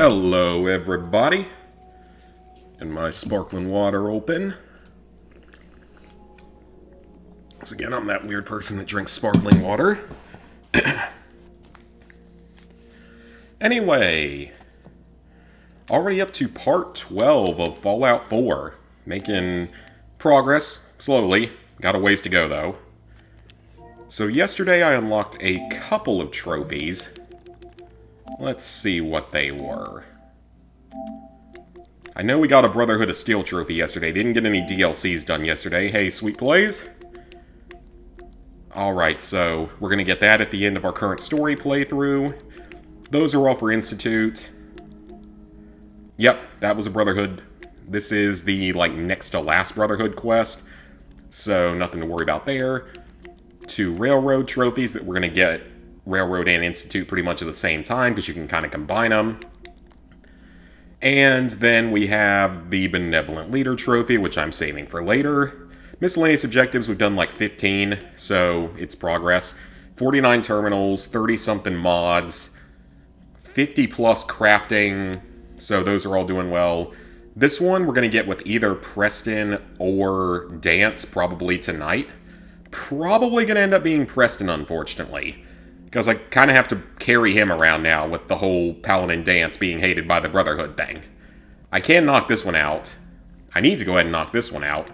Hello, everybody. And my sparkling water open. Once again, I'm that weird person that drinks sparkling water. Anyway, already up to part 12 of Fallout 4. Making progress, slowly. Got a ways to go, though. So yesterday I unlocked a couple of trophies. Let's see what they were. I know we got a Brotherhood of Steel trophy yesterday. Didn't get any DLCs done yesterday. Hey, sweet plays. Alright, so we're going to get that at the end of our current story playthrough. Those are all for Institute. Yep, that was a Brotherhood. This is the, next to last Brotherhood quest. So, nothing to worry about there. 2 Railroad trophies that we're going to get Railroad and Institute pretty much at the same time, because you can kind of combine them. And then we have the Benevolent Leader trophy, which I'm saving for later. Miscellaneous objectives, we've done 15, so it's progress. 49 terminals, 30-something mods, 50 plus crafting, so those are all doing well. This one we're going to get with either Preston or Dance probably tonight. Probably going to end up being Preston, unfortunately. Because I kind of have to carry him around now with the whole Paladin Dance being hated by the Brotherhood thing. I can knock this one out. I need to go ahead and knock this one out.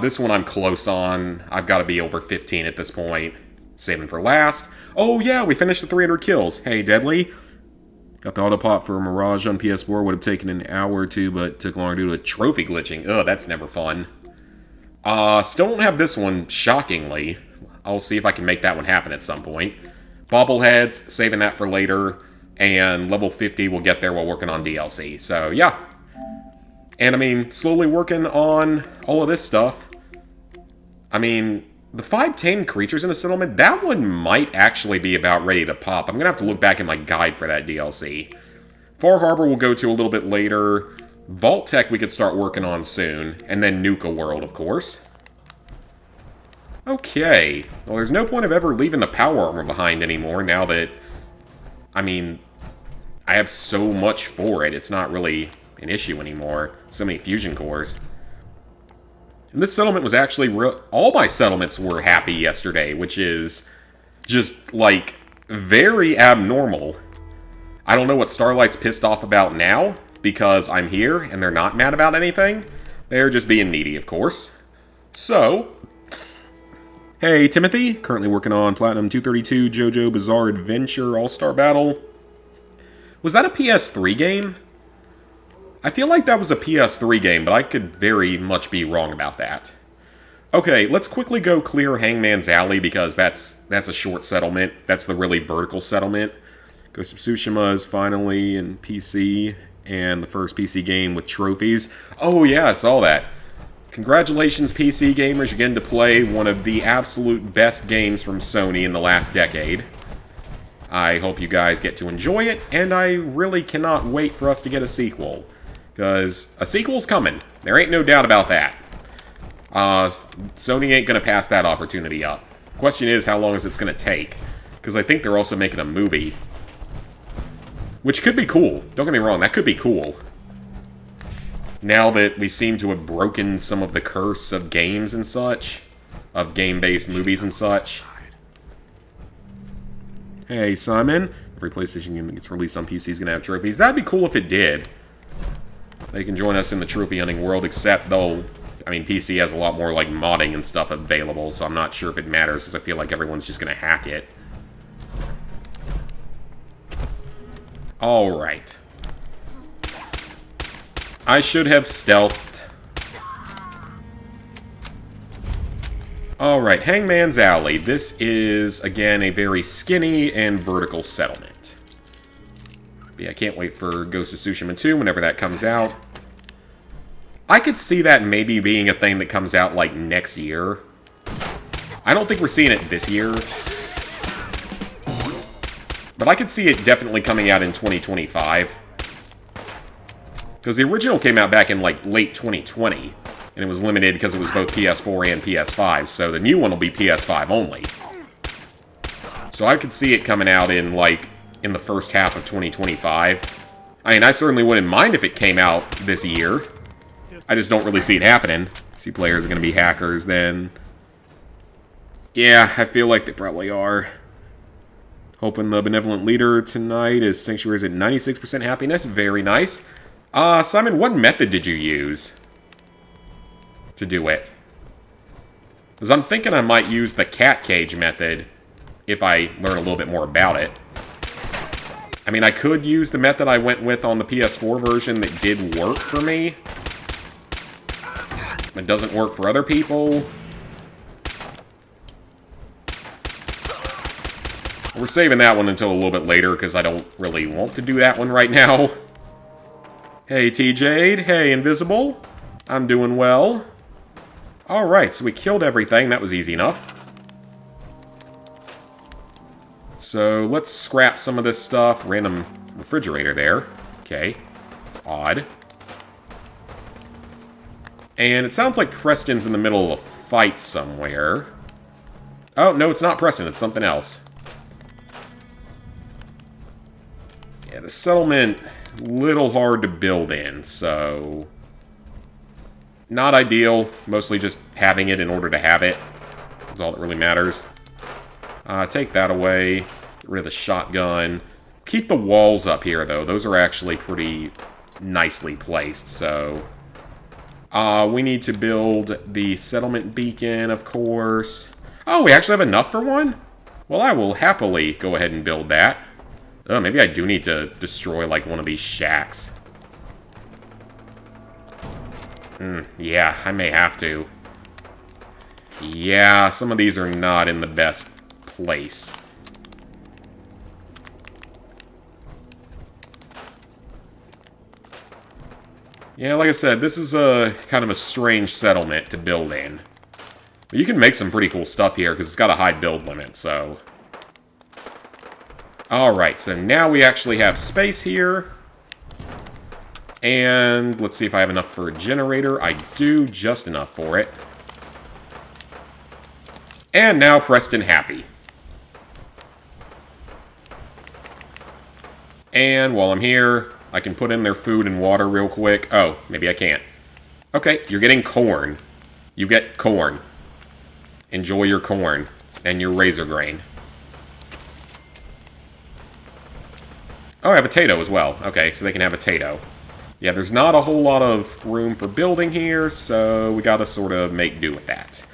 This one I'm close on. I've got to be over 15 at this point. Saving for last. Oh yeah, we finished the 300 kills. Hey, Deadly. Got the autopop for Mirage on PS4. Would have taken an hour or two, but took longer due to trophy glitching. Ugh, that's never fun. Still don't have this one, shockingly. I'll see if I can make that one happen at some point. Bobbleheads, saving that for later. And level 50, we'll get there while working on DLC. So, yeah. And, I mean, slowly working on all of this stuff. I mean, the 510 creatures in a settlement, that one might actually be about ready to pop. I'm going to have to look back in my guide for that DLC. Far Harbor we'll go to a little bit later. Vault Tech we could start working on soon. And then Nuka World, of course. Okay, well there's no point of ever leaving the power armor behind anymore now that, I mean, I have so much for it, it's not really an issue anymore. So many fusion cores. And this settlement was actually all my settlements were happy yesterday, which is just, very abnormal. I don't know what Starlight's pissed off about now, because I'm here and they're not mad about anything. They're just being needy, of course. So, hey, Timothy. Currently working on Platinum 232 JoJo Bizarre Adventure All-Star Battle. Was that a PS3 game? I feel like that was a PS3 game, but I could very much be wrong about that. Okay, let's quickly go clear Hangman's Alley, because that's a short settlement. That's the really vertical settlement. Ghost of Tsushima is finally in PC, and the first PC game with trophies. Oh yeah, I saw that. Congratulations, PC gamers, you're getting to play one of the absolute best games from Sony in the last decade. I hope you guys get to enjoy it, and I really cannot wait for us to get a sequel. Because a sequel's coming. There ain't no doubt about that. Sony ain't going to pass that opportunity up. Question is, how long is it going to take? Because I think they're also making a movie. Which could be cool. Don't get me wrong, that could be cool. Now that we seem to have broken some of the curse of games and such, of game-based movies and such. Hey, Simon. Every PlayStation game that gets released on PC is going to have trophies. That'd be cool if it did. They can join us in the trophy hunting world, except though, I mean, PC has a lot more, modding and stuff available, so I'm not sure if it matters, because I feel like everyone's just going to hack it. Alright. I should have stealthed. Alright, Hangman's Alley. This is, again, a very skinny and vertical settlement. Yeah, I can't wait for Ghost of Tsushima 2 whenever that comes out. I could see that maybe being a thing that comes out, next year. I don't think we're seeing it this year. But I could see it definitely coming out in 2025. Because the original came out back in, late 2020. And it was limited because it was both PS4 and PS5. So the new one will be PS5 only. So I could see it coming out in, in the first half of 2025. I mean, I certainly wouldn't mind if it came out this year. I just don't really see it happening. See, players are going to be hackers then. Yeah, I feel like they probably are. Hoping the benevolent leader tonight is Sanctuary's at 96% happiness. Very nice. Simon, what method did you use to do it? Because I'm thinking I might use the cat cage method if I learn a little bit more about it. I mean, I could use the method I went with on the PS4 version that did work for me. It doesn't work for other people. We're saving that one until a little bit later because I don't really want to do that one right now. Hey, TJ. Hey, Invisible. I'm doing well. Alright, so we killed everything. That was easy enough. So let's scrap some of this stuff. Random refrigerator there. Okay. It's odd. And it sounds like Preston's in the middle of a fight somewhere. Oh, no, it's not Preston. It's something else. Yeah, the settlement, little hard to build in, so... Not ideal. Mostly just having it in order to have it. That's all that really matters. Take that away. Get rid of the shotgun. Keep the walls up here, though. Those are actually pretty nicely placed, so... we need to build the settlement beacon, of course. Oh, we actually have enough for one? Well, I will happily go ahead and build that. Oh, maybe I do need to destroy, like, one of these shacks. Yeah, I may have to. Yeah, some of these are not in the best place. Yeah, like I said, this is a kind of a strange settlement to build in. But you can make some pretty cool stuff here, because it's got a high build limit, so... Alright, so now we actually have space here. And let's see if I have enough for a generator. I do, just enough for it. And now Preston happy. And while I'm here, I can put in their food and water real quick. Oh, maybe I can't. Okay, you're getting corn. You get corn. Enjoy your corn and your razor grain. Oh, I have a potato as well. Okay, so they can have a potato. Yeah, there's not a whole lot of room for building here, so we gotta sort of make do with that.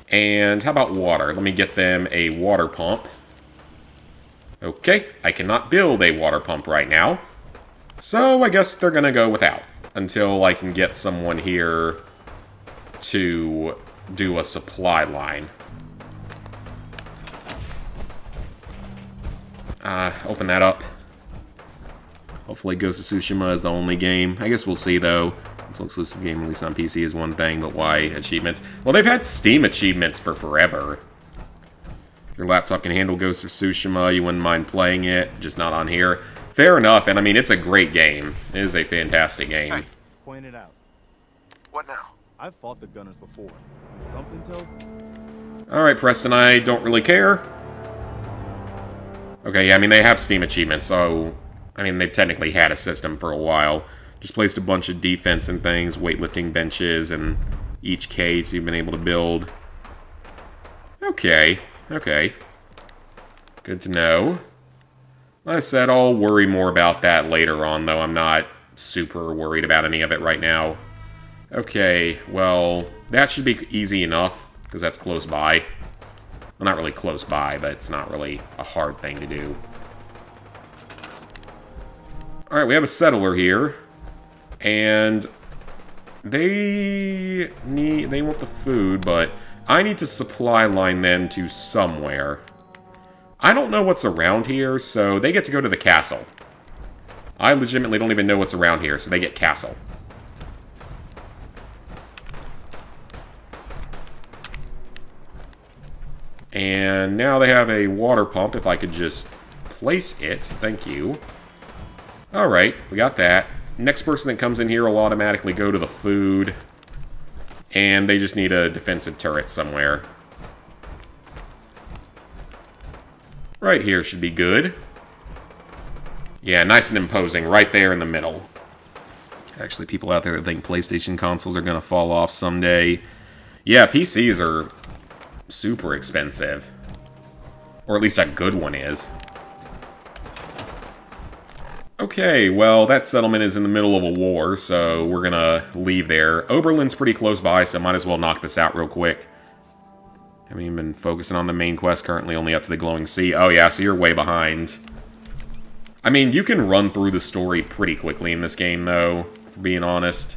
And how about water? Let me get them a water pump. Okay, I cannot build a water pump right now. So I guess they're gonna go without. Until I can get someone here to do a supply line. Open that up. Hopefully Ghost of Tsushima is the only game. I guess we'll see, though. It's an exclusive game released on PC is one thing, but why achievements? Well, they've had Steam achievements for forever. Your laptop can handle Ghost of Tsushima, you wouldn't mind playing it, just not on here. Fair enough, and I mean, it's a great game. It is a fantastic game. Hey, point it out. What now? I've fought the Gunners before. Something tells me... Alright, Preston, I don't really care. Okay, yeah, I mean, they have Steam achievements, so... I mean, they've technically had a system for a while. Just placed a bunch of defense and things, weightlifting benches, and each cage you've been able to build. Okay, okay. Good to know. Like I said, I'll worry more about that later on, though. I'm not super worried about any of it right now. Okay, well, that should be easy enough, because that's close by. Well, not really close by, but it's not really a hard thing to do. Alright, we have a settler here. And they want the food, but I need to supply line them to somewhere. I don't know what's around here, so they get to go to the castle. I legitimately don't even know what's around here, so they get castle. And now they have a water pump, if I could just place it. Thank you. Alright, we got that. Next person that comes in here will automatically go to the food. And they just need a defensive turret somewhere. Right here should be good. Yeah, nice and imposing, right there in the middle. Actually, people out there that think PlayStation consoles are going to fall off someday. Yeah, PCs are super expensive. Or at least a good one is. Okay, well, that settlement is in the middle of a war, so we're gonna leave there. Oberlin's pretty close by, so might as well knock this out real quick. Haven't even been focusing on the main quest, currently only up to the glowing sea. Oh yeah, so you're way behind. I mean, you can run through the story pretty quickly in this game, though, for being honest.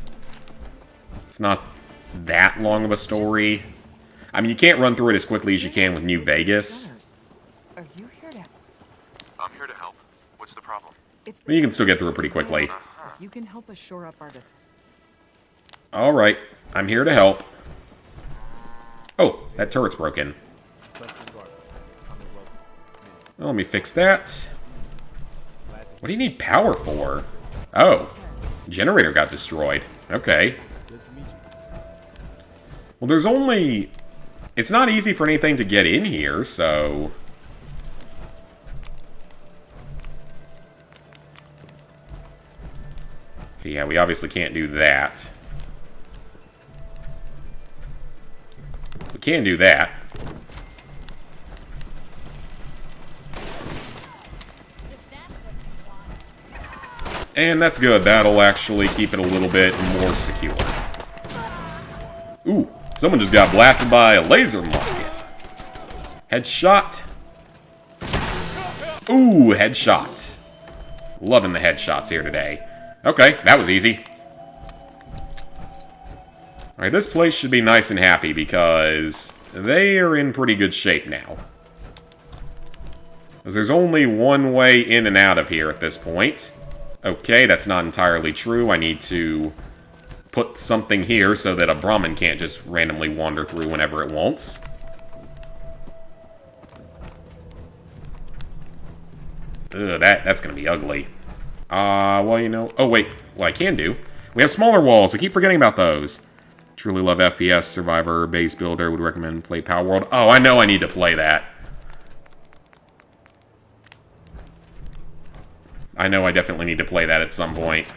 It's not that long of a story. I mean, you can't run through it as quickly as you can with New Vegas. Are you here to? I'm here to help. What's the problem? But you can still get through it pretty quickly. You can help us shore up our defense. Alright, I'm here to help. Oh, that turret's broken. Well, let me fix that. What do you need power for? Oh, generator got destroyed. Okay. Well, there's only... It's not easy for anything to get in here, so... Yeah, we obviously can't do that. We can do that. And that's good. That'll actually keep it a little bit more secure. Ooh, someone just got blasted by a laser musket. Headshot. Ooh, headshot. Loving the headshots here today. Okay, that was easy. Alright, this place should be nice and happy because they are in pretty good shape now. Because there's only one way in and out of here at this point. Okay, that's not entirely true. I need to put something here so that a Brahmin can't just randomly wander through whenever it wants. Ugh, that's gonna be ugly. Well, you know... Oh, wait. What I can do... We have smaller walls. I keep forgetting about those. Truly love FPS, Survivor, Base Builder. Would recommend play Power World. Oh, I know I need to play that. I know I definitely need to play that at some point.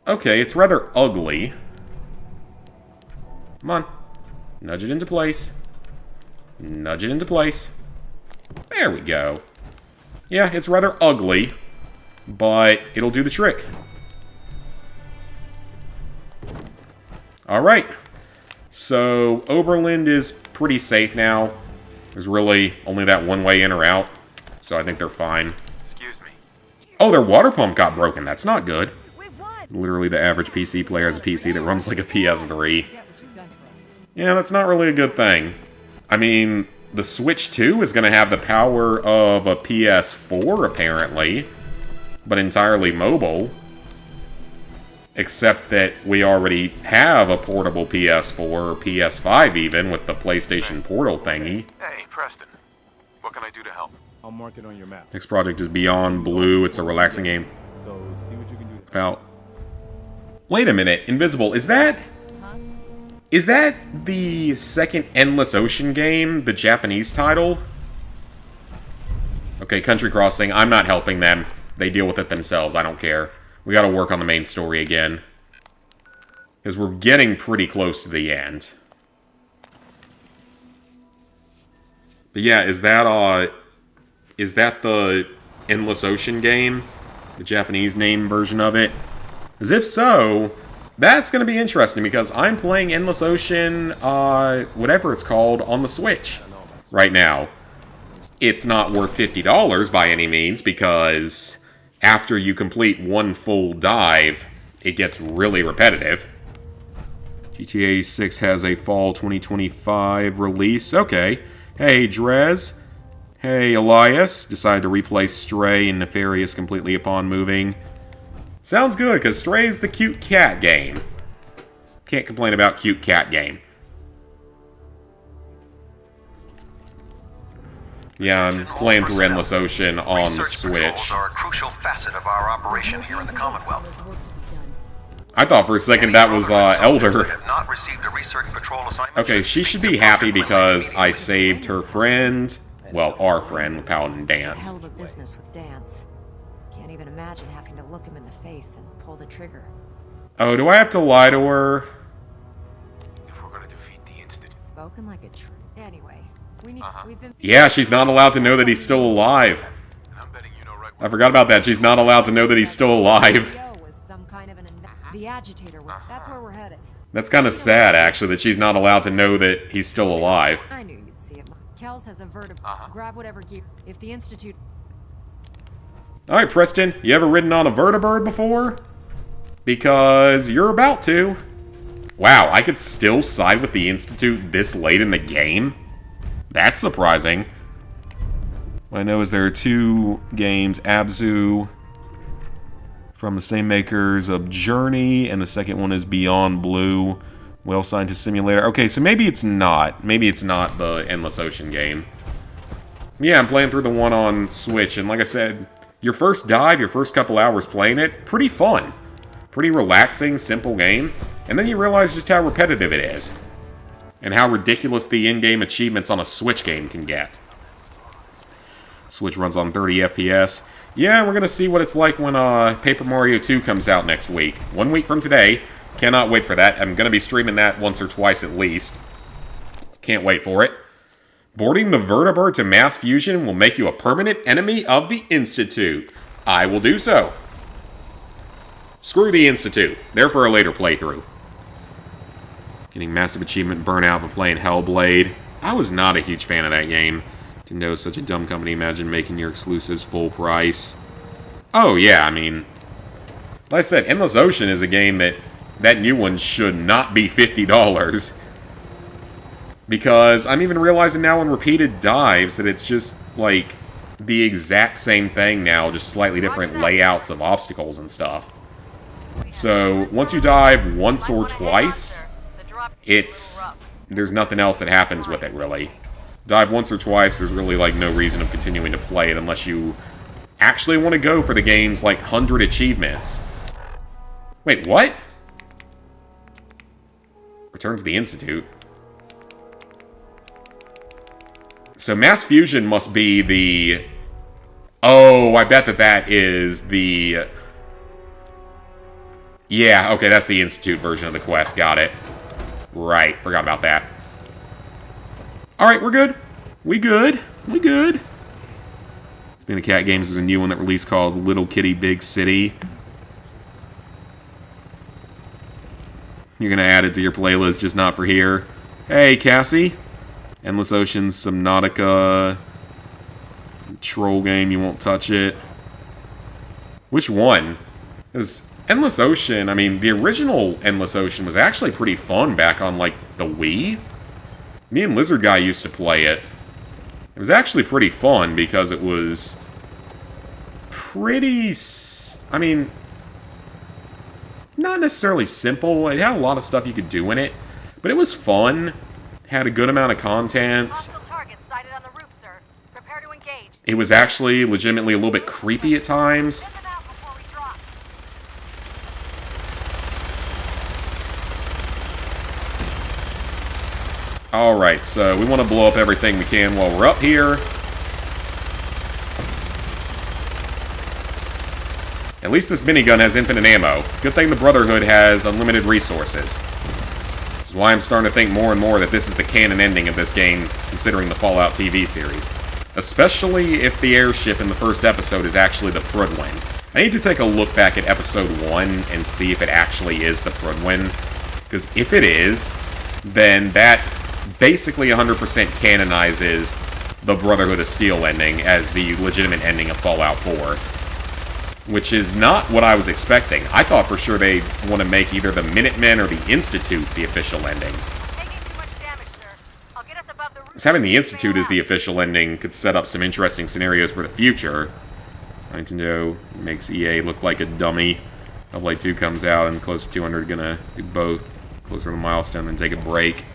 Okay, it's rather ugly. Come on. Nudge it into place. Nudge it into place. There we go. Yeah, it's rather ugly, but it'll do the trick. Alright. So, Oberlin is pretty safe now. There's really only that one way in or out, so I think they're fine. Excuse me. Oh, their water pump got broken. That's not good. Literally the average PC player has a PC that runs like a PS3. Yeah, that's not really a good thing. I mean, the Switch 2 is going to have the power of a PS4, apparently, but entirely mobile. Except that we already have a portable PS4, or PS5 even, with the PlayStation Portal thingy. Hey, Preston. What can I do to help? I'll mark it on your map. Next project is Beyond Blue. It's a relaxing game. So, see what you can do. About... Wait a minute. Invisible. Is that... Is that the second Endless Ocean game? The Japanese title? Okay, Country Crossing. I'm not helping them. They deal with it themselves. I don't care. We gotta work on the main story again. Because we're getting pretty close to the end. But yeah, is that the Endless Ocean game? The Japanese name version of it? As if so, that's gonna be interesting because I'm playing Endless Ocean, whatever it's called, on the Switch right now. It's not worth $50 by any means because after you complete one full dive, it gets really repetitive. GTA 6 has a fall 2025 release. Okay. Hey, Drez. Hey, Elias. Decided to replace Stray and Nefarious completely upon moving. Sounds good, because Stray's the cute cat game. Can't complain about cute cat game. Yeah, I'm playing through Endless Ocean on the Switch. Are a crucial facet of our operation here in the Commonwealth. I thought for a second that was Elder. Have not received a research patrol assignment. Okay, she should be happy because I saved her friend. Well, our friend with Paladin Dance. Hell of a business with Dance. Can't even imagine having to look him in the face and pull the trigger. Oh, do I have to lie to her? If we're gonna defeat the Institute. Spoken like a Anyway, we've been. Yeah, she's not allowed to know that he's still alive. I'm betting you know right. I forgot about that. She's not allowed to know that he's still alive. Was some kind of the agitator. That's where we're headed. That's kind of sad, actually, that she's not allowed to know that he's still alive. I knew you'd see it. Kells has a vertebra. Grab whatever gear. If the Institute. Alright, Preston, you ever ridden on a vertibird before? Because you're about to. Wow, I could still side with the Institute this late in the game? That's surprising. What I know is there are 2 games, Abzu, from the same makers of Journey, and the second one is Beyond Blue, Whale Scientist Simulator. Okay, so maybe it's not. Maybe it's not the Endless Ocean game. Yeah, I'm playing through the one on Switch, and like I said, your first dive, your first couple hours playing it, pretty fun. Pretty relaxing, simple game. And then you realize just how repetitive it is. And how ridiculous the in-game achievements on a Switch game can get. Switch runs on 30 FPS. Yeah, we're gonna see what it's like when Paper Mario 2 comes out next week. 1 week from today. Cannot wait for that. I'm gonna be streaming that once or twice at least. Can't wait for it. Boarding the vertibird to mass fusion will make you a permanent enemy of the Institute. I will do so. Screw the Institute. They're for a later playthrough. Getting massive achievement burnout for playing Hellblade. I was not a huge fan of that game. Nintendo is such a dumb company. Imagine making your exclusives full price. Oh yeah, I mean, like I said, Endless Ocean is a game that new one should not be $50. Because I'm even realizing now on repeated dives that it's just, like, the exact same thing now, just slightly different layouts of obstacles and stuff. So, once you dive once or twice, there's nothing else that happens with it, really. Dive once or twice, there's really, like, no reason of continuing to play it unless you actually want to go for the game's, like, 100 achievements. Wait, what? Return to the Institute. So mass fusion must be the... Oh, I bet that is the... Yeah, okay, that's the Institute version of the quest. Got it. Right, forgot about that. Alright, we're good. We good. We good. Speaking of cat games, there's a new one that released called Little Kitty Big City. You're gonna add it to your playlist, just not for here. Hey, Cassie. Endless Ocean, Subnautica, troll game, you won't touch it. Which one? Because Endless Ocean, I mean, the original Endless Ocean was actually pretty fun back on, like, the Wii. Me and Lizard Guy used to play it. It was actually pretty fun because it was pretty, I mean, not necessarily simple. It had a lot of stuff you could do in it, but it was fun. Had a good amount of content. It was actually legitimately a little bit creepy at times. Alright, so we want to blow up everything we can while we're up here. At least this minigun has infinite ammo. Good thing the Brotherhood has unlimited resources. Which is why I'm starting to think more and more that this is the canon ending of this game, considering the Fallout TV series. Especially if the airship in the first episode is actually the Prudwin. I need to take a look back at episode 1 and see if it actually is the Prudwin. Because if it is, then that basically 100% canonizes the Brotherhood of Steel ending as the legitimate ending of Fallout 4. Which is not what I was expecting. I thought for sure they'd want to make either the Minutemen or the Institute the official ending. Because having the Institute as the official ending could set up some interesting scenarios for the future. Nintendo makes EA look like a dummy. Hellblade 2 comes out and close to 200 gonna do both. Closer to the milestone, then take a break.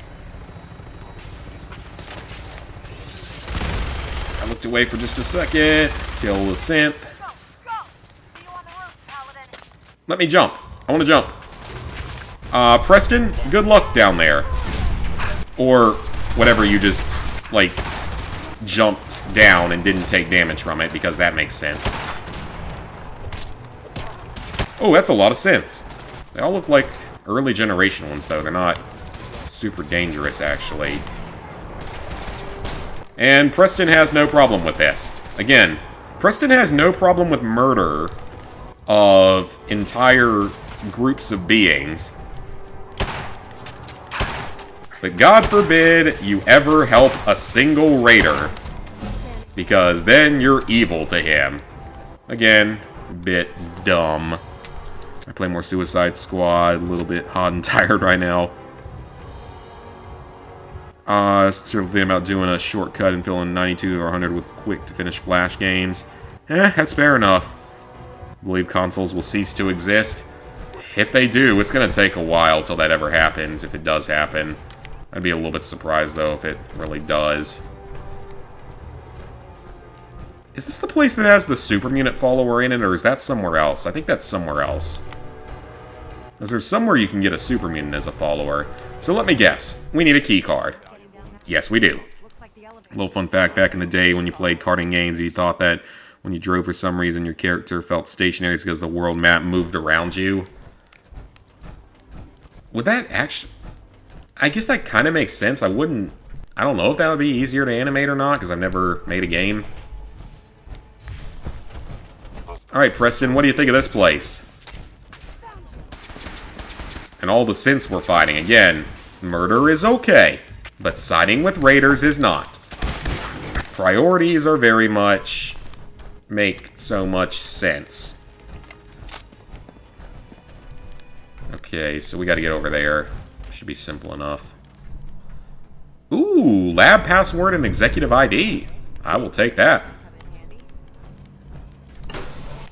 I looked away for just a second. Kill the simp. Let me jump. I want to jump. Preston, good luck down there. Or whatever you just, like, jumped down and didn't take damage from it, because that makes sense. Oh, that's a lot of sense. They all look like early generation ones, though. They're not super dangerous, actually. And Preston has no problem with this. Again, Preston has no problem with murder of entire groups of beings. But God forbid you ever help a single raider, because then you're evil to him. Again, bit dumb. I play more Suicide Squad, a little bit hot and tired right now. Sort of thinking about doing a shortcut and filling 92 or 100 with quick-to-finish Flash games. That's fair enough. I believe consoles will cease to exist. If they do, it's going to take a while till that ever happens, if it does happen. I'd be a little bit surprised, though, if it really does. Is this the place that has the Supermutant follower in it, or is that somewhere else? I think that's somewhere else. Because there's somewhere you can get a Supermutant as a follower. So let me guess. We need a key card. Yes, we do. A little fun fact, back in the day when you played karting games, you thought that when you drove for some reason your character felt stationary because the world map moved around you. Would that actually... I guess that kind of makes sense. I don't know if that would be easier to animate or not, because I've never made a game. Alright, Preston, what do you think of this place? And all the synths we're fighting. Again, murder is okay, but siding with raiders is not. Priorities are very much... make so much sense. Okay, so we gotta get over there. Should be simple enough. Ooh, lab password and executive ID. I will take that.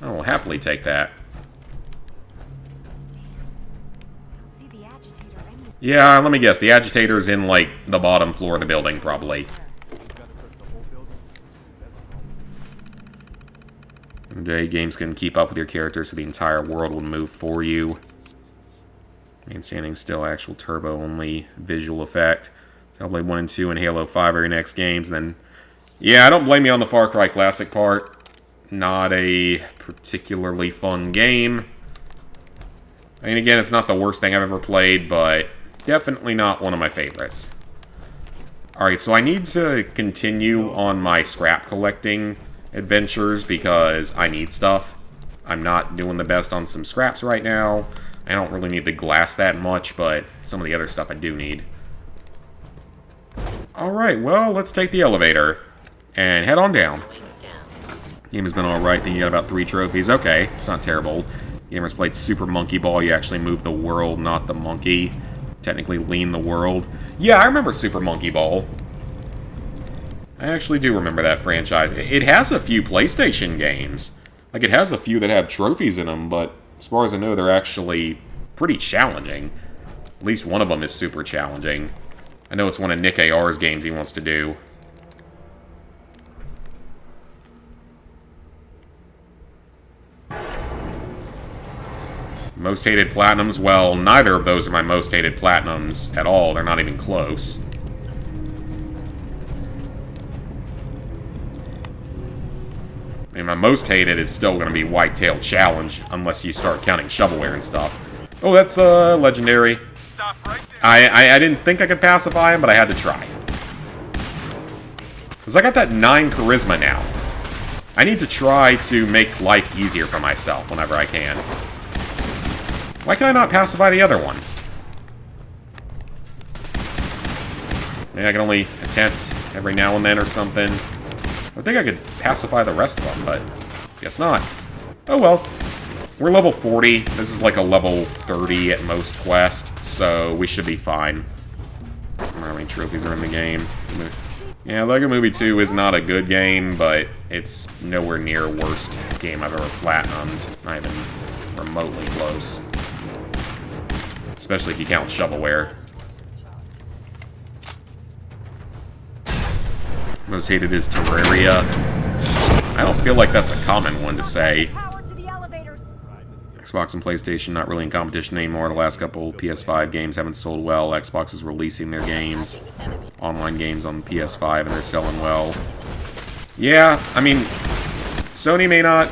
I will happily take that. Yeah, let me guess. The agitator's in, like, the bottom floor of the building, probably. Today, games can keep up with your character so the entire world will move for you. And standing still, actual turbo only visual effect. Hellblade 1 and 2 and Halo 5 are your next games. And then, yeah, I don't blame you on the Far Cry Classic part. Not a particularly fun game. I mean, again, it's not the worst thing I've ever played, but definitely not one of my favorites. Alright, so I need to continue on my scrap collecting adventures because I need stuff. I'm not doing the best on some scraps right now. I don't really need the glass that much, but some of the other stuff I do need. Alright, well, let's take the elevator and head on down. Game has been alright, then you got about 3 trophies. Okay, it's not terrible. Gamers played Super Monkey Ball, you actually move the world, not the monkey. Technically lean the world. Yeah, I remember Super Monkey Ball. I actually do remember that franchise. It has a few PlayStation games. Like, it has a few that have trophies in them, but as far as I know, they're actually pretty challenging. At least one of them is super challenging. I know it's one of Nick AR's games he wants to do. Most hated platinums? Well, neither of those are my most hated platinums at all. They're not even close. I mean, my most hated is still going to be Whitetail Challenge, unless you start counting shovelware and stuff. Oh, that's, legendary. Stop right there. I didn't think I could pacify him, but I had to try. Because I got that 9 charisma now. I need to try to make life easier for myself whenever I can. Why can I not pacify the other ones? Maybe I can only attempt every now and then or something. I think I could pacify the rest of them, but guess not. Oh well. We're level 40. This is like a level 30 at most quest, so we should be fine. I don't know how many trophies are in the game. Yeah, Lego Movie 2 is not a good game, but it's nowhere near worst game I've ever platinumed. Not even remotely close. Especially if you count shovelware. Most hated is Terraria. I don't feel like that's a common one to say. Xbox and PlayStation not really in competition anymore. The last couple PS5 games haven't sold well. Xbox is releasing their games, online games on PS5, and they're selling well. Yeah, I mean, Sony may not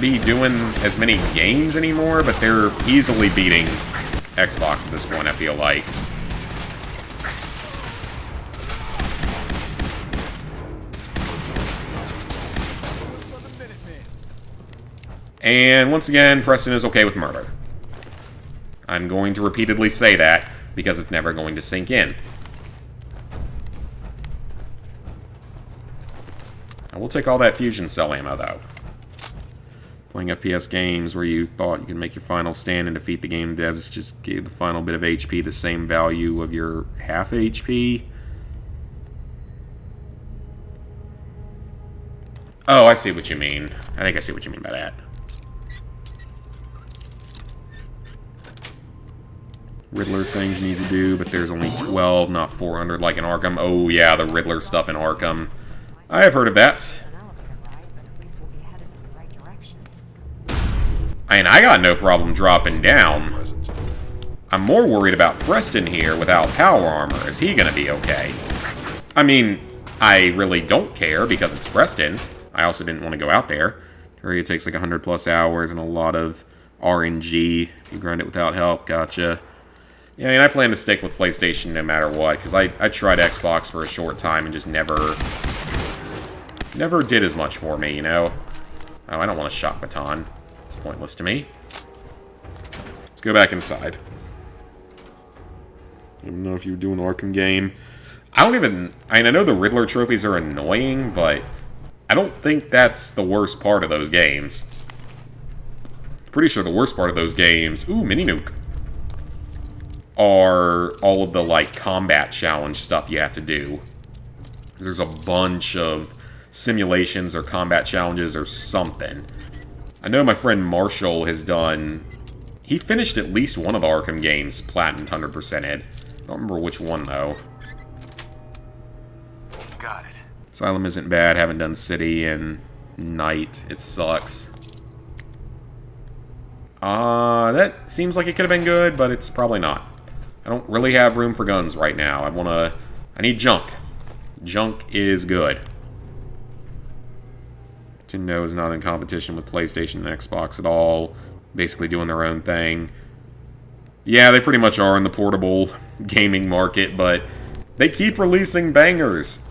be doing as many games anymore, but they're easily beating Xbox at this point, I feel like. And once again, Preston is okay with murder. I'm going to repeatedly say that because it's never going to sink in. I will take all that fusion cell ammo, though. Playing FPS games where you thought you could make your final stand and defeat the game devs just gave the final bit of HP the same value of your half HP. Oh, I see what you mean. I think I see what you mean by that. Riddler things you need to do, but there's only 12, not 400 like in Arkham. Oh yeah, the Riddler stuff in Arkham. I have heard of that. And I got no problem dropping down. I'm more worried about Preston here without power armor. Is he gonna be okay? I mean, I really don't care because it's Preston. I also didn't want to go out there. It takes like 100 plus hours and a lot of RNG. If you grind it without help, gotcha. Yeah, I mean, I plan to stick with PlayStation no matter what, because I tried Xbox for a short time and just never did as much for me, you know? Oh, I don't want a shock baton. It's pointless to me. Let's go back inside. I don't know if you do an Arkham game. I mean, I know the Riddler trophies are annoying, but I don't think that's the worst part of those games. Pretty sure the worst part of those games... Ooh, mini nuke. Are all of the, like, combat challenge stuff you have to do. There's a bunch of simulations or combat challenges or something. I know my friend Marshall has done... He finished at least one of the Arkham games, Platinum 100%ed. I don't remember which one, though. Got it. Asylum isn't bad. Haven't done City and Night. It sucks. That seems like it could have been good, but it's probably not. I don't really have room for guns right now. I need junk. Junk is good. Nintendo is not in competition with PlayStation and Xbox at all. Basically doing their own thing. Yeah, they pretty much are in the portable gaming market, but they keep releasing bangers.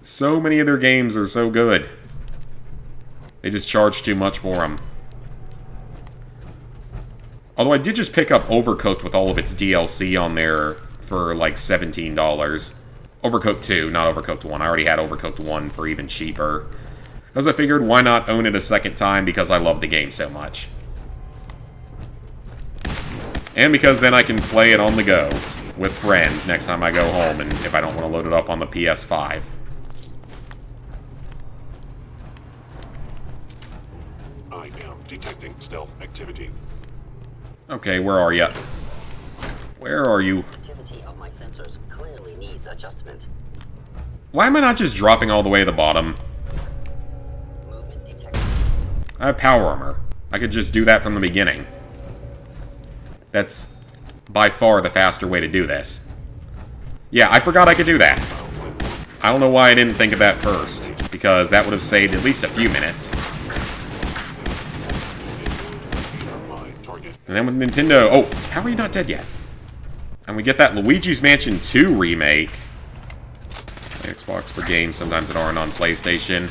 So many of their games are so good. They just charge too much for them. Although I did just pick up Overcooked with all of its DLC on there for like $17. Overcooked 2, not Overcooked 1. I already had Overcooked 1 for even cheaper. As I figured, why not own it a second time because I love the game so much. And because then I can play it on the go with friends next time I go home and if I don't want to load it up on the PS5. I am detecting stealth activity. Okay, where are you? Where are you? Activity of my sensors clearly needs adjustment. Why am I not just dropping all the way to the bottom? Movement detected. I have power armor. I could just do that from the beginning. That's by far the faster way to do this. Yeah, I forgot I could do that. I don't know why I didn't think of that first, because that would have saved at least a few minutes. And then with Nintendo... Oh, how are you not dead yet? And we get that Luigi's Mansion 2 remake. Xbox for games sometimes that aren't on PlayStation.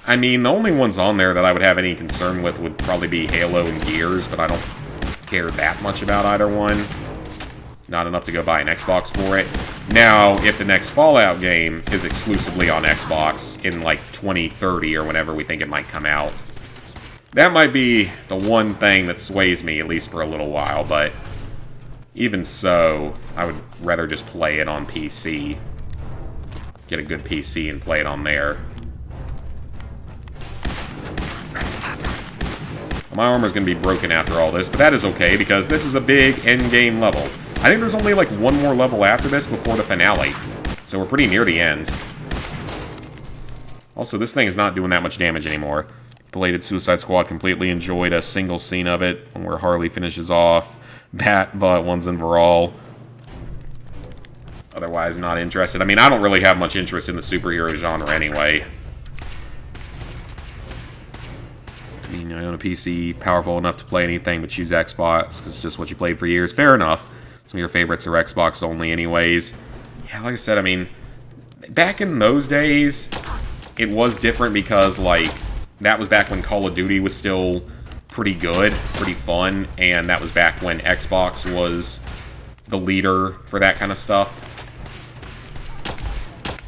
I mean, the only ones on there that I would have any concern with would probably be Halo and Gears, but I don't care that much about either one. Not enough to go buy an Xbox for it. Now, if the next Fallout game is exclusively on Xbox in like 2030 or whenever we think it might come out, that might be the one thing that sways me, at least for a little while, but even so, I would rather just play it on PC. Get a good PC and play it on there. My armor's going to be broken after all this, but that is okay, because this is a big endgame level. I think there's only like one more level after this before the finale, so we're pretty near the end. Also, this thing is not doing that much damage anymore. Belated Suicide Squad, completely enjoyed a single scene of it, one where Harley finishes off Bat, but one's in Viral. Otherwise, not interested. I mean, I don't really have much interest in the superhero genre anyway. I mean, I own a PC, powerful enough to play anything but choose Xbox, because it's just what you played for years. Fair enough. Some of your favorites are Xbox only anyways. Yeah, like I said, I mean, back in those days, it was different because, like, that was back when Call of Duty was still pretty good, pretty fun, and that was back when Xbox was the leader for that kind of stuff.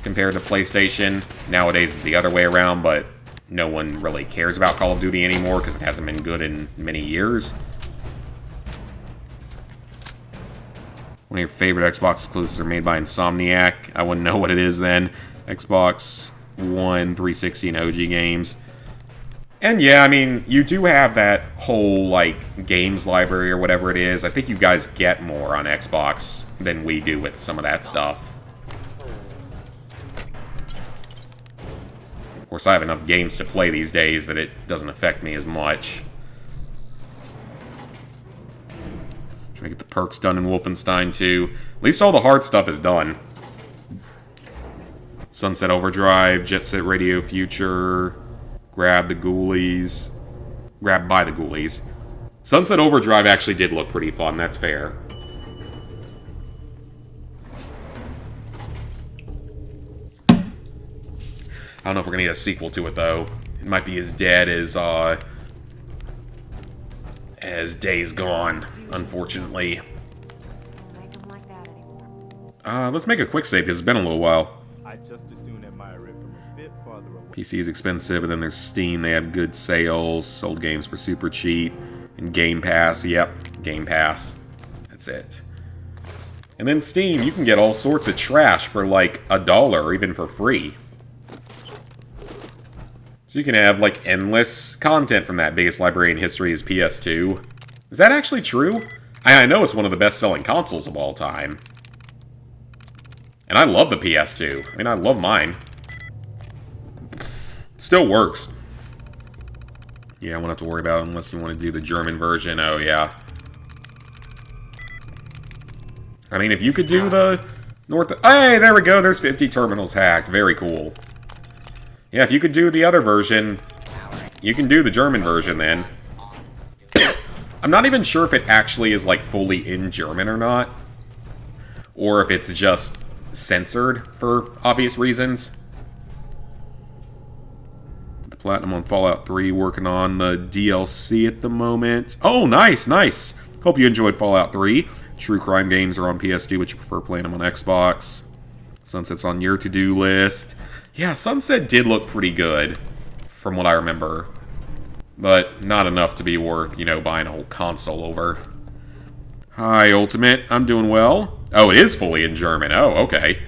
Compared to PlayStation, nowadays it's the other way around, but no one really cares about Call of Duty anymore because it hasn't been good in many years. One of your favorite Xbox exclusives are made by Insomniac. I wouldn't know what it is then. Xbox One, 360, and OG games. And yeah, I mean, you do have that whole, like, games library or whatever it is. I think you guys get more on Xbox than we do with some of that stuff. Of course, I have enough games to play these days that it doesn't affect me as much. Trying to get the perks done in Wolfenstein 2. At least all the hard stuff is done. Sunset Overdrive, Jet Set Radio Future, Grab the Ghoulies. Grabbed by the Ghoulies. Sunset Overdrive actually did look pretty fun, that's fair. I don't know if we're gonna get a sequel to it though. It might be as dead as Days Gone, unfortunately. Let's make a quick save because it's been a little while. I just as soon admire it from a bit farther away. PC is expensive, and then there's Steam. They have good sales, sold games for super cheap, and Game Pass. Yep, Game Pass. That's it. And then Steam, you can get all sorts of trash for like $1 or even for free. So you can have, like, endless content from that. Biggest library in history is PS2. Is that actually true? I know it's one of the best-selling consoles of all time. And I love the PS2. I mean, I love mine. It still works. Yeah, I won't have to worry about it unless you want to do the German version. Oh, yeah. I mean, if you could do the North... Hey, there we go. There's 50 terminals hacked. Very cool. Yeah, if you could do the other version, you can do the German version then. I'm not even sure if it actually is, like, fully in German or not. Or if it's just censored for obvious reasons. The Platinum on Fallout 3, working on the DLC at the moment. Oh, nice, nice! Hope you enjoyed Fallout 3. True crime games are on PS2, but you prefer playing them on Xbox. Sunset's on your to-do list. Yeah, Sunset did look pretty good, from what I remember. But not enough to be worth, you know, buying a whole console over. Hi, Ultimate. I'm doing well. Oh, it is fully in German. Oh, okay.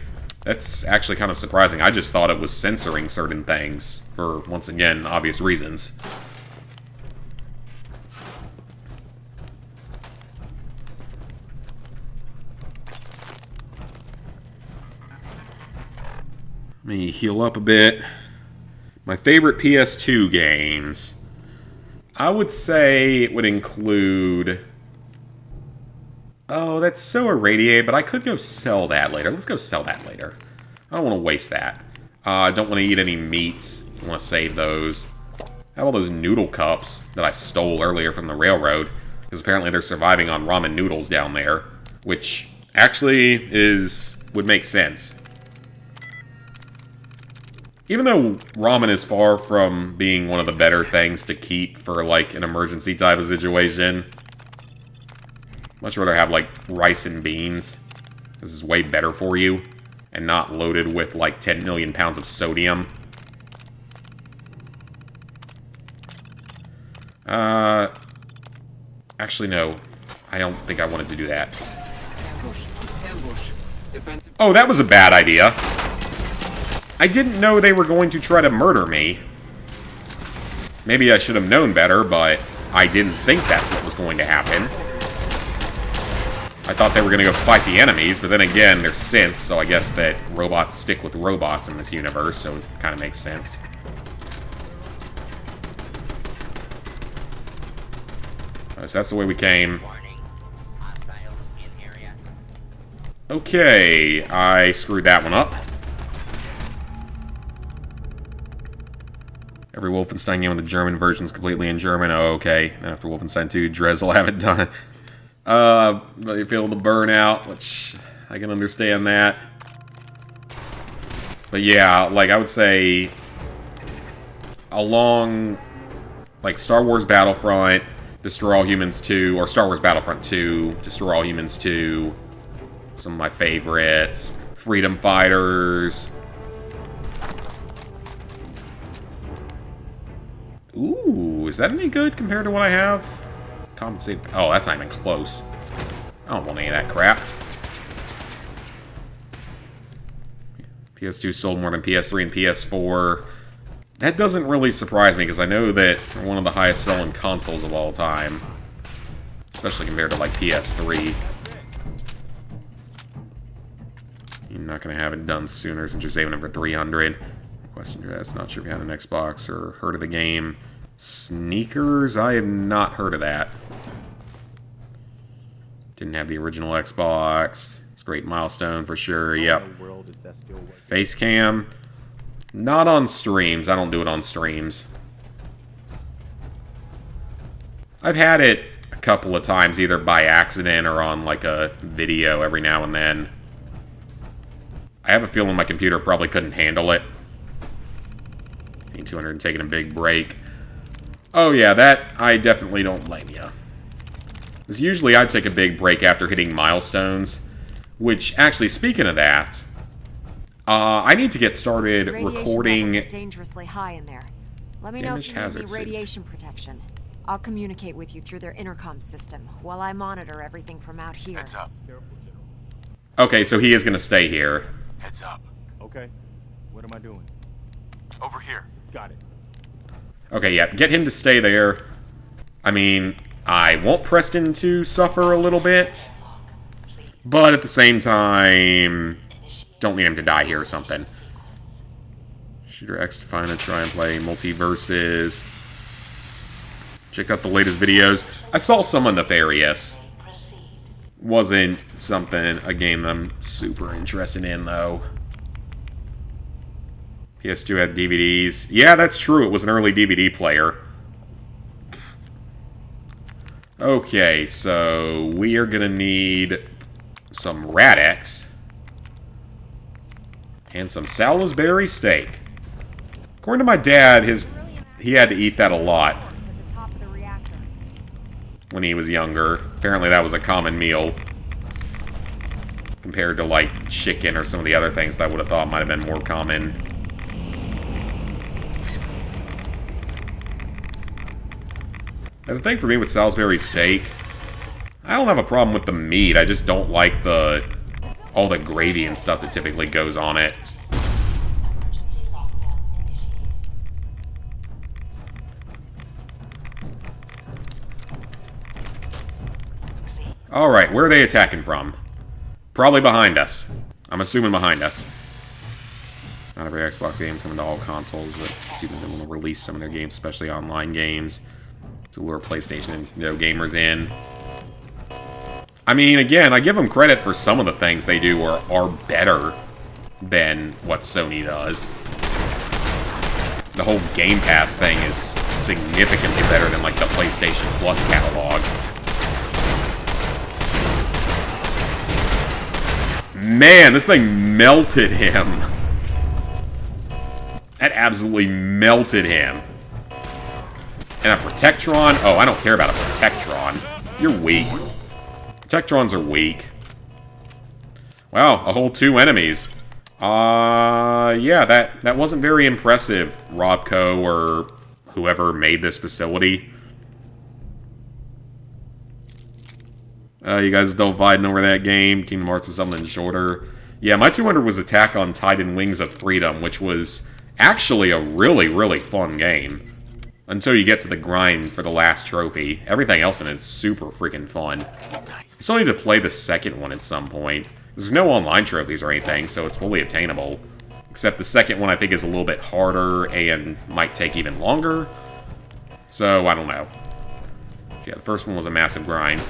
That's actually kind of surprising. I just thought it was censoring certain things, for, once again, obvious reasons. Let me heal up a bit. My favorite PS2 games. I would say it would include... Oh, that's so irradiated, but I could go sell that later. Let's go sell that later. I don't want to waste that. I don't want to eat any meats. I want to save those. I have all those noodle cups that I stole earlier from the railroad. Because apparently they're surviving on ramen noodles down there. Which actually would make sense. Even though ramen is far from being one of the better things to keep for, like, an emergency type of situation, much rather have, like, rice and beans. This is way better for you, and not loaded with, like, 10 million pounds of sodium. Actually, no. I don't think I wanted to do that. Oh, that was a bad idea. I didn't know they were going to try to murder me. Maybe I should have known better, but I didn't think that's what was going to happen. I thought they were going to go fight the enemies, but then again, they're synths, so I guess that robots stick with robots in this universe, so it kind of makes sense. So that's the way we came. Warning. Hostiles in area. Okay, I screwed that one up. Every Wolfenstein game with the German version is completely in German. Oh, okay. Then after Wolfenstein 2, Drez will have it done. But you feel the burnout, which I can understand that. But yeah, like I would say, along like Star Wars Battlefront, Destroy All Humans 2, or Star Wars Battlefront 2, Destroy All Humans 2, some of my favorites, Freedom Fighters. Ooh, is that any good compared to what I have? Compensate. Oh, that's not even close. I don't want any of that crap. PS2 sold more than PS3 and PS4. That doesn't really surprise me, because I know that they're one of the highest selling consoles of all time. Especially compared to, like, PS3. You're not going to have it done sooner since you're saving it for 300. Question asked, not sure if you had an Xbox or heard of the game. Sneakers? I have not heard of that. Didn't have the original Xbox. It's a great milestone for sure, yep. Face cam. Not on streams. I don't do it on streams. I've had it a couple of times, either by accident or on like a video every now and then. I have a feeling my computer probably couldn't handle it. 200 and taking a big break. Oh yeah, that I definitely don't blame you. Because usually I take a big break after hitting milestones. Which, actually, speaking of that, I need to get started recording. Radiation levels are dangerously high in there. Let me know if you need any radiation protection. I'll communicate with you through their intercom system while I monitor everything from out here. Heads up. Okay, so he is going to stay here. Heads up. Okay. What am I doing? Over here. Got it. Okay, yeah, get him to stay there. I mean, I want Preston to suffer a little bit, but at the same time, don't need him to die here or something. Shooter X to find a try and play multiverses. Check out the latest videos. I saw some on Nefarious. Wasn't something, a game I'm super interested in, though. PS2 had DVDs. Yeah, that's true. It was an early DVD player. Okay, so we are going to need some Radix and some Salisbury steak. According to my dad, he had to eat that a lot when he was younger. Apparently that was a common meal compared to like chicken or some of the other things that I would have thought might have been more common. And the thing for me with Salisbury steak, I don't have a problem with the meat. I just don't like all the gravy and stuff that typically goes on it. Alright, where are they attacking from? Probably behind us. I'm assuming behind us. Not every Xbox game is coming to all consoles, but people want to release some of their games, especially online games, to lure PlayStation and Nintendo gamers in. I mean, again, I give them credit for some of the things they do are better than what Sony does. The whole Game Pass thing is significantly better than, like, the PlayStation Plus catalog. Man, this thing melted him. That absolutely melted him. And a Protectron? Oh, I don't care about a Protectron. You're weak. Protectrons are weak. Wow, a whole 2 enemies. Yeah, that wasn't very impressive, RobCo or whoever made this facility. You guys still fighting over that game? Kingdom Hearts is something shorter. Yeah, my 200 was Attack on Titan Wings of Freedom, which was actually a really, really fun game. Until you get to the grind for the last trophy. Everything else in it is super freaking fun. You still need to play the second one at some point. There's no online trophies or anything, so it's fully obtainable. Except the second one I think is a little bit harder and might take even longer. So, I don't know. Yeah, the first one was a massive grind.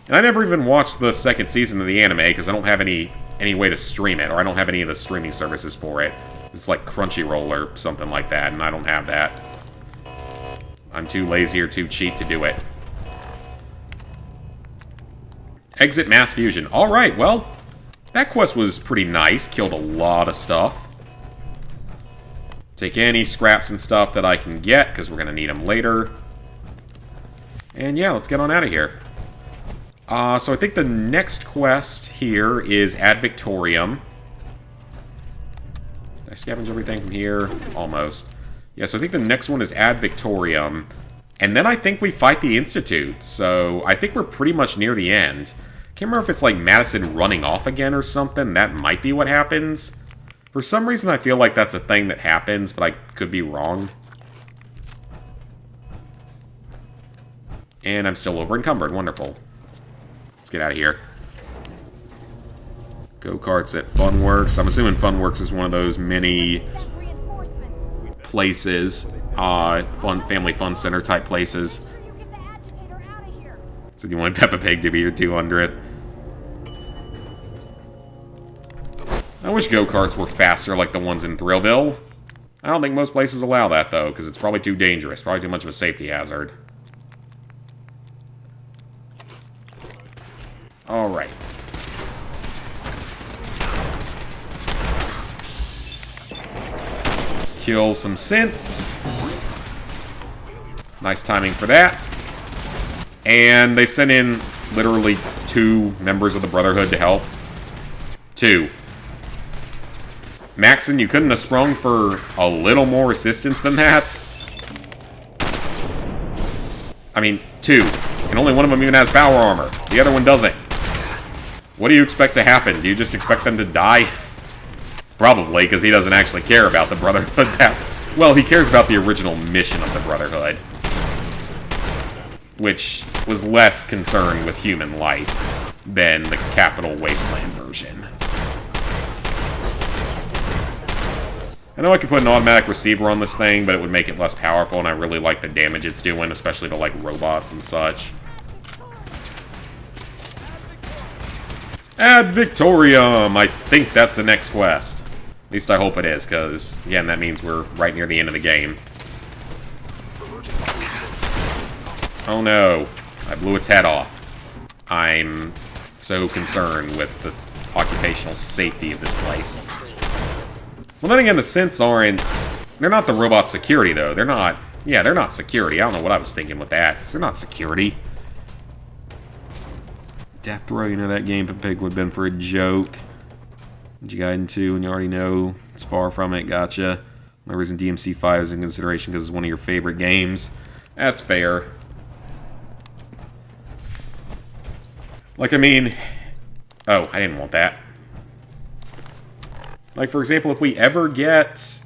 And I never even watched the second season of the anime because I don't have any way to stream it, or I don't have any of the streaming services for it. It's like Crunchyroll or something like that, and I don't have that. I'm too lazy or too cheap to do it. Exit mass fusion. Alright, well, that quest was pretty nice. Killed a lot of stuff. Take any scraps and stuff that I can get, because we're going to need them later. And yeah, let's get on out of here. So I think the next quest here is add Victoriam. Did I scavenge everything from here? Almost. Yeah, so I think the next one is add Victoriam. And then I think we fight the Institute. So I think we're pretty much near the end. Can't remember if it's like Madison running off again or something. That might be what happens. For some reason I feel like that's a thing that happens, but I could be wrong. And I'm still over encumbered. Wonderful. Let's get out of here. Go-karts at Funworks. I'm assuming Funworks is one of those mini places. Family fun center type places. So you want Peppa Pig to be your 200th. I wish go-karts were faster like the ones in Thrillville. I don't think most places allow that, though, because it's probably too dangerous. Probably too much of a safety hazard. Alright. Let's kill some synths. Nice timing for that. And they sent in literally 2 members of the Brotherhood to help. 2. Maxon, you couldn't have sprung for a little more assistance than that? I mean, 2. And only one of them even has power armor. The other one doesn't. What do you expect to happen? Do you just expect them to die? Probably, because he doesn't actually care about the Brotherhood that... Well, he cares about the original mission of the Brotherhood. Which was less concerned with human life than the Capital Wasteland version. I know I could put an automatic receiver on this thing, but it would make it less powerful, and I really like the damage it's doing, especially to, like, robots and such. Add Victoriam! I think that's the next quest. At least I hope it is, because, again, that means we're right near the end of the game. Oh no, I blew its head off. I'm so concerned with the occupational safety of this place. Well, then again, the synths aren't... They're not the robot security, though. They're not... Yeah, they're not security. I don't know what I was thinking with that. They're not security. Death Row, you know that game Pig would have been for a joke. What you got into, and you already know it's far from it. Gotcha. The reason DMC5 is in consideration because it's one of your favorite games. That's fair. Like, I mean... Oh, I didn't want that. Like, for example, if we ever get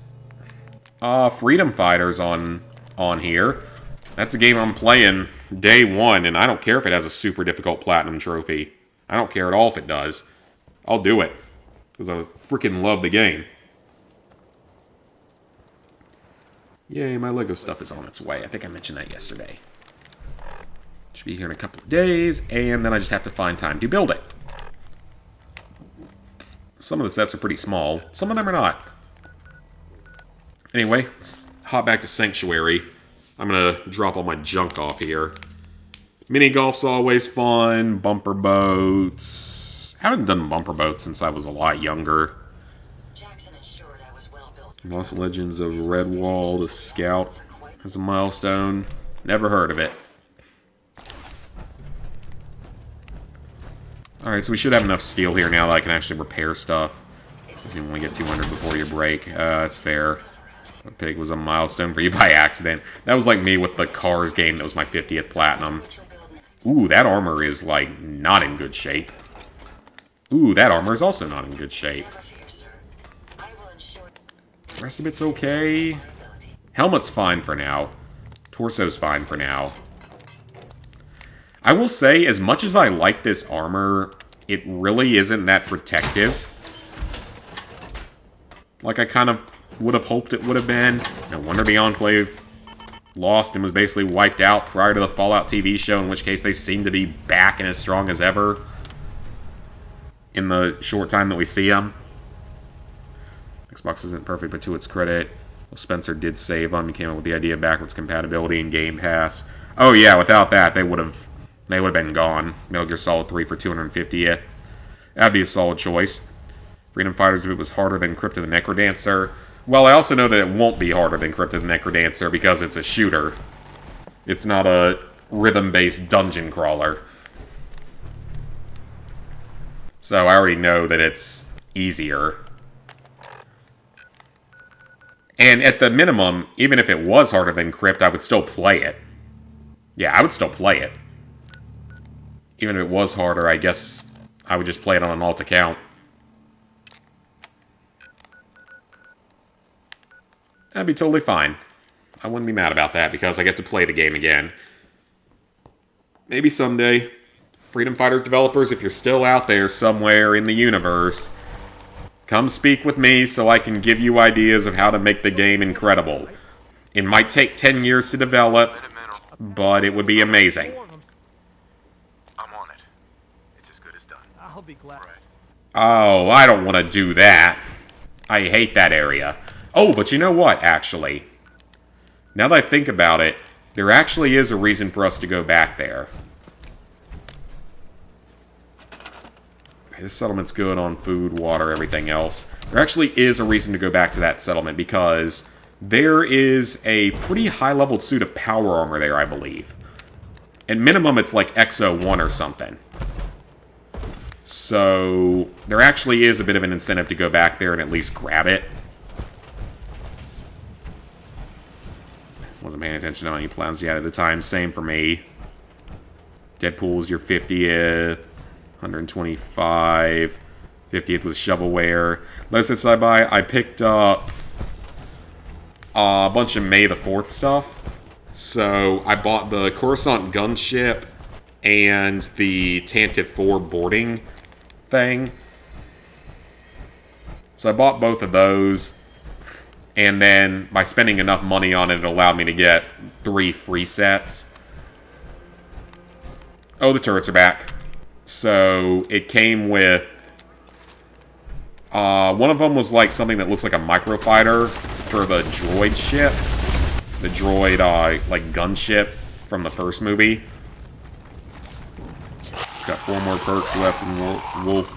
Freedom Fighters on here, that's a game I'm playing day 1, and I don't care if it has a super difficult platinum trophy. I don't care at all if it does. I'll do it, because I freaking love the game. Yay, my Lego stuff is on its way. I think I mentioned that yesterday. Should be here in a couple of days, and then I just have to find time to build it. Some of the sets are pretty small. Some of them are not. Anyway, let's hop back to Sanctuary. I'm going to drop all my junk off here. Mini golf's always fun. Bumper boats. I haven't done bumper boats since I was a lot younger. Lost Legends of Redwall, the Scout as a milestone. Never heard of it. Alright, so we should have enough steel here now that I can actually repair stuff. Doesn't even want to get 200 before you break. That's fair. A pig was a milestone for you by accident. That was like me with the Cars game that was my 50th platinum. Ooh, that armor is, like, not in good shape. Ooh, that armor is also not in good shape. The rest of it's okay. Helmet's fine for now. Torso's fine for now. I will say, as much as I like this armor, it really isn't that protective. Like I kind of would have hoped it would have been. No wonder the Enclave lost and was basically wiped out prior to the Fallout TV show, in which case they seem to be back and as strong as ever in the short time that we see them. Xbox isn't perfect, but to its credit, well, Spencer did save them. He came up with the idea of backwards compatibility and Game Pass. Oh yeah, without that, they would have been gone. Metal Gear Solid 3 for $250. That'd be a solid choice. Freedom Fighters, if it was harder than Crypt of the Necrodancer. Well, I also know that it won't be harder than Crypt of the Necrodancer because it's a shooter. It's not a rhythm-based dungeon crawler. So I already know that it's easier. And at the minimum, even if it was harder than Crypt, I would still play it. Yeah, I would still play it. Even if it was harder, I guess I would just play it on an alt account. That'd be totally fine. I wouldn't be mad about that because I get to play the game again. Maybe someday. Freedom Fighters developers, if you're still out there somewhere in the universe, come speak with me so I can give you ideas of how to make the game incredible. It might take 10 years to develop, but it would be amazing. I'm on it. It's as good as done. I'll be glad. Right. Oh, I don't want to do that. I hate that area. Oh, but you know what, actually? Now that I think about it, there actually is a reason for us to go back there. Okay, this settlement's good on food, water, everything else. There actually is a reason to go back to that settlement because there is a pretty high-leveled suit of power armor there, I believe. At minimum, it's like XO1 or something. So, there actually is a bit of an incentive to go back there and at least grab it. Wasn't paying attention to how many plans you had at the time. Same for me. Deadpool's your 50th. 125. 50th was shovelware. Last since I picked up a bunch of May the 4th stuff. So I bought the Coruscant gunship and the Tantive 4 boarding thing. So I bought both of those. And then, by spending enough money on it, it allowed me to get 3 free sets. Oh, the turrets are back. So, it came with... one of them was like something that looks like a microfighter for the droid ship. The droid, like, gunship from the first movie. Got 4 more perks left in Wolf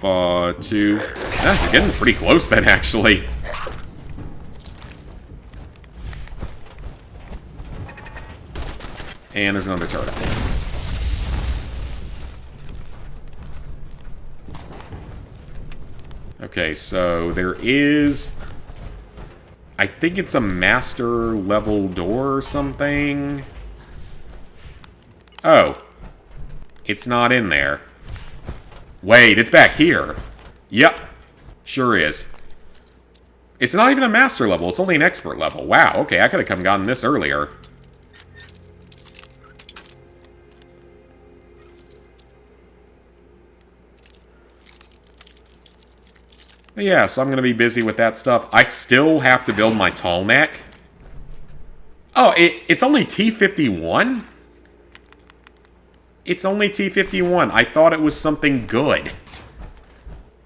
2. Yeah, you're getting pretty close then, actually. And there's another turret. Okay, so there is... I think it's a master level door or something. Oh. It's not in there. Wait, it's back here. Yep. Sure is. It's not even a master level, it's only an expert level. Wow, okay, I could have come gotten this earlier. Yeah, so I'm going to be busy with that stuff. I still have to build my tall neck. Oh, it's only T51? It's only T51. I thought it was something good.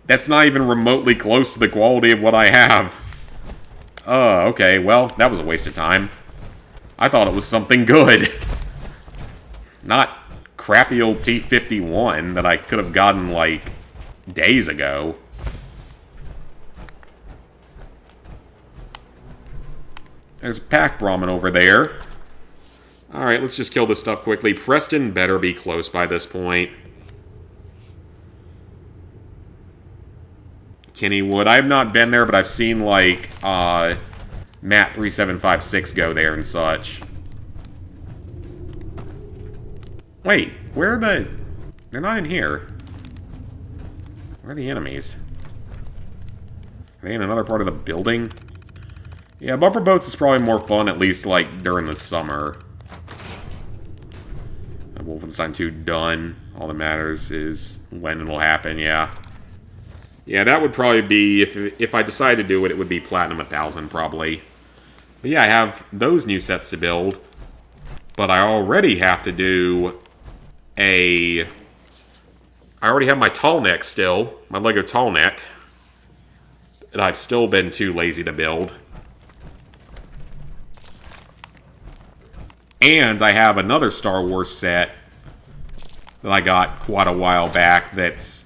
That's not even remotely close to the quality of what I have. Okay, well, that was a waste of time. I thought it was something good. Not crappy old T51 that I could have gotten, like, days ago. There's a pack Brahmin over there. Alright, let's just kill this stuff quickly. Preston better be close by this point. Kennywood. I have not been there, but I've seen, like, Matt 3756 go there and such. Wait, where are the... They're not in here. Where are the enemies? Are they in another part of the building? Yeah, bumper boats is probably more fun, at least, like, during the summer. Wolfenstein 2 done. All that matters is when it'll happen, yeah. Yeah, that would probably be, if I decide to do it, it would be Platinum 1000, probably. But yeah, I have those new sets to build. But I already have to do a... I already have my tall neck still. My Lego tall neck. And I've still been too lazy to build. And I have another Star Wars set that I got quite a while back that's...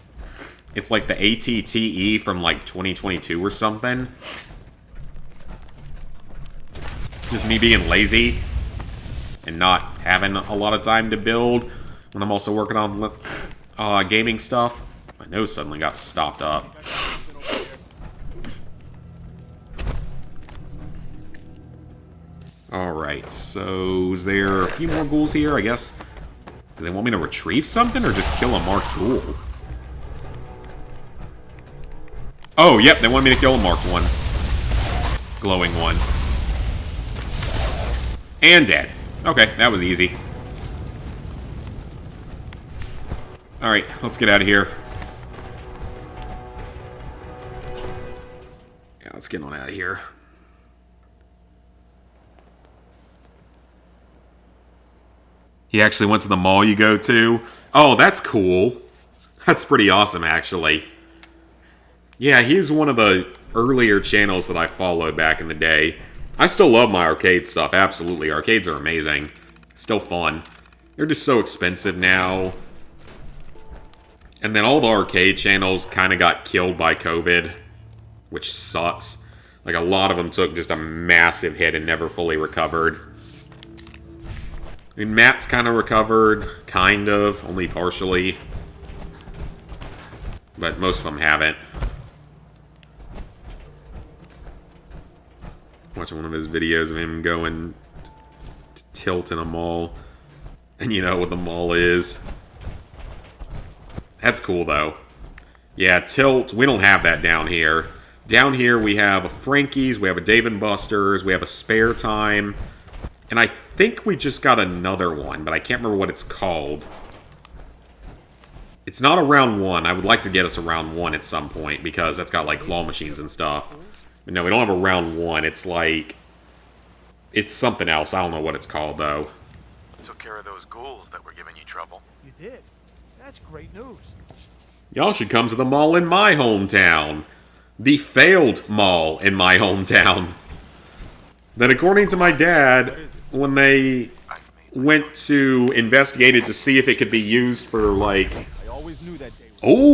It's like the ATTE from like 2022 or something. Just me being lazy and not having a lot of time to build when I'm also working on gaming stuff. My nose suddenly got stopped up. Alright, so is there a few more ghouls here, I guess? Do they want me to retrieve something or just kill a marked ghoul? Oh, yep, they want me to kill a marked one. Glowing one. And dead. Okay, that was easy. Alright, let's get out of here. Yeah, let's get on out of here. He actually went to the mall you go to? Oh, that's cool. That's pretty awesome, actually. Yeah, he's one of the earlier channels that I followed back in the day. I still love my arcade stuff, absolutely. Arcades are amazing. Still fun. They're just so expensive now. And then all the arcade channels kind of got killed by COVID, which sucks. Like, a lot of them took just a massive hit and never fully recovered. I mean, Matt's kind of recovered, kind of, only partially. But most of them haven't. Watching one of his videos of him going to Tilt in a mall. And you know what the mall is. That's cool, though. Yeah, Tilt, we don't have that down here. Down here we have a Frankie's, we have a Dave & Buster's, we have a Spare Time. And I think we just got another one, but I can't remember what it's called. It's not a round one. I would like to get us a round one at some point, because that's got, like, claw machines and stuff. But no, we don't have a round one. It's like... It's something else. I don't know what it's called, though. Took care of those ghouls that were giving you trouble. You did? That's great news. Y'all should come to the mall in my hometown. The failed mall in my hometown. That, according to my dad, when they went to investigate it to see if it could be used for, like... I always knew that day. Ooh.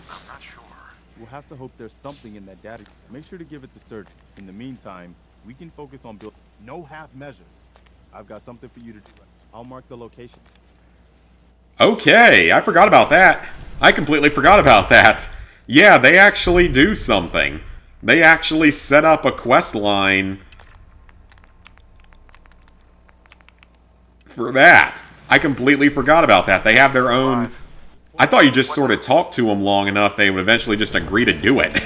I'm not sure. We'll have to hope there's something in that data. Make sure to give it to Sturge. In the meantime, we can focus on building. No half measures. I've got something for you to do. I'll mark the location. Okay, I forgot about that. I completely forgot about that. Yeah, they actually do something. They actually set up a quest line for that. I completely forgot about that. They have their own... I thought you just sort of talked to them long enough, they would eventually just agree to do it.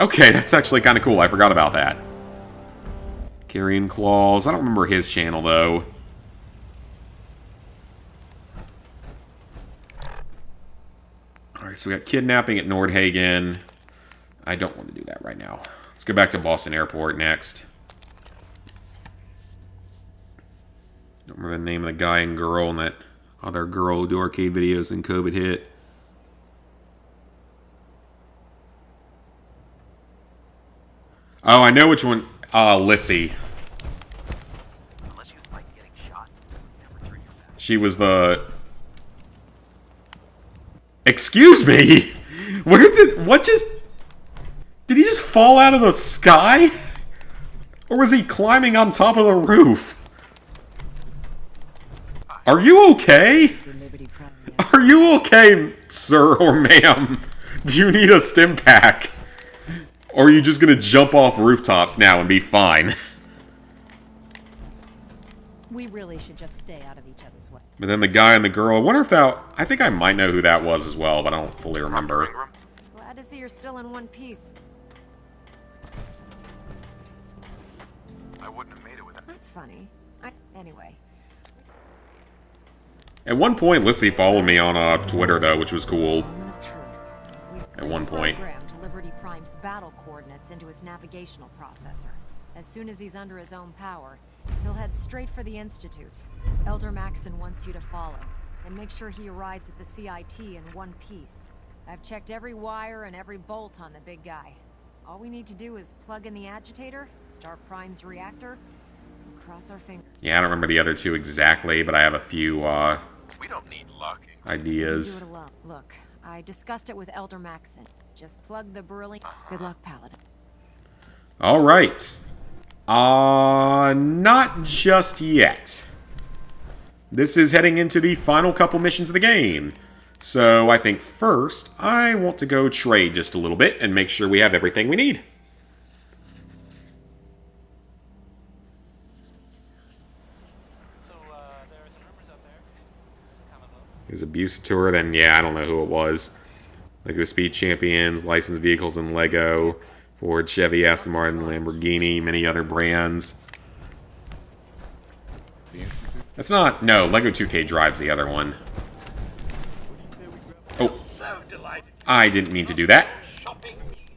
Okay, that's actually kind of cool. I forgot about that. Carrion Claws. I don't remember his channel, though. Alright, so we got kidnapping at Nordhagen. I don't want to do that right now. Let's go back to Boston Airport next. Don't remember the name of the guy and girl and that other girl who do arcade videos and COVID hit. Oh, I know which one. Lissy. Unless you like getting shot, never turn your back. She was the... Excuse me? What just... Did he just fall out of the sky? Or was he climbing on top of the roof? Are you okay? Are you okay, sir or ma'am? Do you need a stim pack? Or are you just gonna jump off rooftops now and be fine? We really should just stay out of each other's way. But then the guy and the girl, I wonder if that... I think I might know who that was as well, but I don't fully remember. Glad to see you're still in one piece. I wouldn't have made it with him. That's funny. Anyway. At one point, Lissy followed me on Twitter, though, which was cool. Moment of truth. At one point. Programmed to Prime's battle coordinates into his navigational processor. As soon as he's under his own power, he'll head straight for the Institute. Elder Maxon wants you to follow, and make sure he arrives at the CIT in one piece. I've checked every wire and every bolt on the big guy. All we need to do is plug in the agitator, start Prime's reactor, and cross our fingers. Yeah, I don't remember the other two exactly, but I have a few, We don't need luck. ideas. Do it alone. Look, I discussed it with Elder Maxon. Just plug the beryllium. Good luck, Paladin. All right. Not just yet. This is heading into the final couple missions of the game. So I think first, I want to go trade just a little bit and make sure we have everything we need. It was Abusive Tour, then yeah, I don't know who it was. Lego Speed Champions, licensed vehicles in Lego, Ford, Chevy, Aston Martin, Lamborghini, many other brands. That's not... No, Lego 2K Drive's the other one. Oh. I didn't mean to do that.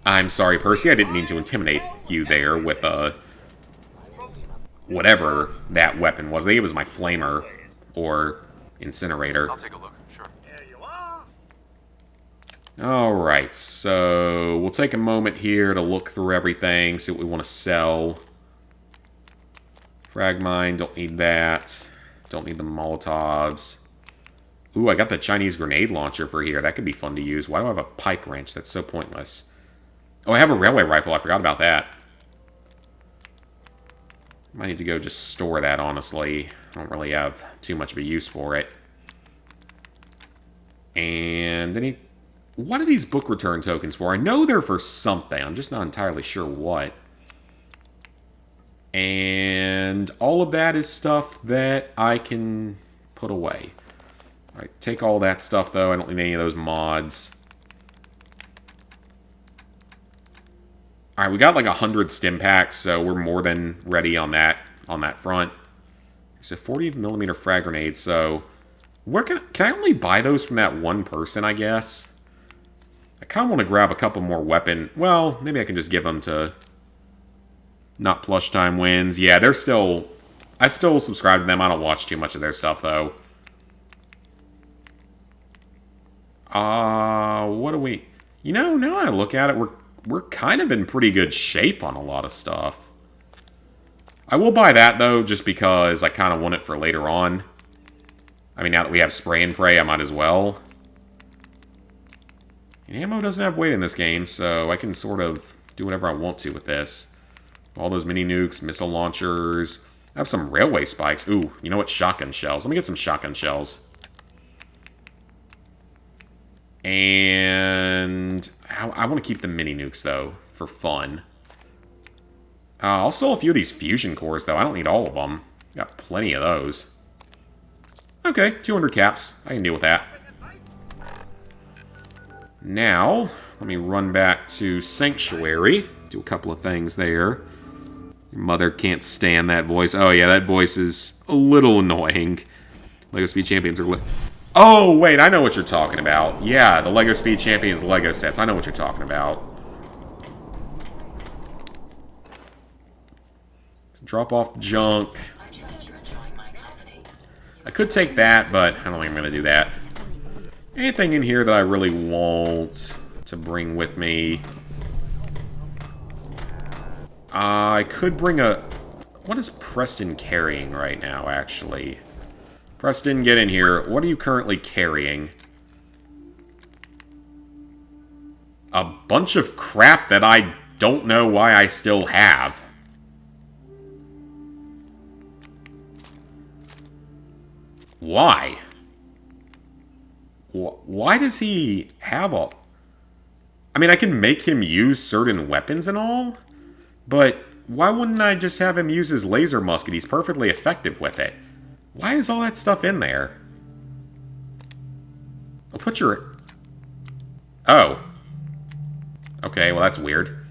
I'm sorry, Percy. I didn't mean to intimidate you there with, whatever that weapon was. I think it was my flamer. Or incinerator. I'll take a look. Sure. Alright, so we'll take a moment here to look through everything, see what we want to sell. Frag mine, don't need that. Don't need the Molotovs. Ooh, I got the Chinese grenade launcher for here. That could be fun to use. Why do I have a pipe wrench? That's so pointless. Oh, I have a railway rifle. I forgot about that. Might need to go just store that, honestly. I don't really have too much of a use for it. And any... What are these book return tokens for? I know they're for something. I'm just not entirely sure what. And all of that is stuff that I can put away. Alright, take all that stuff, though. I don't need any of those mods. Alright, we got like 100 stim packs, so we're more than ready on that front. It's a 40mm frag grenade, so... Where can I only buy those from that one person, I guess? I kind of want to grab a couple more weapon... Well, maybe I can just give them to... Not Plush Time Wins. Yeah, they're still... I still subscribe to them. I don't watch too much of their stuff, though. What do we... You know, now I look at it, we're kind of in pretty good shape on a lot of stuff. I will buy that, though, just because I kind of want it for later on. I mean, now that we have Spray and Pray, I might as well. And ammo doesn't have weight in this game, so I can sort of do whatever I want to with this. All those mini nukes, missile launchers. I have some railway spikes. Ooh, you know what? Shotgun shells. Let me get some shotgun shells. And I want to keep the mini nukes, though, for fun. I'll sell a few of these fusion cores, though. I don't need all of them. Got plenty of those. Okay, 200 caps. I can deal with that. Now, let me run back to Sanctuary. Do a couple of things there. Your mother can't stand that voice. Oh, yeah, that voice is a little annoying. Lego Speed Champions are... Oh, wait, I know what you're talking about. Yeah, the Lego Speed Champions Lego sets. I know what you're talking about. Drop off junk. I could take that, but I don't think I'm going to do that. Anything in here that I really want to bring with me? I could bring a... What is Preston carrying right now, actually? Preston, get in here. What are you currently carrying? A bunch of crap that I don't know why I still have. Why? Why does he have all... I mean, I can make him use certain weapons and all, but why wouldn't I just have him use his laser musket? He's perfectly effective with it. Why is all that stuff in there? I'll put your... Oh. Okay, well that's weird.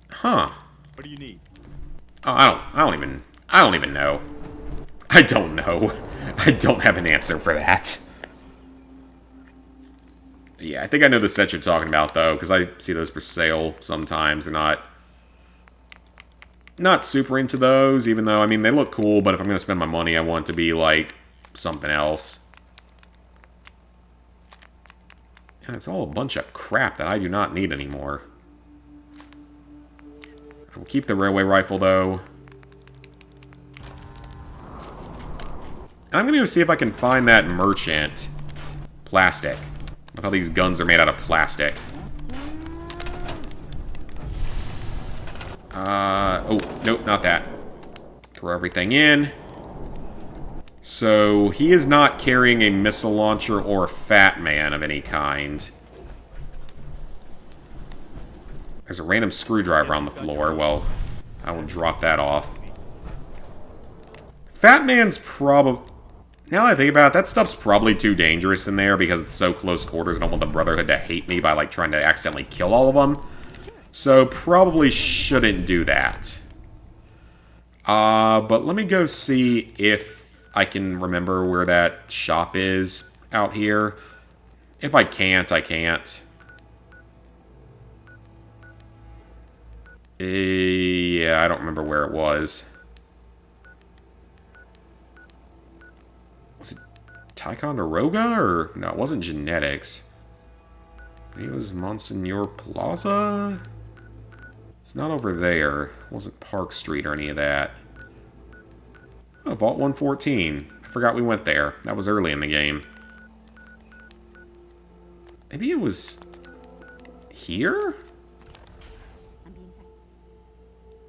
Huh. What do you need? Oh, I don't even know. I don't know. I don't have an answer for that. Yeah, I think I know the set you're talking about, though, because I see those for sale sometimes. They're not super into those, even though, I mean, they look cool, but if I'm going to spend my money, I want it to be, like, something else. And it's all a bunch of crap that I do not need anymore. I will keep the railway rifle, though. And I'm going to go see if I can find that merchant. Plastic. I love how these guns are made out of plastic. Oh, nope, not that. Throw everything in. So, he is not carrying a missile launcher or Fat Man of any kind. There's a random screwdriver on the floor. Well, I will drop that off. Fat Man's probably... Now that I think about it, that stuff's probably too dangerous in there because it's so close quarters. I don't want the Brotherhood to hate me by, like, trying to accidentally kill all of them. So, probably shouldn't do that. But let me go see if I can remember where that shop is out here. If I can't, I can't. Yeah, I don't remember where it was. Was it Ticonderoga? Or... No, it wasn't Genetics. It was Monsignor Plaza? It's not over there. It wasn't Park Street or any of that. Oh, Vault 114. I forgot we went there. That was early in the game. Maybe it was... here?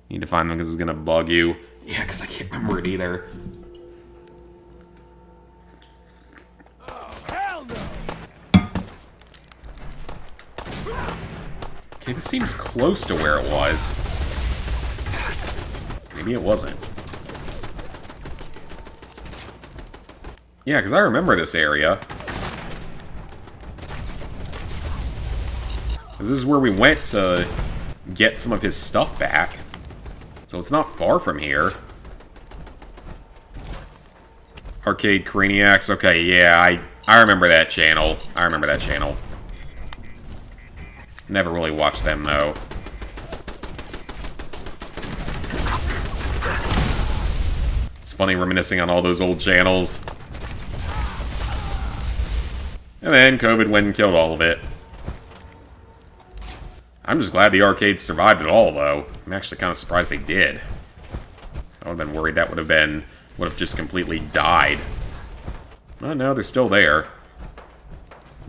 Need to find them because it's going to bug you. Yeah, because I can't remember it either. Okay, this seems close to where it was. Maybe it wasn't. Yeah, because I remember this area. This is where we went to get some of his stuff back. So it's not far from here. Arcade Craniacs. Okay, yeah, I remember that channel. I remember that channel. Never really watched them, though. It's funny reminiscing on all those old channels. And then COVID went and killed all of it. I'm just glad the arcade survived it all, though. I'm actually kind of surprised they did. I would have been worried that would have just completely died. Well, no, they're still there.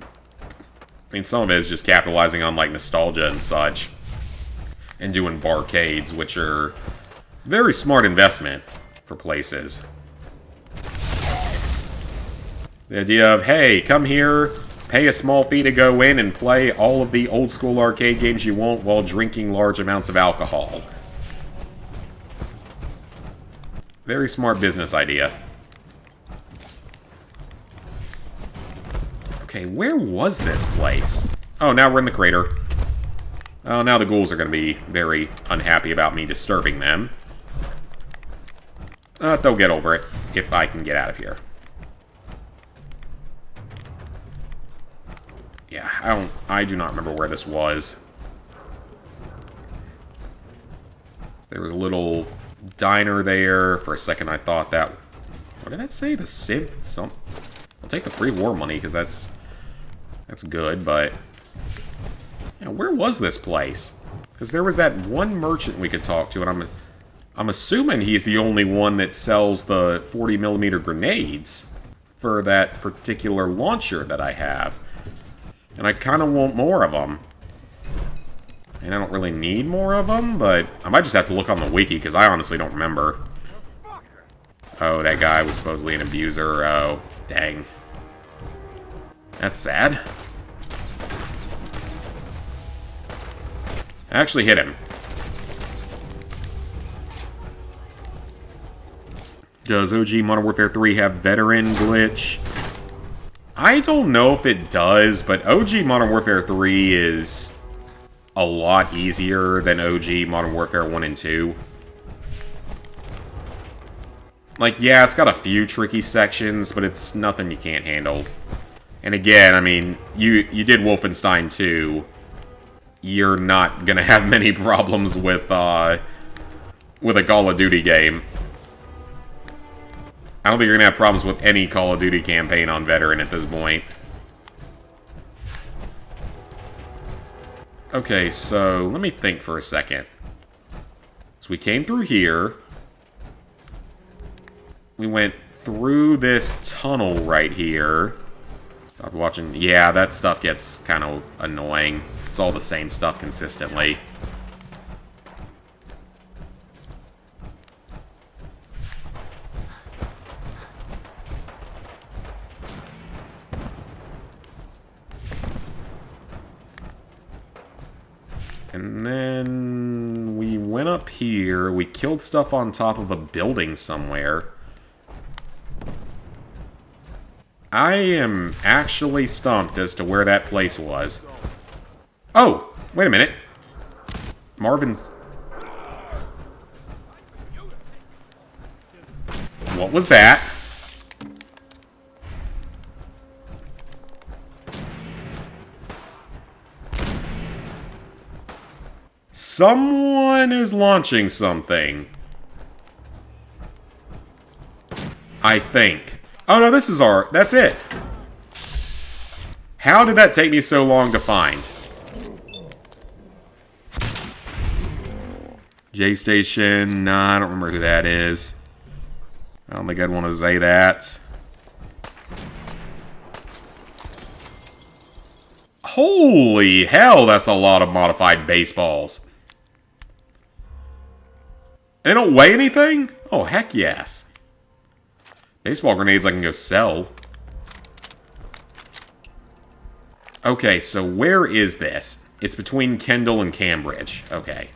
I mean, some of it is just capitalizing on, like, nostalgia and such. And doing barcades, which are very smart investment for places. The idea of, hey, come here, pay a small fee to go in and play all of the old-school arcade games you want while drinking large amounts of alcohol. Very smart business idea. Okay, where was this place? Oh, now we're in the crater. Oh, now the ghouls are going to be very unhappy about me disturbing them. They'll get over it if I can get out of here. Yeah, I do not remember where this was. There was a little diner there. For a second I thought that... What did that say? The Civ? I'll take the pre-war money because that's good, but... Yeah, where was this place? Because there was that one merchant we could talk to, and I'm assuming he's the only one that sells the 40mm grenades for that particular launcher that I have. And I kind of want more of them. And I don't really need more of them, but I might just have to look on the wiki, because I honestly don't remember. Oh, that guy was supposedly an abuser. Oh, dang. That's sad. I actually hit him. Does OG Modern Warfare 3 have veteran glitch? I don't know if it does, but OG Modern Warfare 3 is a lot easier than OG Modern Warfare 1 and 2. Like, yeah, it's got a few tricky sections, but it's nothing you can't handle. And again, I mean, you did Wolfenstein 2. You're not gonna have many problems with a Call of Duty game. I don't think you're gonna have problems with any Call of Duty campaign on Veteran at this point. Okay, so let me think for a second. So we came through here. We went through this tunnel right here. Stop watching. Yeah, that stuff gets kind of annoying. It's all the same stuff consistently. And then we went up here. We killed stuff on top of a building somewhere. I am actually stumped as to where that place was. Oh, wait a minute. Marvin's... What was that? Someone is launching something. I think. Oh no, this is our... That's it. How did that take me so long to find? J-Station... Nah, I don't remember who that is. I don't think I'd want to say that. Holy hell, that's a lot of modified baseballs. They don't weigh anything? Oh, heck yes. Baseball grenades I can go sell. Okay, so where is this? It's between Kendall and Cambridge. Okay.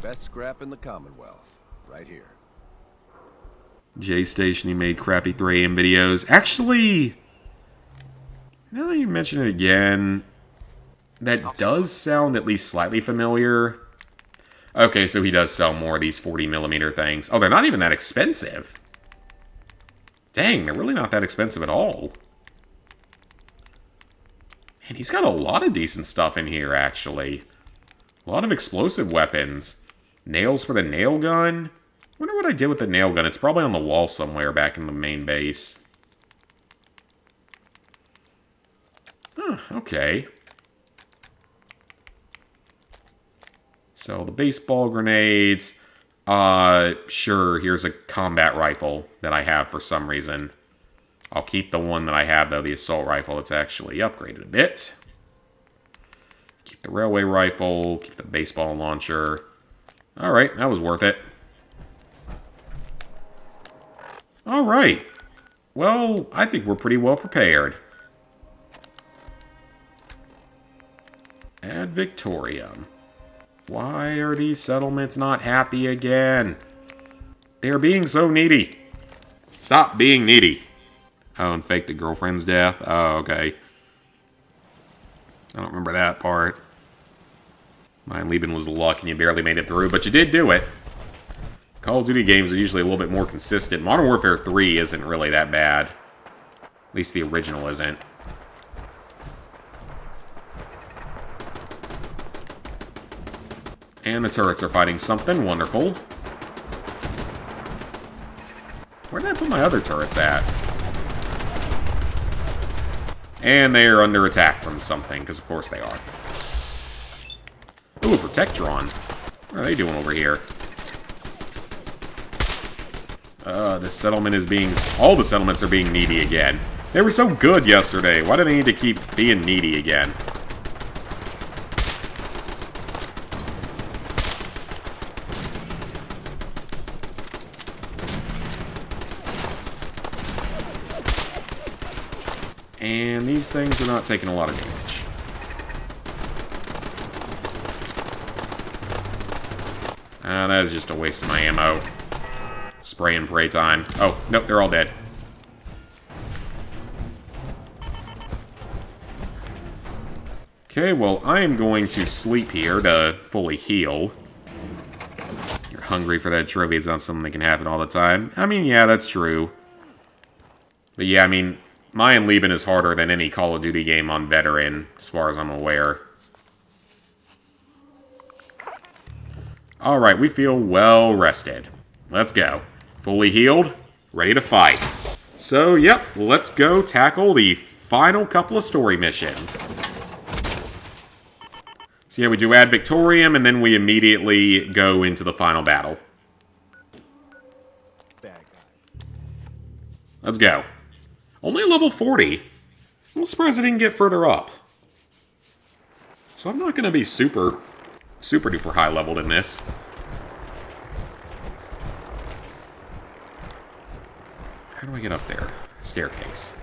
Best scrap in the Commonwealth. Right here. J-Station, he made crappy 3AM videos. Actually... Now that you mention it again, that does sound at least slightly familiar. Okay, so he does sell more of these 40mm things. Oh, they're not even that expensive. Dang, they're really not that expensive at all. And he's got a lot of decent stuff in here, actually. A lot of explosive weapons. Nails for the nail gun. Wonder what I did with the nail gun. It's probably on the wall somewhere back in the main base. Huh, okay. So, the baseball grenades. Sure, here's a combat rifle that I have for some reason. I'll keep the one that I have, though, the assault rifle. It's actually upgraded a bit. Keep the railway rifle, keep the baseball launcher. Alright, that was worth it. Alright. Well, I think we're pretty well prepared. Add Victoriam. Why are these settlements not happy again? They're being so needy. Stop being needy. Oh, and fake the girlfriend's death? Oh, okay. I don't remember that part. Mine Lieben was luck and you barely made it through, but you did do it. Call of Duty games are usually a little bit more consistent. Modern Warfare 3 isn't really that bad. At least the original isn't. And the turrets are fighting something wonderful. Where did I put my other turrets at? And they are under attack from something, because of course they are. Ooh, Protectron. What are they doing over here? This settlement is being... All the settlements are being needy again. They were so good yesterday. Why do they need to keep being needy again? And these things are not taking a lot of damage. That is just a waste of my ammo. Spray and pray time. Oh, nope, they're all dead. Okay, well, I am going to sleep here to fully heal. You're hungry for that trophy. It's not something that can happen all the time. I mean, yeah, that's true. But yeah, I mean... Mayan Lieben is harder than any Call of Duty game on Veteran, as far as I'm aware. Alright, we feel well rested. Let's go. Fully healed, ready to fight. So, yep, let's go tackle the final couple of story missions. So yeah, we do add Victoriam, and then we immediately go into the final battle. Bad guys. Let's go. Only a level 40. I'm surprised I didn't get further up. So I'm not going to be super duper high leveled in this. How do I get up there? Staircase.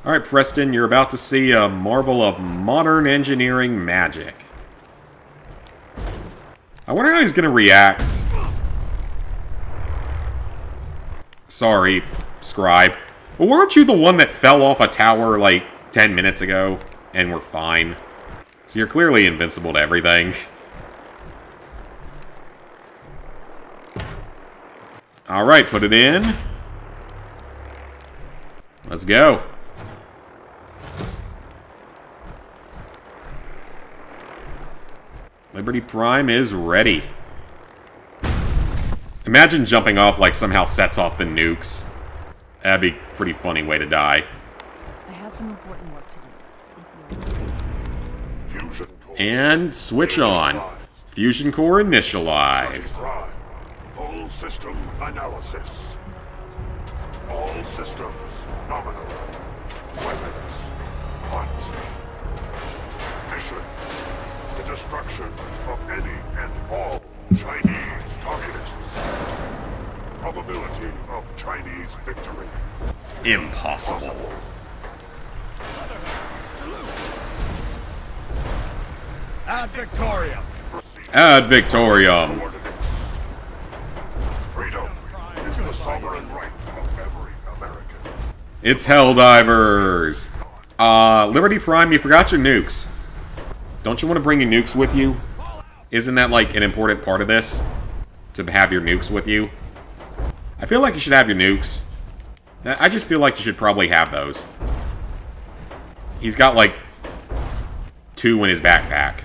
Alright, Preston, you're about to see a marvel of modern engineering magic. I wonder how he's going to react. Sorry, Scribe. But weren't you the one that fell off a tower like 10 minutes ago? And we're fine. So you're clearly invincible to everything. Alright, put it in. Let's go. Liberty Prime is ready. Imagine jumping off like somehow sets off the nukes. That'd be a pretty funny way to die. I have some important work to do. If you'll Fusion core. And switch on. Fusion core initialized. Prime. Full system analysis. All systems nominal. Weapons hot. Mission: the destruction of any and all Chinese communists. Probability of Chinese victory. Impossible. Ad Victoriam. Ad Victoriam. Coordinates. Freedom is the sovereign right of every American. It's Helldivers. Liberty Prime, you forgot your nukes. Don't you want to bring your nukes with you? Isn't that like an important part of this? To have your nukes with you? I feel like you should have your nukes. I just feel like you should probably have those. He's got like 2 in his backpack.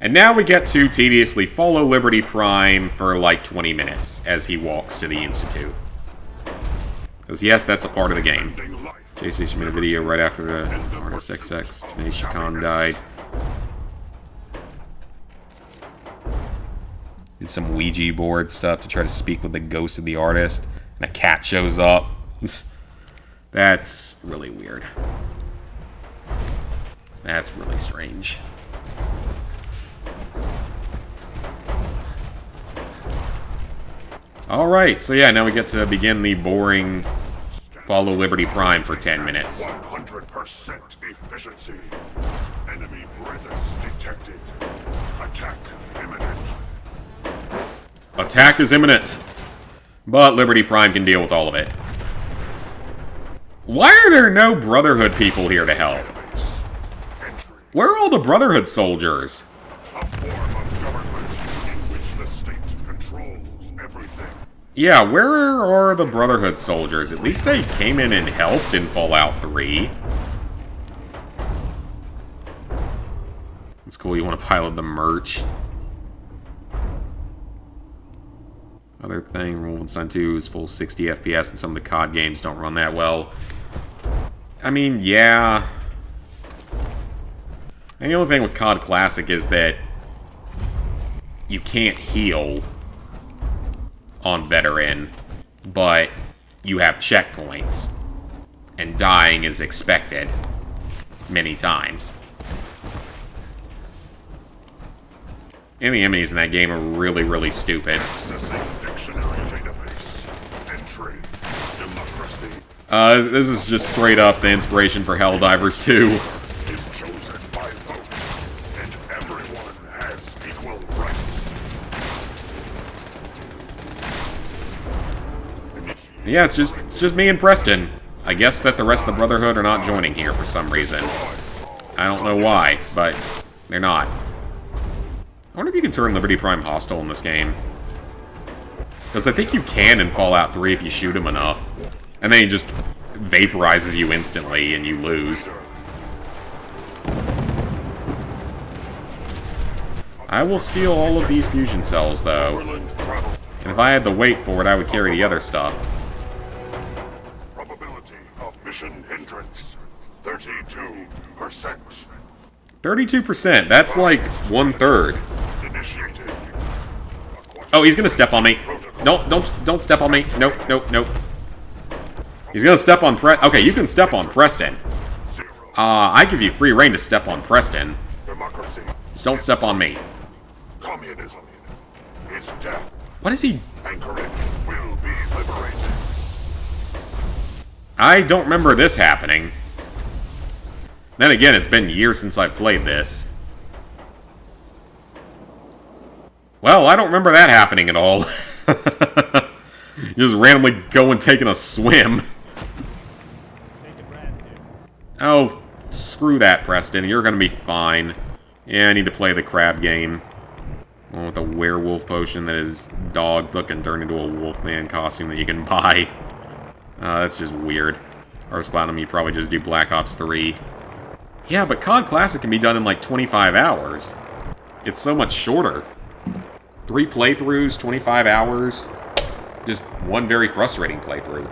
And now we get to tediously follow Liberty Prime for like 20 minutes as he walks to the Institute. Because yes, that's a part of the game. JC made a video right after the artist XX Tenacious Khan died. Did some Ouija board stuff to try to speak with the ghost of the artist. And a cat shows up. That's really weird. That's really strange. Alright, so yeah, now we get to begin the boring follow Liberty Prime for 10 minutes. 100% efficiency. Enemy presence detected. Attack imminent. Attack is imminent. But Liberty Prime can deal with all of it. Why are there no Brotherhood people here to help? Entry. Where are all the Brotherhood soldiers? A form of government in which the state controls everything. Yeah, where are the Brotherhood soldiers? At least they came in and helped in Fallout 3. It's cool, you want to pilot the merch. Other thing, Wolfenstein 2 is full 60 FPS and some of the COD games don't run that well. I mean, yeah. And the only thing with COD Classic is that you can't heal on Veteran, but you have checkpoints, and dying is expected many times. And the enemies in that game are really, really stupid. Accessing dictionary database. Entry. Democracy This is just straight up the inspiration for Helldivers 2. is chosen by vote, and everyone has equal rights. Yeah, it's just me and Preston. I guess that the rest of the Brotherhood are not joining here for some reason. I don't know why, but they're not. I wonder if you can turn Liberty Prime hostile in this game. Because I think you can in Fallout 3 if you shoot him enough. And then he just vaporizes you instantly and you lose. I will steal all of these fusion cells, though. And if I had to wait for it, I would carry the other stuff. Probability of mission hindrance, 32%. 32%, that's like 1/3. Initiated. Oh, he's gonna step on me. Don't step on me. Nope. He's gonna step on Okay, you can step on Preston. I give you free reign to step on Preston. Democracy. Just don't step on me. Communism. Its death. What is he? Anchorage will be liberated. I don't remember this happening. Then again, it's been years since I've played this. Well, I don't remember that happening at all. Just randomly going taking a swim. Oh, screw that, Preston. You're gonna be fine. Yeah, I need to play the crab game. One with a werewolf potion that his dog can turn into a wolfman costume that you can buy. That's just weird. Or spot him, you probably just do Black Ops 3. Yeah, but COD Classic can be done in like 25 hours. It's so much shorter. 3 playthroughs, 25 hours. Just one very frustrating playthrough.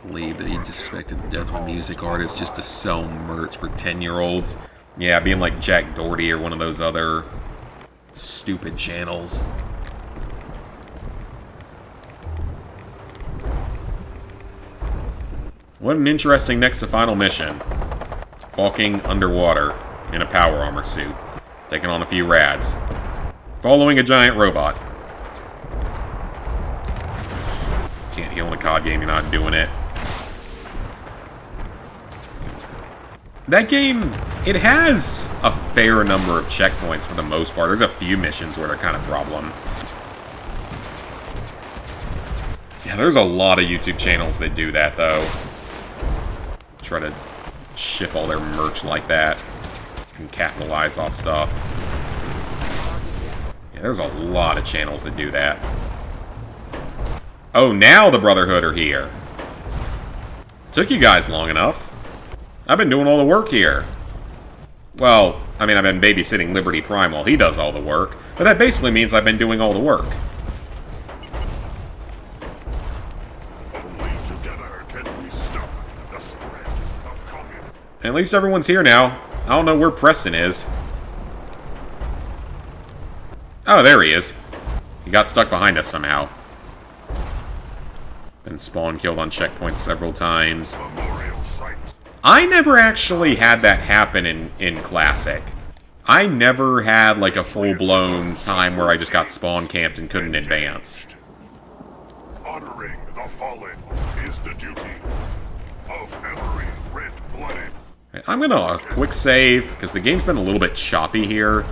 Believe that he disrespected the death of a music artist just to sell merch for 10-year-olds. Yeah, being like Jack Doherty or one of those other stupid channels. What an interesting next to final mission. Walking underwater in a power armor suit. Taking on a few rads. Following a giant robot. Can't heal in a COD game, you're not doing it. That game, it has a fair number of checkpoints for the most part. There's a few missions where they're kind of a problem. Yeah, there's a lot of YouTube channels that do that, though. Try to ship all their merch like that and capitalize off stuff. Yeah, there's a lot of channels that do that. Oh, now the Brotherhood are here. Took you guys long enough. I've been doing all the work here. Well, I mean, I've been babysitting Liberty Prime while he does all the work, but that basically means I've been doing all the work. Only together can we stop the spread of communism. At least everyone's here now. I don't know where Preston is. Oh, there he is. He got stuck behind us somehow. Been spawn killed on checkpoints several times. Memorial site. I never actually had that happen in Classic. I never had like a full-blown time where I just got spawn camped and couldn't advance. Honoring the fallen is the duty of every red-blooded. I'm gonna quick save, because the game's been a little bit choppy here.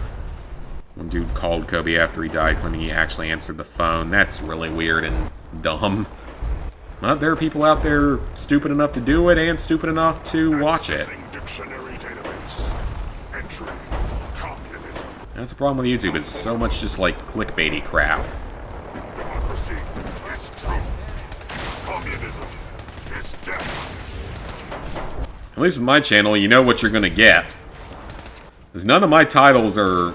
One dude called Kobe after he died, claiming he actually answered the phone. That's really weird and dumb. But there are people out there stupid enough to do it and stupid enough to watch it. Dictionary database. Entry. Communism. That's the problem with YouTube, is so much just like clickbaity crap. Democracy is truth. Communism is death. At least with my channel, you know what you're gonna get. Because none of my titles are...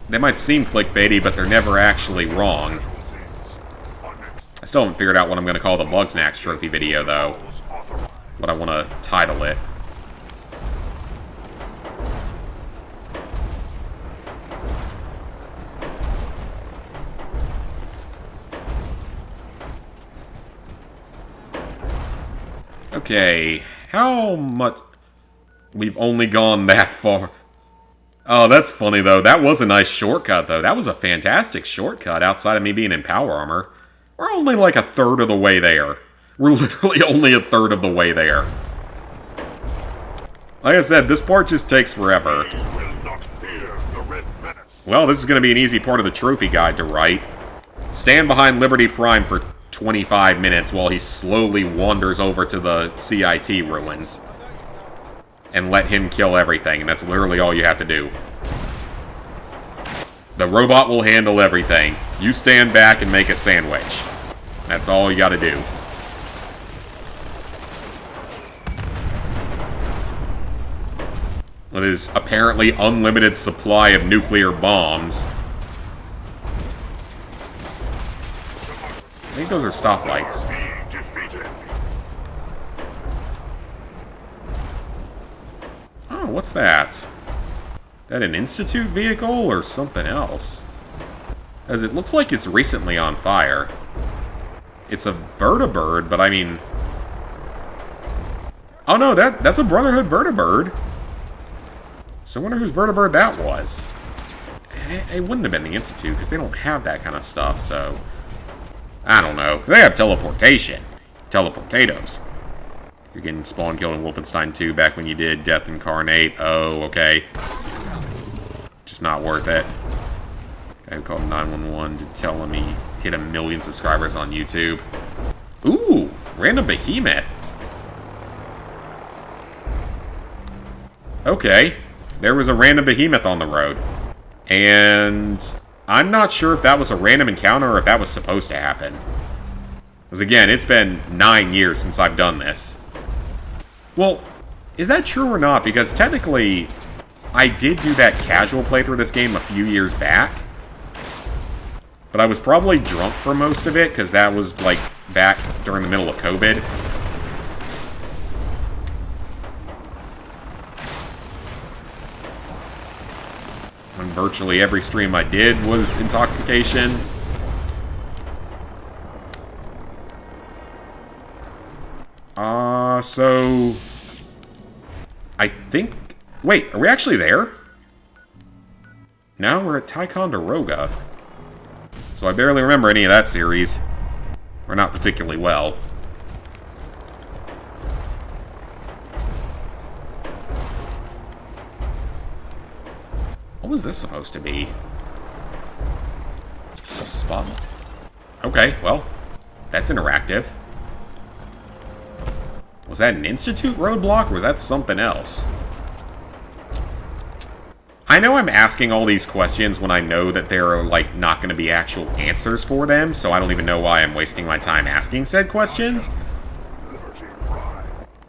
They might seem clickbaity, but they're never actually wrong. I still haven't figured out what I'm going to call the Bugsnax trophy video, though. What I want to title it. Okay, how much... We've only gone that far. Oh, that's funny, though. That was a nice shortcut, though. That was a fantastic shortcut outside of me being in power armor. We're only like a third of the way there. We're literally only a third of the way there. Like I said, this part just takes forever. Well, this is going to be an easy part of the trophy guide to write. Stand behind Liberty Prime for 25 minutes while he slowly wanders over to the CIT ruins. and let him kill everything, and that's literally all you have to do. The robot will handle everything. You stand back and make a sandwich. That's all you gotta do. With his apparently unlimited supply of nuclear bombs. I think those are stoplights. Oh, what's that? That an Institute vehicle or something else? As it looks like it's recently on fire. It's a vertibird, but I mean... Oh no, that's a Brotherhood vertibird. So I wonder whose vertibird that was. It wouldn't have been the Institute, because they don't have that kind of stuff, so... I don't know. They have teleportation. Teleportados. You're getting spawn killed in Wolfenstein 2 back when you did Death Incarnate. Oh, okay. Just not worth it. Guy who called 911 to tell him he hit 1 million subscribers on YouTube. Ooh! Random behemoth. Okay. There was a random behemoth on the road. And I'm not sure if that was a random encounter or if that was supposed to happen. Because again, it's been 9 years since I've done this. Well, is that true or not? Because technically, I did do that casual playthrough of this game a few years back. But I was probably drunk for most of it, because that was, like, back during the middle of COVID. And virtually every stream I did was intoxication. So... I think... Wait, are we actually there? Now we're at Ticonderoga. So I barely remember any of that series. Or not particularly well. What was this supposed to be? Just a spot? Okay, well, that's interactive. Was that an Institute roadblock, or was that something else? I know I'm asking all these questions when I know that there are, like, not going to be actual answers for them, so I don't even know why I'm wasting my time asking said questions.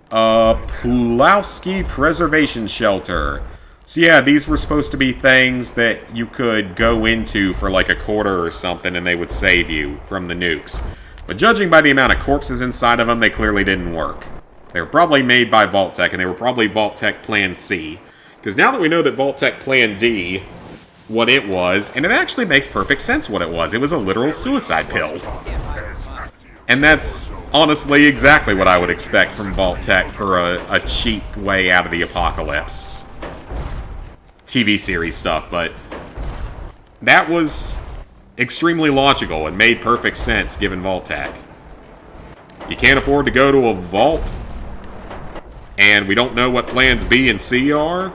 Pulowski Preservation Shelter. So yeah, these were supposed to be things that you could go into for like a quarter or something and they would save you from the nukes. But judging by the amount of corpses inside of them, they clearly didn't work. They were probably made by Vault-Tec, and they were probably Vault-Tec Plan C. Because now that we know that Vault-Tec Plan D, what it was, and it actually makes perfect sense what it was a literal suicide pill. And that's honestly exactly what I would expect from Vault-Tec for a cheap way out of the apocalypse. TV series stuff, but that was extremely logical and made perfect sense given Vault-Tec. You can't afford to go to a vault, and we don't know what plans B and C are.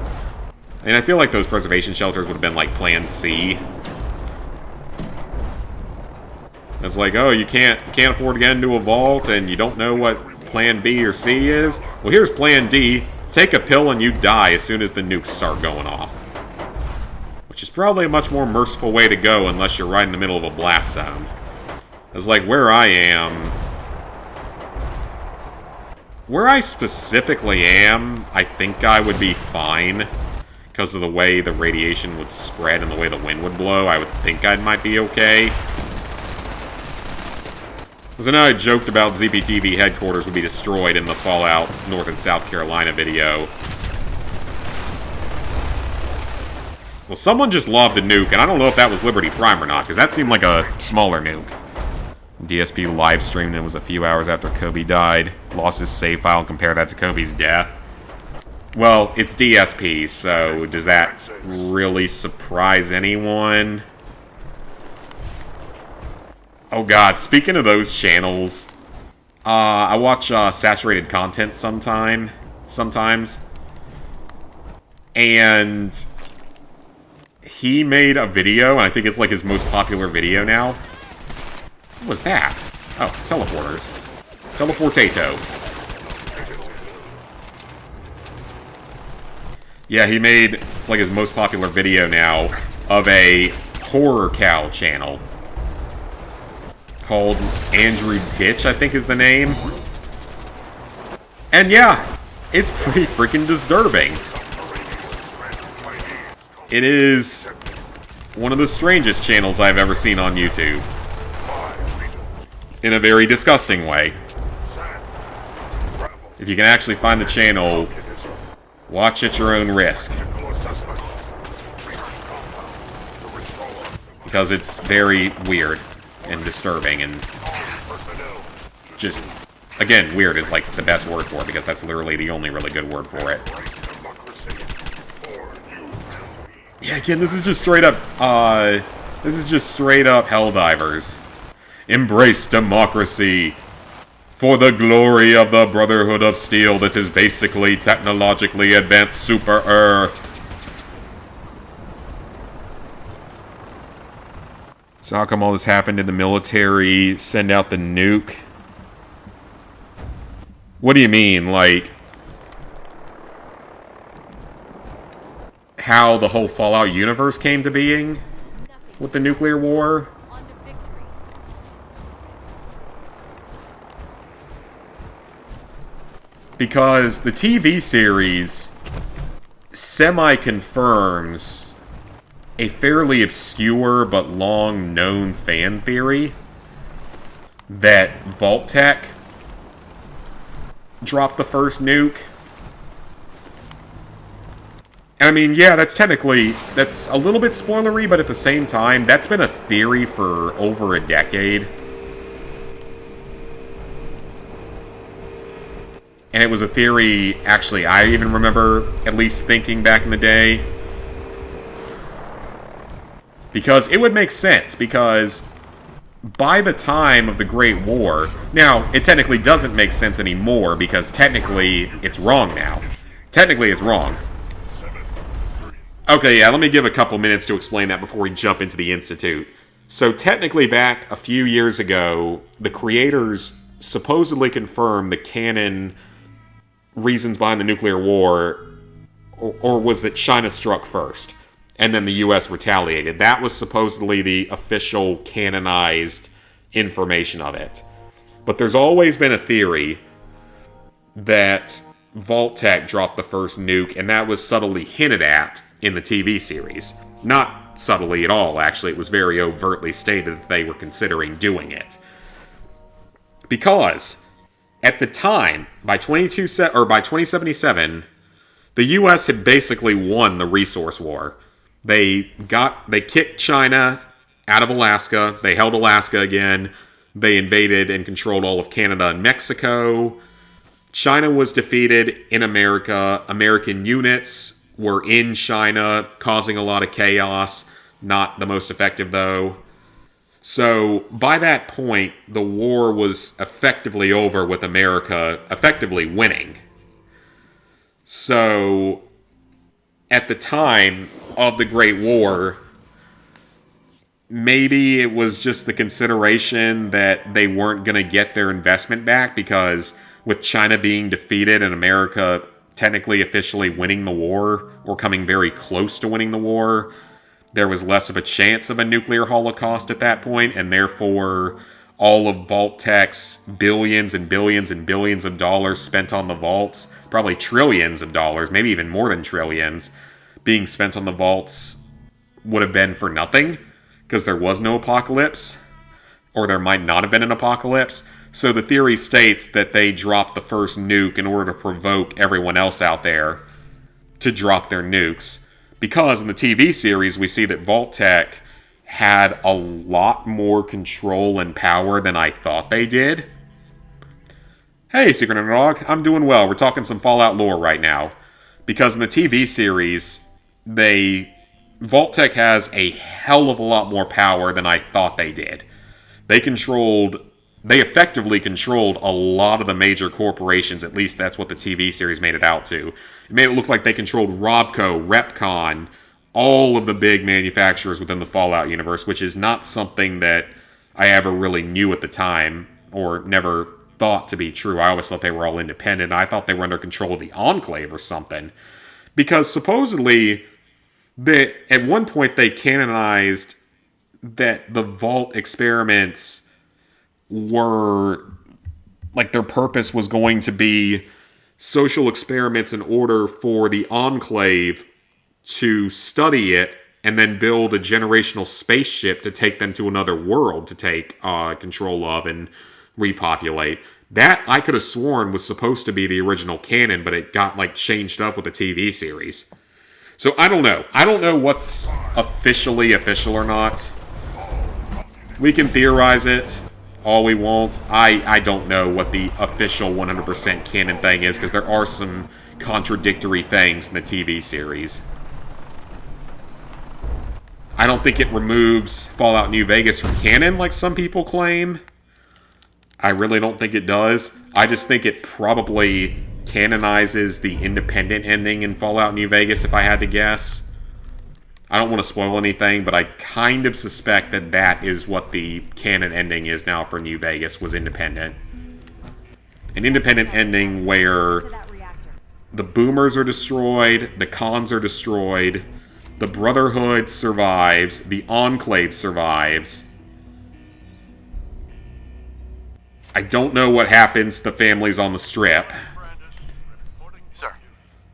And I feel like those preservation shelters would have been like Plan C. It's like, oh, you can't afford to get into a vault, and you don't know what Plan B or C is? Well, here's Plan D. Take a pill and you die as soon as the nukes start going off. Which is probably a much more merciful way to go unless you're right in the middle of a blast zone. It's like, where I am... Where I specifically am, I think I would be fine. Because of the way the radiation would spread and the way the wind would blow, I would think I might be okay. Because I know I joked about ZPTV headquarters would be destroyed in the Fallout North and South Carolina video. Well, someone just lobbed a nuke, and I don't know if that was Liberty Prime or not, because that seemed like a smaller nuke. DSP live streamed, and it was a few hours after Kobe died. Lost his save file and compared that to Kobe's death. Well, it's DSP, so does that really surprise anyone? Oh god, speaking of those channels, I watch saturated content sometimes, and he made a video, and I think it's like his most popular video now. What was that? Oh, teleporters. Teleportato. Yeah, he made, it's like his most popular video now, of a horror cow channel. Called Andrew Ditch, I think is the name. And yeah, it's pretty freaking disturbing. It is one of the strangest channels I've ever seen on YouTube. In a very disgusting way. If you can actually find the channel, watch at your own risk. Because it's very weird and disturbing and just, again, weird is like the best word for it because that's literally the only really good word for it. Yeah, again, this is just straight up, Helldivers. Embrace democracy for the glory of the Brotherhood of Steel that is basically technologically advanced Super Earth. So how come all this happened? Did the military send out the nuke? What do you mean? Like, how the whole Fallout universe came to being with the nuclear war? Because the TV series semi-confirms a fairly obscure but long-known fan theory that Vault-Tec dropped the first nuke. And I mean, yeah, that's a little bit spoilery, but at the same time, that's been a theory for over a decade. And it was a theory, actually, I even remember at least thinking back in the day. Because it would make sense, because by the time of the Great War... Now, it technically doesn't make sense anymore, because technically it's wrong now. Technically it's wrong. Okay, yeah, let me give a couple minutes to explain that before we jump into the Institute. So technically back a few years ago, the creators supposedly confirmed the canon reasons behind the nuclear war, or was that China struck first? And then the U.S. retaliated. That was supposedly the official canonized information of it. But there's always been a theory that Vault-Tec dropped the first nuke, and that was subtly hinted at in the TV series. Not subtly at all, actually. It was very overtly stated that they were considering doing it. Because, at the time, by 2077, the U.S. had basically won the resource war. They kicked China out of Alaska. They held Alaska again. They invaded and controlled all of Canada and Mexico. China was defeated in America. American units were in China, causing a lot of chaos. Not the most effective, though. So, by that point, the war was effectively over with America effectively winning. So, at the time of the Great War, maybe it was just the consideration that they weren't going to get their investment back because with China being defeated and America technically officially winning the war or coming very close to winning the war, there was less of a chance of a nuclear holocaust at that point, and therefore all of Vault-Tec's billions and billions and billions of dollars spent on the vaults, probably trillions of dollars, maybe even more than trillions, being spent on the vaults would have been for nothing, because there was no apocalypse, or there might not have been an apocalypse. So the theory states that they dropped the first nuke in order to provoke everyone else out there to drop their nukes. Because in the TV series, we see that Vault-Tec had a lot more control and power than I thought they did. Hey, Secret Underdog, I'm doing well. We're talking some Fallout lore right now. Because in the TV series, Vault-Tec has a hell of a lot more power than I thought they did. They effectively controlled a lot of the major corporations, at least that's what the TV series made it out to. It made it look like they controlled RobCo, Repcon, all of the big manufacturers within the Fallout universe, which is not something that I ever really knew at the time, or never thought to be true. I always thought they were all independent. I thought they were under control of the Enclave or something. Because supposedly, at one point they canonized that the Vault experiments were, like, their purpose was going to be social experiments in order for the Enclave to study it and then build a generational spaceship to take them to another world to take control of and repopulate. That, I could have sworn, was supposed to be the original canon, but it got, like, changed up with the TV series. So, I don't know. I don't know what's officially official or not. We can theorize it all we want. I don't know what the official 100% canon thing is, because there are some contradictory things in the TV series. I don't think it removes Fallout New Vegas from canon like some people claim. I really don't think it does. I just think it probably canonizes the independent ending in Fallout New Vegas, if I had to guess. I don't want to spoil anything, but I kind of suspect that that is what the canon ending is now for New Vegas, was independent. An independent ending where the boomers are destroyed, the cons are destroyed, the Brotherhood survives, the Enclave survives. I don't know what happens to the families on the Strip. Sir.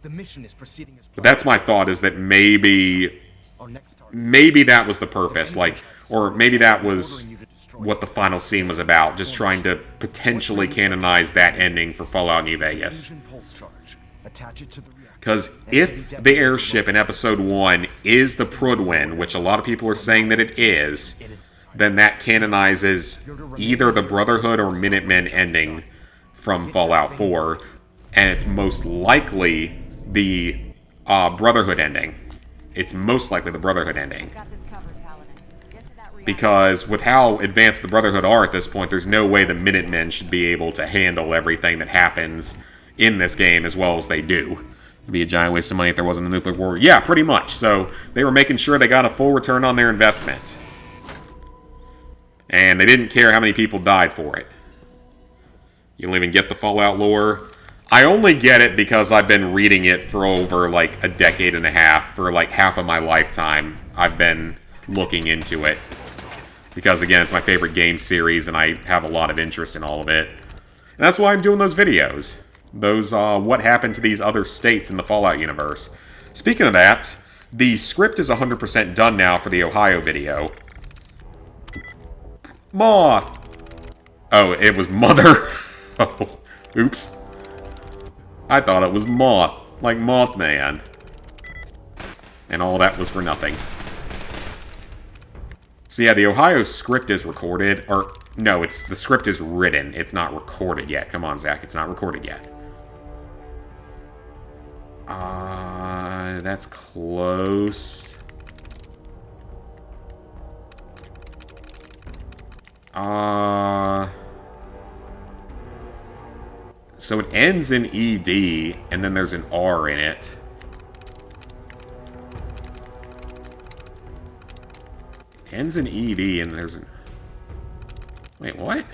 The mission is proceeding as But that's my thought, is that maybe that was the purpose, like, or maybe that was what the final scene was about, just trying to potentially canonize that ending for Fallout New Vegas. Because if the airship in Episode 1 is the Prudwin, which a lot of people are saying that it is, then that canonizes either the Brotherhood or Minutemen ending from Fallout 4, and it's most likely the Brotherhood ending. It's most likely the Brotherhood ending. Because with how advanced the Brotherhood are at this point, there's no way the Minutemen should be able to handle everything that happens in this game as well as they do. It'd be a giant waste of money if there wasn't a nuclear war. Yeah, pretty much. So they were making sure they got a full return on their investment. And they didn't care how many people died for it. You don't even get the Fallout lore. I only get it because I've been reading it for over, like, a decade and a half. For, like, half of my lifetime, I've been looking into it. Because, again, it's my favorite game series, and I have a lot of interest in all of it. And that's why I'm doing those videos. Those, what happened to these other states in the Fallout universe. Speaking of that, the script is 100% done now for the Ohio video. Moth! Oh, it was Mother. Oh, oops. I thought it was Moth, like Mothman. And all that was for nothing. So yeah, the Ohio script is recorded, or no, the script is written. It's not recorded yet. Come on, Zach, it's not recorded yet. That's close. So it ends in ED, and then there's an R in it. Ends in ED, and there's an... Wait, what?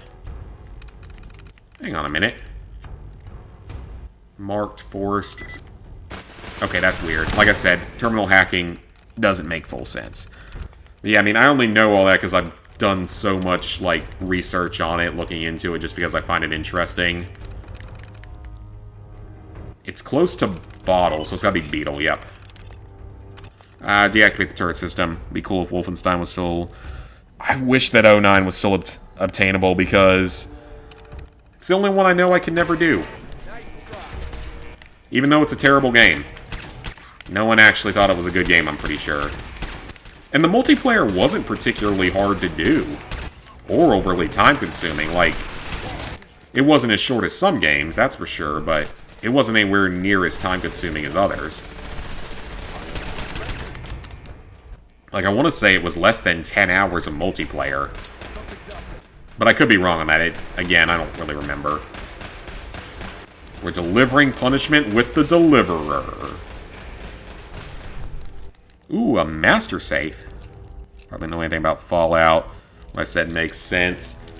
Hang on a minute. Marked forced... Okay, that's weird. Like I said, terminal hacking doesn't make full sense. But yeah, I mean, I only know all that because I've done so much, like, research on it, looking into it, just because I find it interesting. It's close to Bottle, so it's gotta be Beetle, yep. Deactivate the turret system. Be cool if Wolfenstein was still... I wish that 09 was still obtainable, because it's the only one I know I can never do. Even though it's a terrible game. No one actually thought it was a good game, I'm pretty sure. And the multiplayer wasn't particularly hard to do. Or overly time-consuming. Like, it wasn't as short as some games, that's for sure, but it wasn't anywhere near as time-consuming as others. Like, I want to say it was less than 10 hours of multiplayer. But I could be wrong on that. Again, I don't really remember. We're delivering punishment with the deliverer. Ooh, a master safe. Probably know anything about Fallout. What I said makes sense.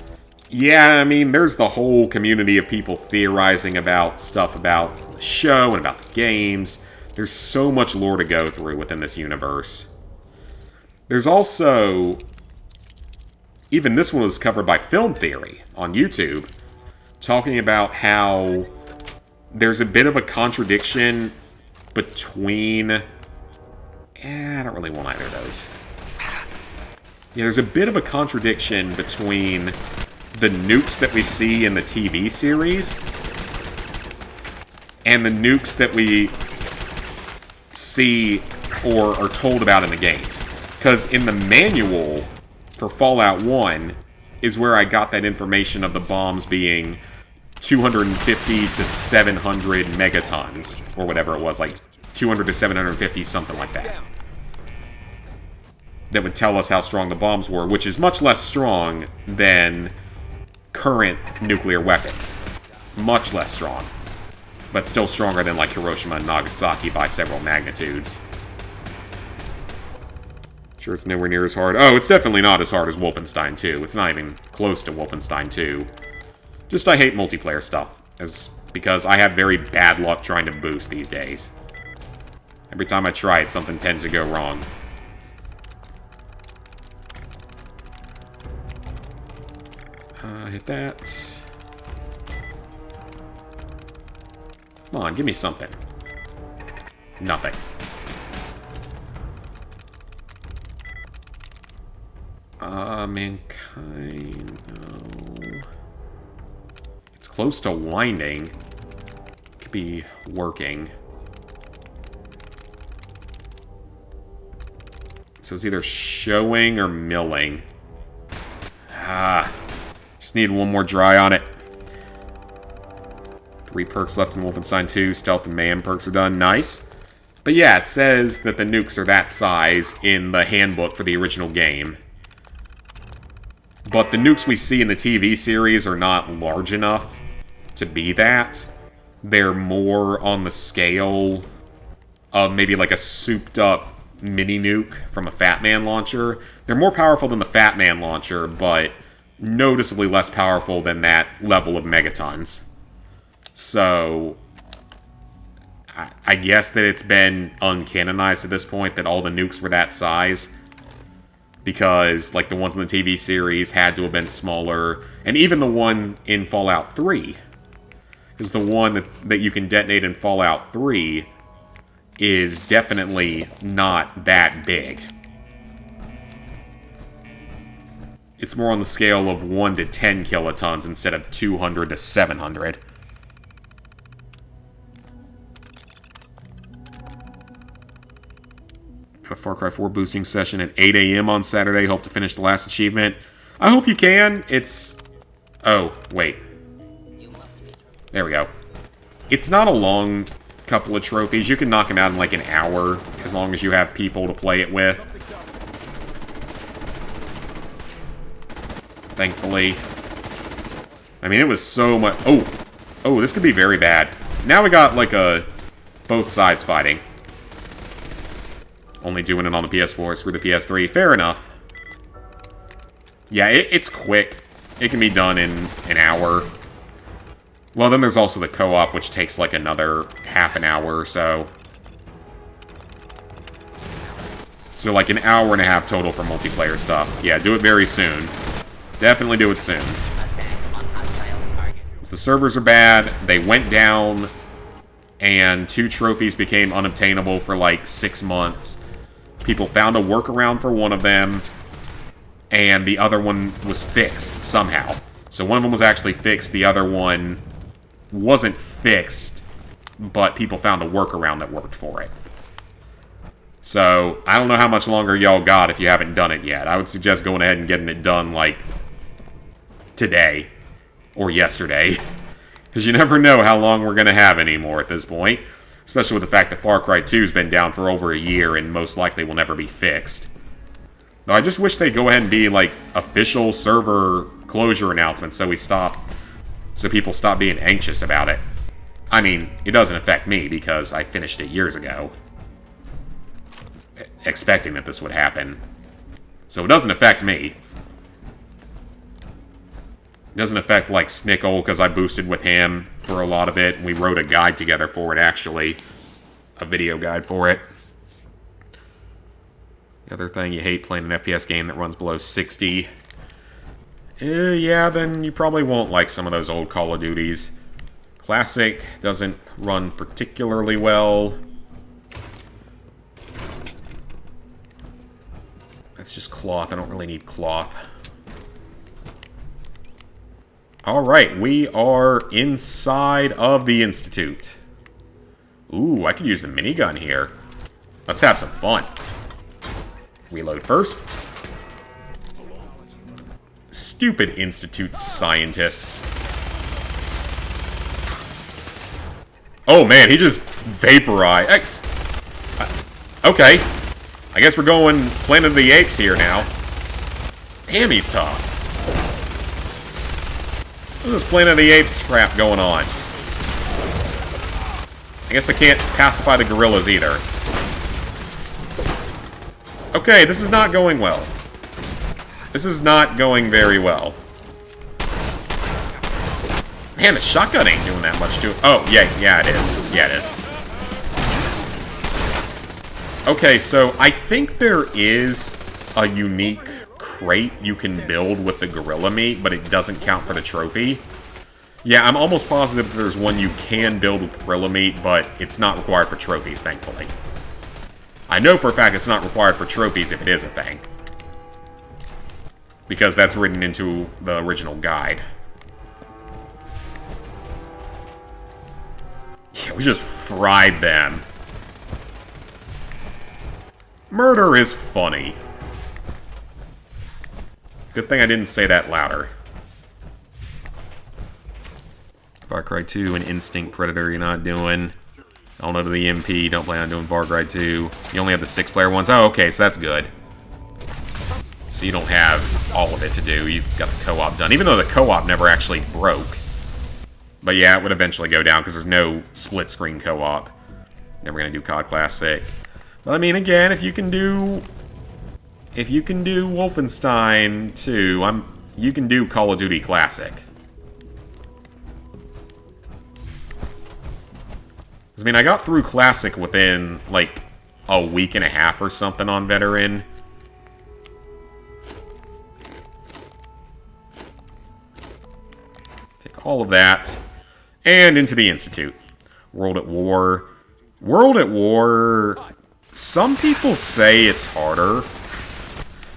Yeah, I mean, there's the whole community of people theorizing about stuff about the show and about the games. There's so much lore to go through within this universe. There's also... Even this one was covered by Film Theory on YouTube, talking about how there's a bit of a contradiction between... I don't really want either of those. Yeah, there's a bit of a contradiction between the nukes that we see in the TV series and the nukes that we see or are told about in the games. Because in the manual for Fallout 1 is where I got that information of the bombs being 250 to 700 megatons, or whatever it was, like 200 to 750, something like that. That would tell us how strong the bombs were, which is much less strong than current nuclear weapons. Much less strong. But still stronger than, like, Hiroshima and Nagasaki by several magnitudes. Sure, it's nowhere near as hard. Oh, it's definitely not as hard as Wolfenstein 2. It's not even close to Wolfenstein 2. Just I hate multiplayer stuff, because I have very bad luck trying to boost these days. Every time I try it, something tends to go wrong. Hit that. Come on, give me something. Nothing. Mankind, no. It's close to winding. Could be working. So it's either showing or milling. Just need one more dry on it. 3 perks left in Wolfenstein 2. Stealth and Mayhem perks are done. Nice. But yeah, it says that the nukes are that size in the handbook for the original game. But the nukes we see in the TV series are not large enough to be that. They're more on the scale of maybe like a souped-up mini-nuke from a Fat Man launcher. They're more powerful than the Fat Man launcher, but noticeably less powerful than that level of megatons. So, I guess that it's been uncanonized at this point that all the nukes were that size. Because, like, the ones in the TV series had to have been smaller. And even the one in Fallout 3 is the one that you can detonate in Fallout 3 is definitely not that big. It's more on the scale of 1 to 10 kilotons instead of 200 to 700. Got a Far Cry 4 boosting session at 8 a.m. on Saturday. Hope to finish the last achievement. I hope you can. It's... Oh, wait. There we go. It's not a long couple of trophies. You can knock them out in like an hour, as long as you have people to play it with. Thankfully. I mean, it was so much... Oh, this could be very bad. Now we got, like, both sides fighting. Only doing it on the PS4, screw the PS3. Fair enough. Yeah, it's quick. It can be done in an hour. Well, then there's also the co-op, which takes, like, another half an hour or so. So, like, an hour and a half total for multiplayer stuff. Yeah, do it very soon. Definitely do it soon. The servers are bad, they went down, and 2 trophies became unobtainable for like 6 months. People found a workaround for one of them, and the other one was fixed somehow. So one of them was actually fixed, the other one wasn't fixed, but people found a workaround that worked for it. So, I don't know how much longer y'all got if you haven't done it yet. I would suggest going ahead and getting it done, like, today. Or yesterday. Because you never know how long we're going to have anymore at this point. Especially with the fact that Far Cry 2's been down for over a year and most likely will never be fixed. Though I just wish they'd go ahead and be, like, official server closure announcements so people stop being anxious about it. I mean, it doesn't affect me because I finished it years ago. Expecting that this would happen. So it doesn't affect me. It doesn't affect, like, Snickle, because I boosted with him for a lot of it, and we wrote a guide together for it, actually. a video guide for it. The other thing, you hate playing an FPS game that runs below 60. Yeah, then you probably won't like some of those old Call of Duties. Classic doesn't run particularly well. That's just cloth. I don't really need cloth. Alright, we are inside of the Institute. Ooh, I could use the minigun here. Let's have some fun. Reload first. Stupid Institute scientists. Oh man, he just vaporized. Okay. I guess we're going Planet of the Apes here now. Damn, he's tough. What's this Planet of the Apes crap going on? I guess I can't pacify the gorillas either. Okay, this is not going well. This is not going very well. Man, the shotgun ain't doing that much to it. Oh, yeah, it is. Yeah, it is. Okay, so I think there is a unique crate you can build with the gorilla meat, but it doesn't count for the trophy. Yeah, I'm almost positive there's one you can build with gorilla meat, but it's not required for trophies, thankfully. I know for a fact it's not required for trophies if it is a thing. Because that's written into the original guide. Yeah, we just fried them. Murder is funny. Good thing I didn't say that louder. Far Cry 2 and Instinct Predator you're not doing. Don't know to the MP, don't plan on doing Far Cry 2. You only have the 6-player ones. Oh, okay, so that's good. So you don't have all of it to do. You've got the co-op done. Even though the co-op never actually broke. But yeah, it would eventually go down because there's no split-screen co-op. Never gonna do COD Classic. But I mean, again, if you can do Wolfenstein 2, you can do Call of Duty Classic. I mean, I got through Classic within, like, a week and a half or something on Veteran. Take all of that. And into the Institute. World at War. World at War... Some people say it's harder.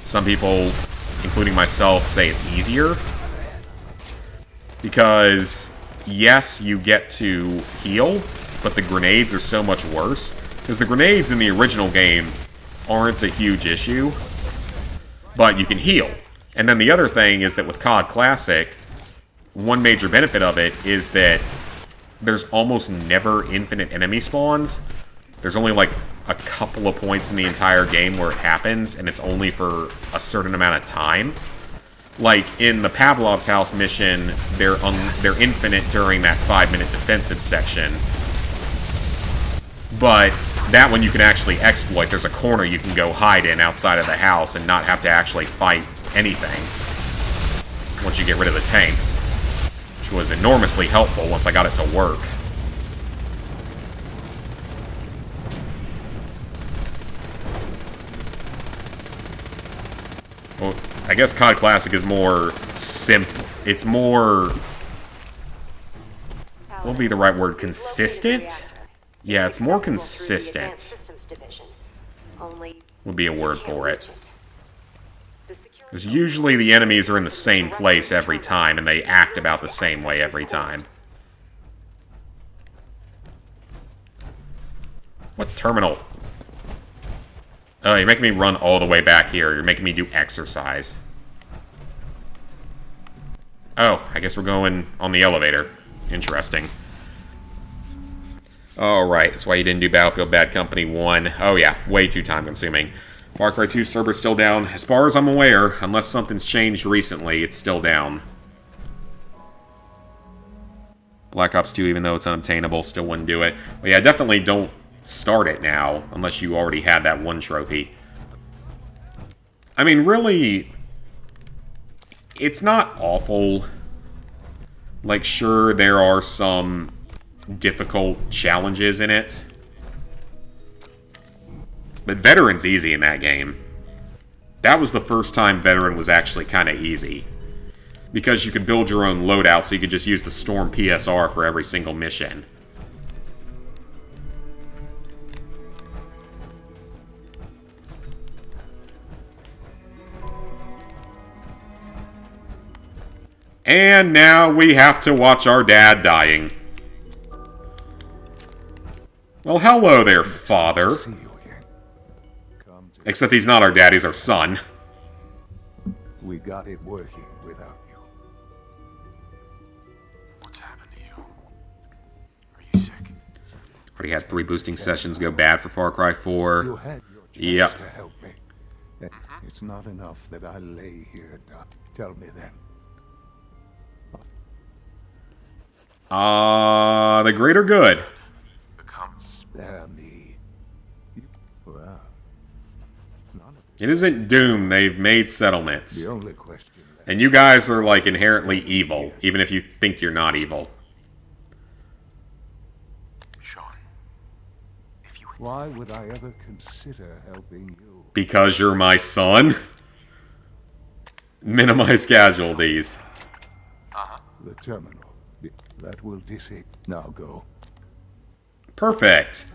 Some people, including myself, say it's easier. Because, yes, you get to heal, but the grenades are so much worse. Because the grenades in the original game aren't a huge issue, but you can heal. And then the other thing is that with COD Classic, one major benefit of it is that there's almost never infinite enemy spawns. There's only like a couple of points in the entire game where it happens, and it's only for a certain amount of time. Like, in the Pavlov's house mission, they're infinite during that 5-minute defensive section. But that one you can actually exploit. There's a corner you can go hide in outside of the house and not have to actually fight anything once you get rid of the tanks. Which was enormously helpful once I got it to work. Well, I guess COD Classic is more simple. It's more... what would be the right word? Consistent? Yeah, it's more consistent. Would be a word for it. Because usually the enemies are in the same place every time, and they act about the same way every time. What terminal? Oh, you're making me run all the way back here. You're making me do exercise. Oh, I guess we're going on the elevator. Interesting. Alright, that's why you didn't do Battlefield Bad Company 1. Oh yeah, way too time-consuming. Far Cry 2 server's still down. As far as I'm aware, unless something's changed recently, it's still down. Black Ops 2, even though it's unobtainable, still wouldn't do it. But yeah, definitely don't start it now, unless you already had that one trophy. I mean, really, it's not awful. Like, sure, there are some difficult challenges in it. But Veteran's easy in that game. That was the first time Veteran was actually kind of easy. Because you could build your own loadout, so you could just use the Storm PSR for every single mission. And now we have to watch our dad dying. Well, hello there, father. Except he's not our dad, he's our son. We got it working without you. What's happened to you? Are you sick? Already had 3 boosting sessions go bad for Far Cry 4. You had your chance Yep. to help me. It's not enough that I lay here. Tell me then. The greater good. Spare me. Well, It isn't Doom, they've made settlements. the only question left. And you guys are, like, inherently evil, even if you think you're not evil. Sean, if you... Why would I ever consider helping you? Because you're my son? Minimize casualties. The terminal. That will dissipate. Now go. Perfect.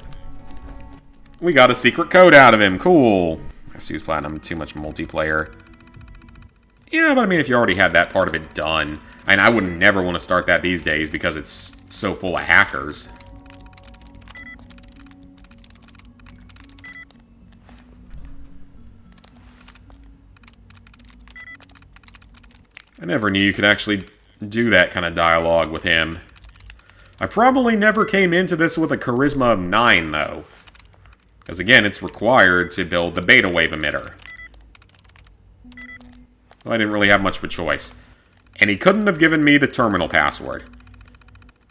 We got a secret code out of him. Cool. Let's use Platinum. Too much multiplayer. Yeah, but I mean, if you already had that part of it done. And I would never want to start that these days because it's so full of hackers. I never knew you could actually do that kind of dialogue with him. I probably never came into this with a charisma of 9, though. Because again, it's required to build the beta wave emitter. Well, I didn't really have much of a choice. And he couldn't have given me the terminal password.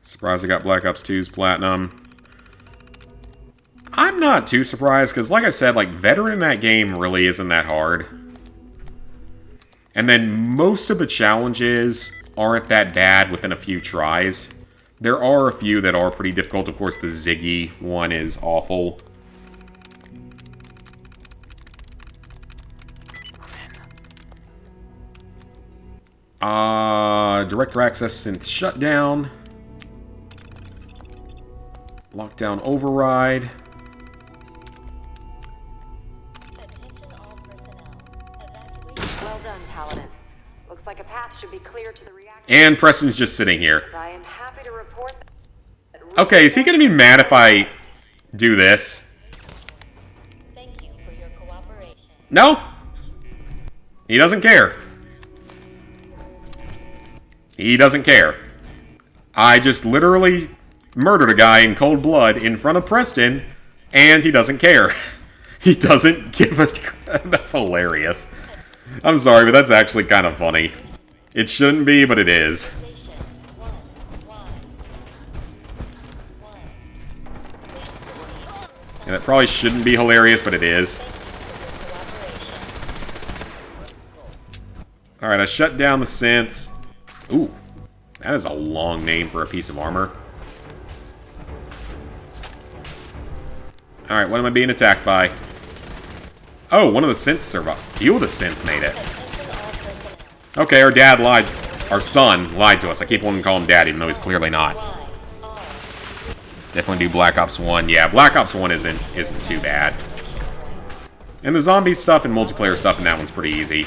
Surprised I got Black Ops 2's Platinum. I'm not too surprised, because like I said, like, Veteran in that game really isn't that hard. And then most of the challenges aren't that bad within a few tries. There are a few that are pretty difficult. Of course, the Ziggy one is awful. Director access synth shutdown. Lockdown override. Well done, Paladin. Looks like a path should be clear to the reactor. And Preston's just sitting here. I am happy to report that... Okay, is he gonna be mad if I do this? Thank you for your cooperation. No! He doesn't care. He doesn't care. I just literally murdered a guy in cold blood in front of Preston, and he doesn't care. He doesn't give a... That's hilarious. I'm sorry, but that's actually kind of funny. It shouldn't be, but it is. And it probably shouldn't be hilarious, but it is. Alright, I shut down the synths. Ooh, that is a long name for a piece of armor. Alright, what am I being attacked by? Oh, one of the synths survived. A few of the synths made it. Okay, our dad lied. Our son lied to us. I keep wanting to call him dad, even though he's clearly not. Definitely do Black Ops 1. Yeah, Black Ops 1 isn't too bad. And the zombie stuff and multiplayer stuff in that one's pretty easy.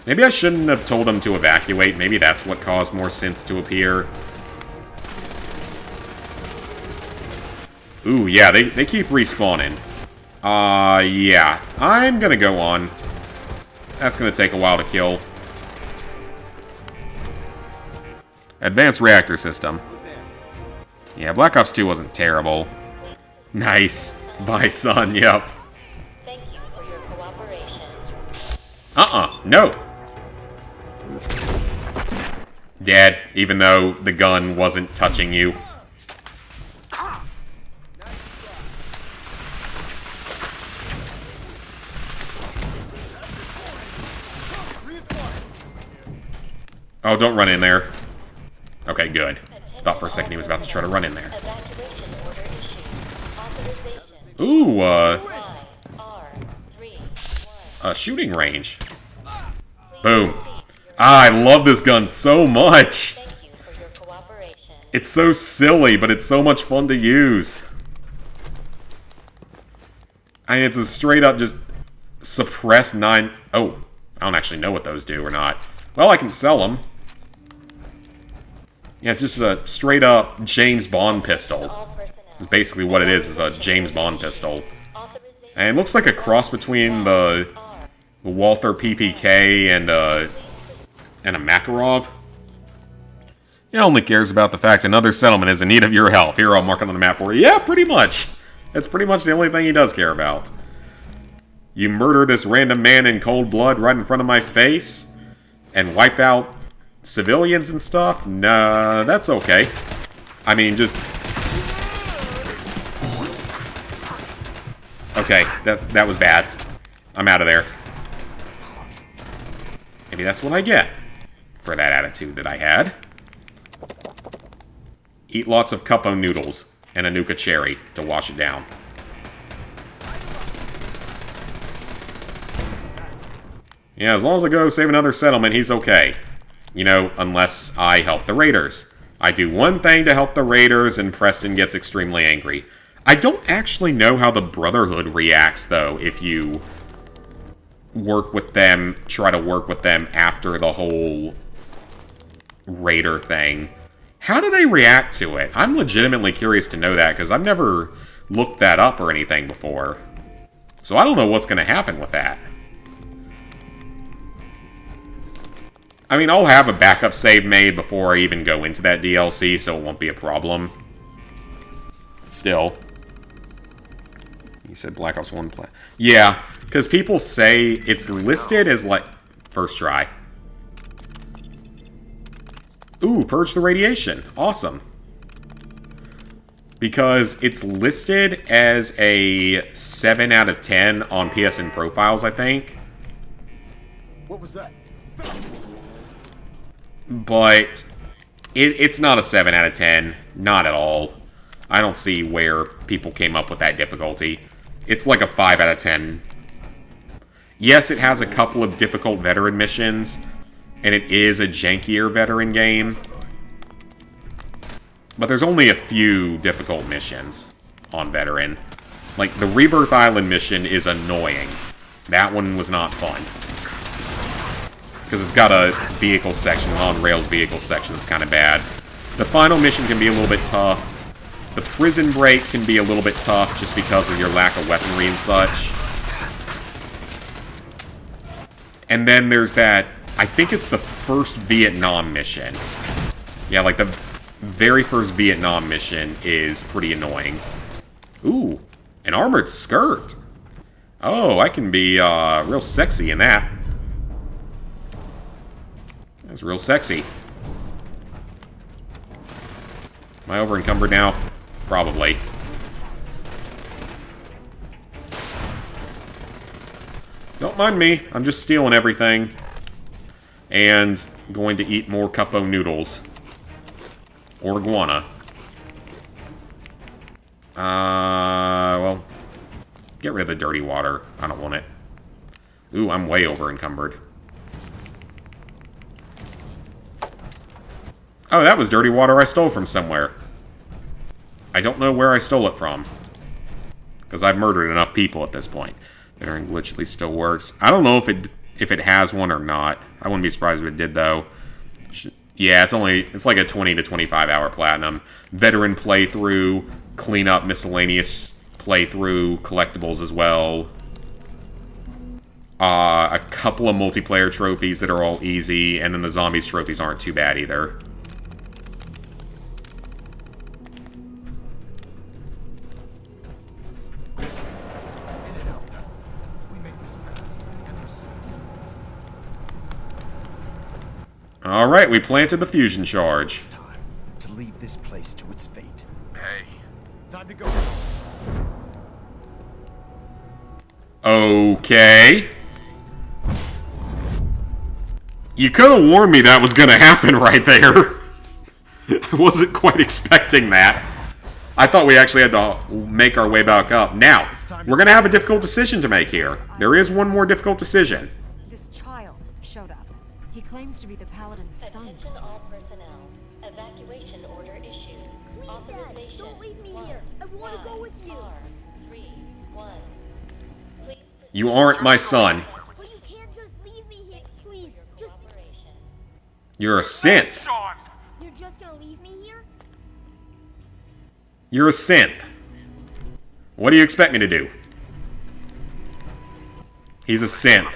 Maybe I shouldn't have told them to evacuate. Maybe that's what caused more synths to appear. Ooh, yeah, they keep respawning. Yeah. I'm gonna go on. That's gonna take a while to kill. Advanced reactor system. Yeah, Black Ops 2 wasn't terrible. Nice. Bye, son, yep. Thank you for your cooperation. No. Dead, even though the gun wasn't touching you. Oh, don't run in there. Okay, good. Thought for a second he was about to try to run in there. Evacuation order issued. Ooh, a shooting range. Boom. I love this gun so much. It's so silly, but it's so much fun to use. I mean, it's a straight up just suppress 9... Oh, I don't actually know what those do or not. Well, I can sell them. Yeah, it's just a straight up James Bond pistol. It's basically what it is a James Bond pistol. And it looks like a cross between the Walther PPK and a Makarov. It only cares about the fact another settlement is in need of your help. Here, I'll mark it on the map for you. Yeah, pretty much. That's pretty much the only thing he does care about. You murder this random man in cold blood right in front of my face and wipe out civilians and stuff? Nah, that's okay. I mean, just... Okay, that was bad. I'm out of there. Maybe that's what I get for that attitude that I had. Eat lots of cup of noodles and a Nuka cherry to wash it down. Yeah, as long as I go save another settlement, he's okay. You know, unless I help the raiders. I do one thing to help the raiders, and Preston gets extremely angry. I don't actually know how the Brotherhood reacts, though, if you work with them, try to work with them after the whole raider thing. How do they react to it? I'm legitimately curious to know that, because I've never looked that up or anything before. So I don't know what's going to happen with that. I mean, I'll have a backup save made before I even go into that DLC, so it won't be a problem. Still. You said Black Ops 1 play. Yeah, because people say it's listed as, like, first try. Ooh, purge the radiation. Awesome. Because it's listed as a 7 out of 10 on PSN profiles, I think. What was that? But it's not a 7 out of 10. Not at all. I don't see where people came up with that difficulty. It's like a 5 out of 10. Yes, it has a couple of difficult veteran missions, and it is a jankier veteran game. But there's only a few difficult missions on veteran. Like, the Rebirth Island mission is annoying. That one was not fun. Because it's got a vehicle section, an on-rails vehicle section that's kind of bad. The final mission can be a little bit tough. The prison break can be a little bit tough just because of your lack of weaponry and such. And then there's that, I think it's the first Vietnam mission. Yeah, like the very first Vietnam mission is pretty annoying. Ooh, an armored skirt. Oh, I can be real sexy in that. That's real sexy. Am I over encumbered now? Probably. Don't mind me. I'm just stealing everything. And going to eat more cup-o noodles. Or iguana. Well. Get rid of the dirty water. I don't want it. Ooh, I'm way over encumbered. Oh, that was dirty water I stole from somewhere. I don't know where I stole it from. Because I've murdered enough people at this point. Veteran glitch at least still works. I don't know if it has one or not. I wouldn't be surprised if it did, though. Yeah, it's like a 20 to 25 hour platinum. Veteran playthrough, clean up miscellaneous playthrough, collectibles as well. A couple of multiplayer trophies that are all easy, and then the zombies trophies aren't too bad either. Alright, we planted the fusion charge. It's time to leave this place to its fate. Hey. Time to go. Okay. You could have warned me that was going to happen right there. I wasn't quite expecting that. I thought we actually had to make our way back up. Now, we're going to have a difficult decision to make here. There is one more difficult decision. This child showed up. He claims to be the Paladin's son. Attention all personnel. Evacuation order issued. Please, Dad, don't leave me here. I want to go with you. R31. Please You aren't my son. But you can't just leave me here. Please, just... You're a synth. You're just gonna leave me here? You're a synth. What do you expect me to do? He's a synth.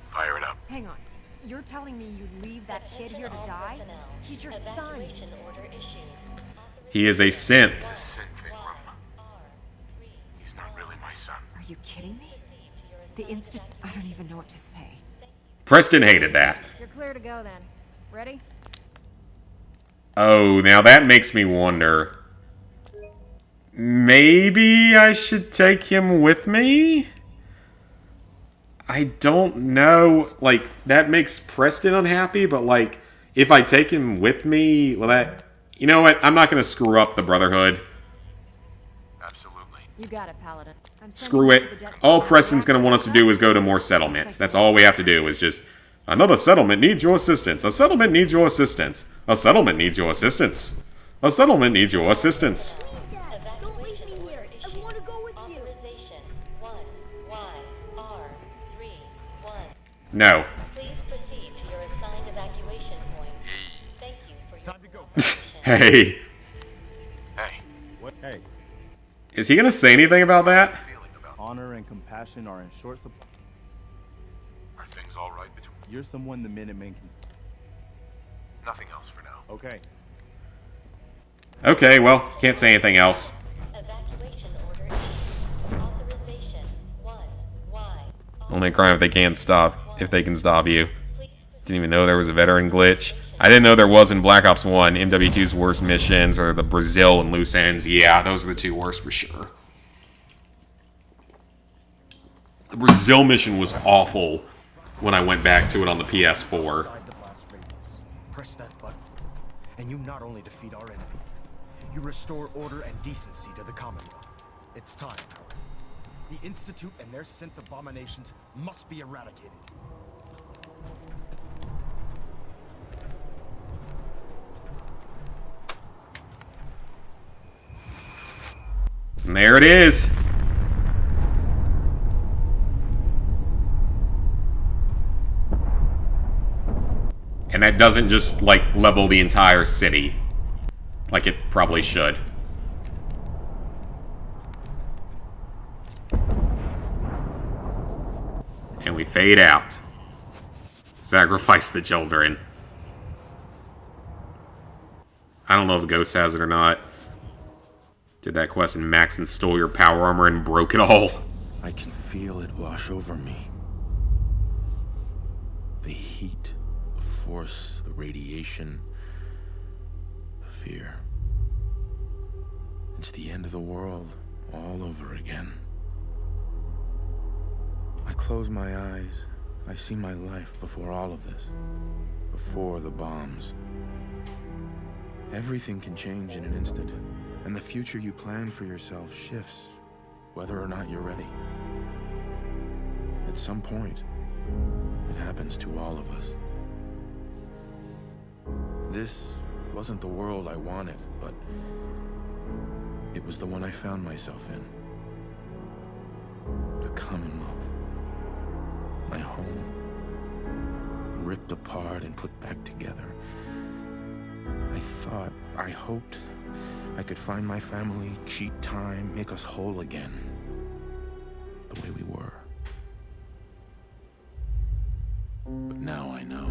Fire it up. Hang on. You're telling me you'd leave that kid here to die? He's your son. Evacuation order issued. He is a synth. He's a synth in room. He's not really my son. Are you kidding me? The instant... I don't even know what to say. Preston hated that. You're clear to go then. Ready? Oh, now that makes me wonder. Maybe I should take him with me? I don't know. Like, that makes Preston unhappy, but like, if I take him with me, well that... You know what? I'm not going to screw up the Brotherhood. Absolutely. You got it, Paladin. I'm Screw it. All Preston's going to want us to do is go to more settlements. That's all we have to do is just... Another settlement needs your assistance. A settlement needs your assistance. A settlement needs your assistance. A settlement needs your assistance. Please, Dad, don't leave me here. I want to go with you. Authorization 1YR31. No. Please proceed to your assigned evacuation point. Thank you for your Time to go. Hey. Hey. What? Hey. Is he going to say anything about that? Feeling about Honor and compassion are in short supply. Are things all right between? You're someone the Minutemen can... Nothing else for now. Okay. Okay, well, can't say anything else. evacuation order issued. Authorization 1Y. Only a crime if they can't stop. If they can stop you. Didn't even know there was a veteran glitch. I didn't know there was in Black Ops 1. MW2's worst missions, or the Brazil and loose ends. Yeah, those are the two worst for sure. The Brazil mission was awful when I went back to it on the PS4. Inside the blast radius. Press that button, and you not only defeat our enemy, you restore order and decency to the Commonwealth. It's time. The Institute and their synth abominations must be eradicated. And there it is. And that doesn't just, like, level the entire city. Like it probably should. And we fade out. Sacrifice the children. I don't know if Ghost has it or not. Did that quest and Max and stole your power armor and broke it all. I can feel it wash over me. The heat, the force, the radiation, the fear. It's the end of the world all over again. I close my eyes. I see my life before all of this. Before the bombs. Everything can change in an instant. And the future you plan for yourself shifts, whether or not you're ready. At some point, it happens to all of us. This wasn't the world I wanted, but it was the one I found myself in. The Commonwealth. My home. Ripped apart and put back together. I hoped I could find my family, cheat time, make us whole again. The way we were. But now I know.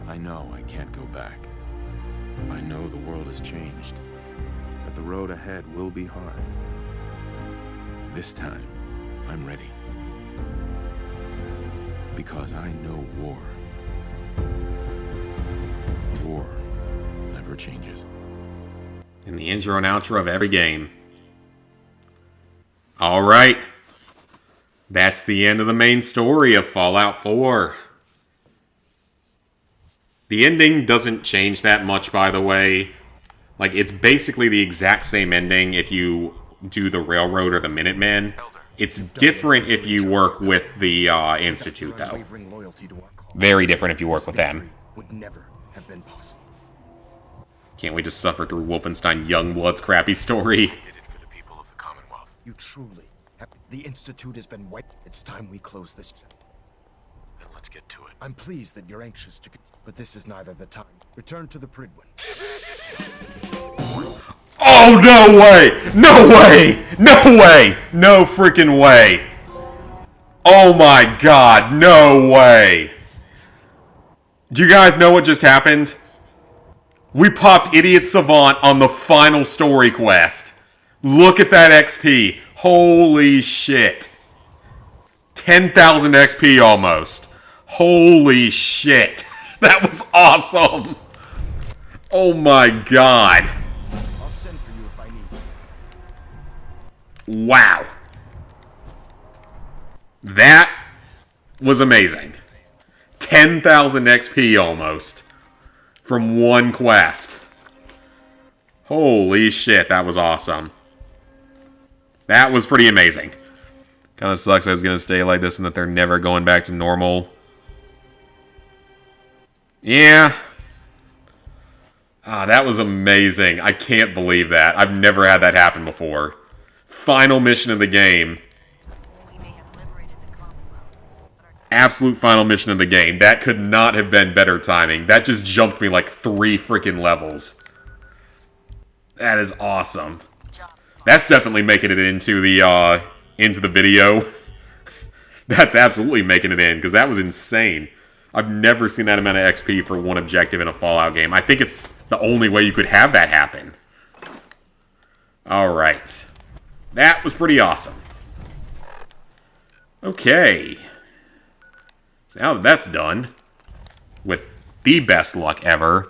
I know I can't go back. I know the world has changed. That the road ahead will be hard. This time, I'm ready. Because I know war. War never changes. In the intro and outro of every game. Alright. That's the end of the main story of Fallout 4. The ending doesn't change that much, by the way. Like, it's basically the exact same ending if you do the Railroad or the Minutemen. It's different if you work with the Institute, though. Very different if you work with them. Would never have been possible. Can't we just suffer through Wolfenstein Youngblood's crappy story? Did it for the people of the Commonwealth. You truly have... The Institute has been wiped. It's time we close this. Then let's get to it. I'm pleased that you're anxious to... But this is neither the time. Return to the Pridwin. Oh, no way! No way! No way! No freaking way! Oh my god, no way! Do you guys know what just happened? We popped Idiot Savant on the final story quest. Look at that XP. Holy shit. 10,000 XP almost. Holy shit. That was awesome. Oh my god. I'll send for you if I need you. Wow. That was amazing. 10,000 XP almost. From one quest. Holy shit, that was awesome. That was pretty amazing. Kind of sucks that it's going to stay like this and that they're never going back to normal. Yeah. Ah, that was amazing. I can't believe that. I've never had that happen before. Final mission of the game. Absolute final mission of the game. That could not have been better timing. That just jumped me like 3 freaking levels. That is awesome. That's definitely making it into the video. That's absolutely making it in, because that was insane. I've never seen that amount of XP for one objective in a Fallout game. I think it's the only way you could have that happen. Alright. That was pretty awesome. Okay. So now that that's done, with the best luck ever,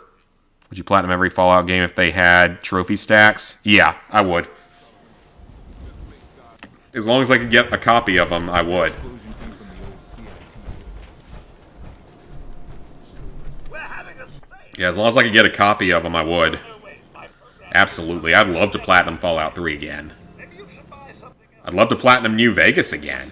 would you platinum every Fallout game if they had trophy stacks? Yeah, I would. As long as I could get a copy of them, I would. Yeah, as long as I could get a copy of them, I would. Absolutely. I'd love to platinum Fallout 3 again. I'd love to platinum New Vegas again.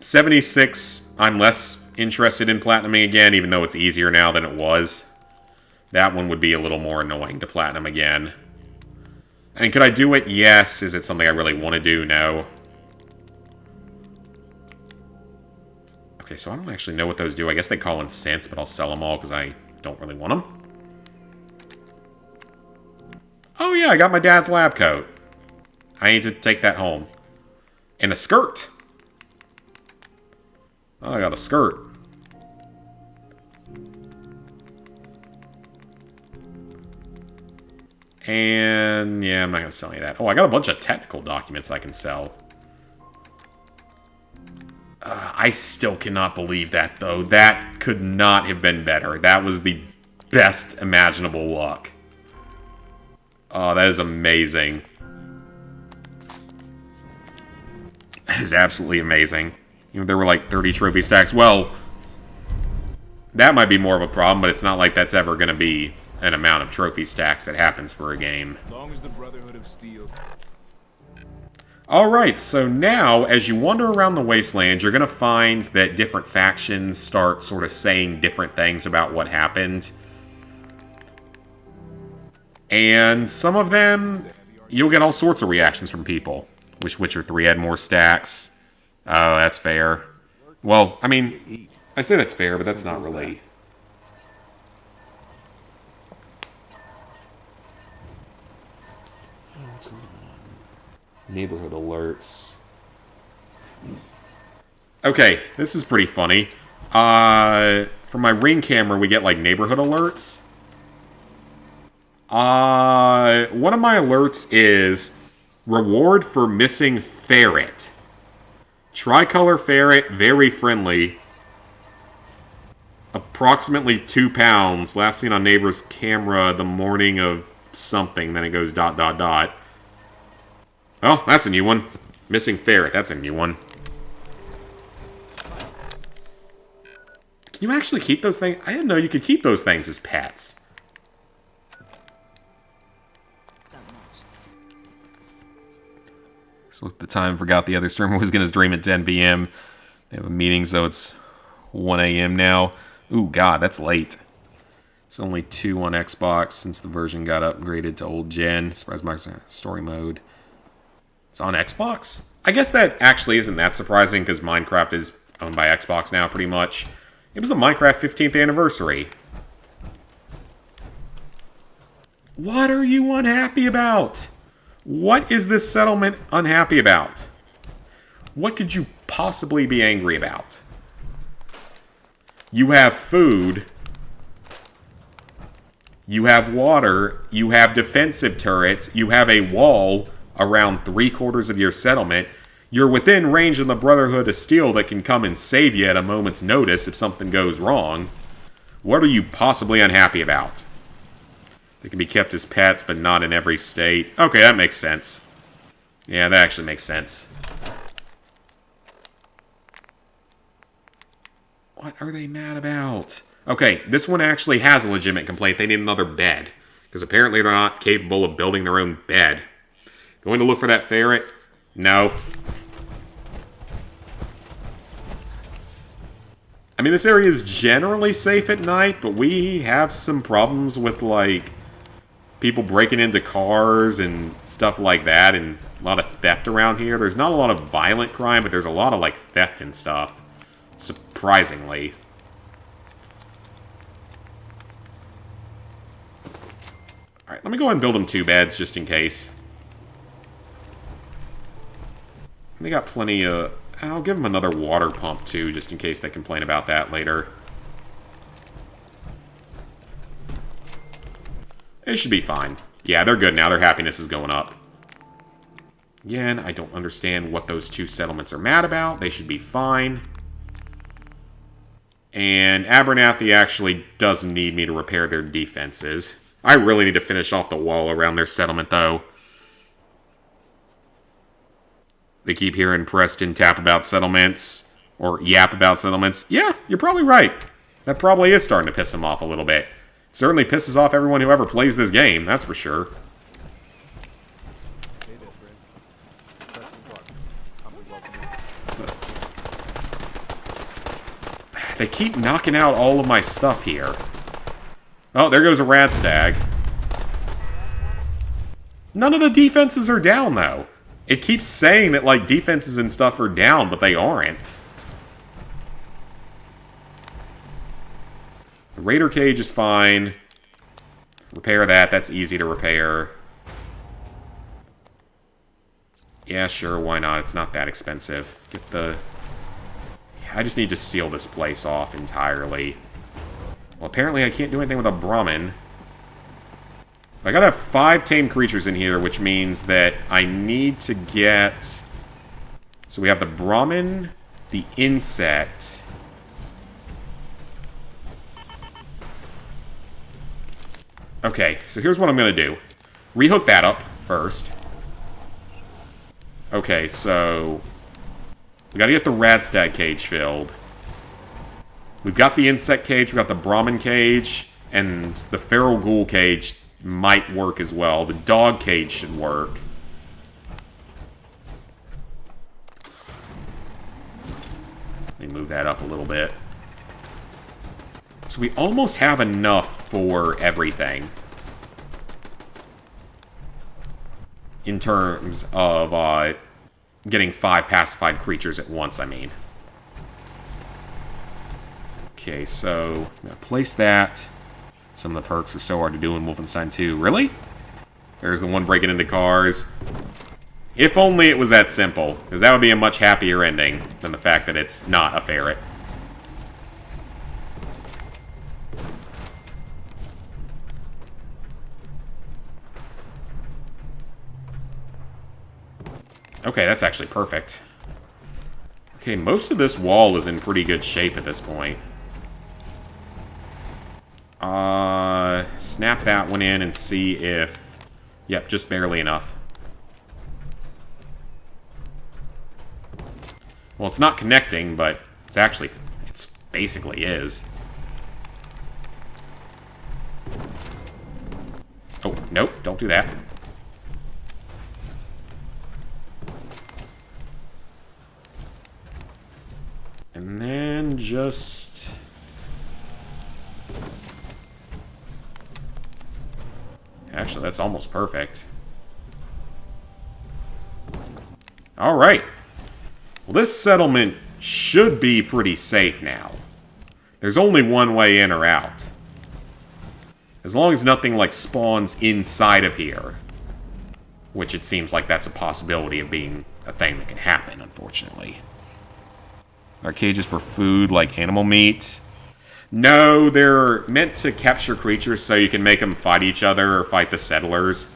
76, I'm less interested in platinuming again, even though it's easier now than it was. That one would be a little more annoying to platinum again. I mean, could I do it? Yes. Is it something I really want to do? No. Okay, so I don't actually know what those do. I guess they call in cents, but I'll sell them all because I don't really want them. Oh yeah, I got my dad's lab coat. I need to take that home. And a skirt. Oh, I got a skirt. And yeah, I'm not going to sell any of that. Oh, I got a bunch of technical documents I can sell. I still cannot believe that, though. That could not have been better. That was the best imaginable luck. Oh, that is amazing. That is absolutely amazing. You know, there were like 30 trophy stacks. Well, that might be more of a problem, but it's not like that's ever going to be an amount of trophy stacks that happens for a game. As long as the Brotherhood of Steel. Alright, so now, as you wander around the Wasteland, you're going to find that different factions start sort of saying different things about what happened. And some of them, you'll get all sorts of reactions from people. Wish Witcher 3 had more stacks. Oh, that's fair. Well, I mean, I say that's fair, but that's not really... What's going on? Neighborhood alerts. Okay, this is pretty funny. From my Ring camera, we get, like, neighborhood alerts. One of my alerts is reward for missing ferret. Tricolor ferret, very friendly. Approximately 2 pounds. Last seen on neighbor's camera the morning of something. Then it goes ... Oh, that's a new one. Missing ferret. That's a new one. Can you actually keep those things? I didn't know you could keep those things as pets. So at the time, forgot the other streamer was going to stream at 10 p.m. They have a meeting, so it's 1 a.m. now. Ooh, God, that's late. It's only 2 on Xbox since the version got upgraded to old gen. Surprise Box story mode. It's on Xbox? I guess that actually isn't that surprising because Minecraft is owned by Xbox now, pretty much. It was the Minecraft 15th anniversary. What are you unhappy about? What is this settlement unhappy about? What could you possibly be angry about? You have food. You have water. You have defensive turrets. You have a wall around 3/4 of your settlement. You're within range of the Brotherhood of Steel that can come and save you at a moment's notice if something goes wrong. What are you possibly unhappy about? They can be kept as pets, but not in every state. Okay, that makes sense. Yeah, that actually makes sense. What are they mad about? Okay, this one actually has a legitimate complaint. They need another bed. Because apparently they're not capable of building their own bed. Going to look for that ferret? No. I mean, this area is generally safe at night, but we have some problems with, like, people breaking into cars and stuff like that, and a lot of theft around here. There's not a lot of violent crime, but there's a lot of, like, theft and stuff. Surprisingly. Alright, let me go ahead and build them 2 beds, just in case. They got plenty of... I'll give them another water pump, too, just in case they complain about that later. They should be fine. Yeah, they're good now. Their happiness is going up. Again, I don't understand what those 2 settlements are mad about. They should be fine. And Abernathy actually does need me to repair their defenses. I really need to finish off the wall around their settlement, though. They keep hearing Preston tap about settlements, or yap about settlements. Yeah, you're probably right. That probably is starting to piss them off a little bit. It certainly pisses off everyone who ever plays this game, that's for sure. They keep knocking out all of my stuff here. Oh, there goes a Radstag. None of the defenses are down, though. It keeps saying that, like, defenses and stuff are down, but they aren't. The Raider cage is fine. Repair that. That's easy to repair. Yeah, sure. Why not? It's not that expensive. Get the... I just need to seal this place off entirely. Well, apparently I can't do anything with a Brahmin. I gotta have 5 tame creatures in here, which means that I need to get... So we have the Brahmin, the insect... Okay, so here's what I'm gonna do. Rehook that up first. Okay, so... we gotta get the Radstag cage filled. We've got the insect cage, we've got the Brahmin cage, and the Feral Ghoul cage might work as well. The dog cage should work. Let me move that up a little bit. So we almost have enough for everything. In terms of getting 5 pacified creatures at once, I mean. Okay, so I'm going to place that. Some of the perks are so hard to do in Wolfenstein 2. Really? There's the one breaking into cars. If only it was that simple, because that would be a much happier ending than the fact that it's not a ferret. Okay, that's actually perfect. Okay, most of this wall is in pretty good shape at this point. Snap that one in and see if... Yep, just barely enough. Well, it's not connecting, but it's actually... It's basically is. Oh, nope, don't do that. just... Actually, that's almost perfect. Alright. Well, this settlement should be pretty safe now. There's only one way in or out. As long as nothing, like, spawns inside of here. Which it seems like that's a possibility of being a thing that can happen, unfortunately. Are cages for food, like animal meat? No, they're meant to capture creatures so you can make them fight each other or fight the settlers.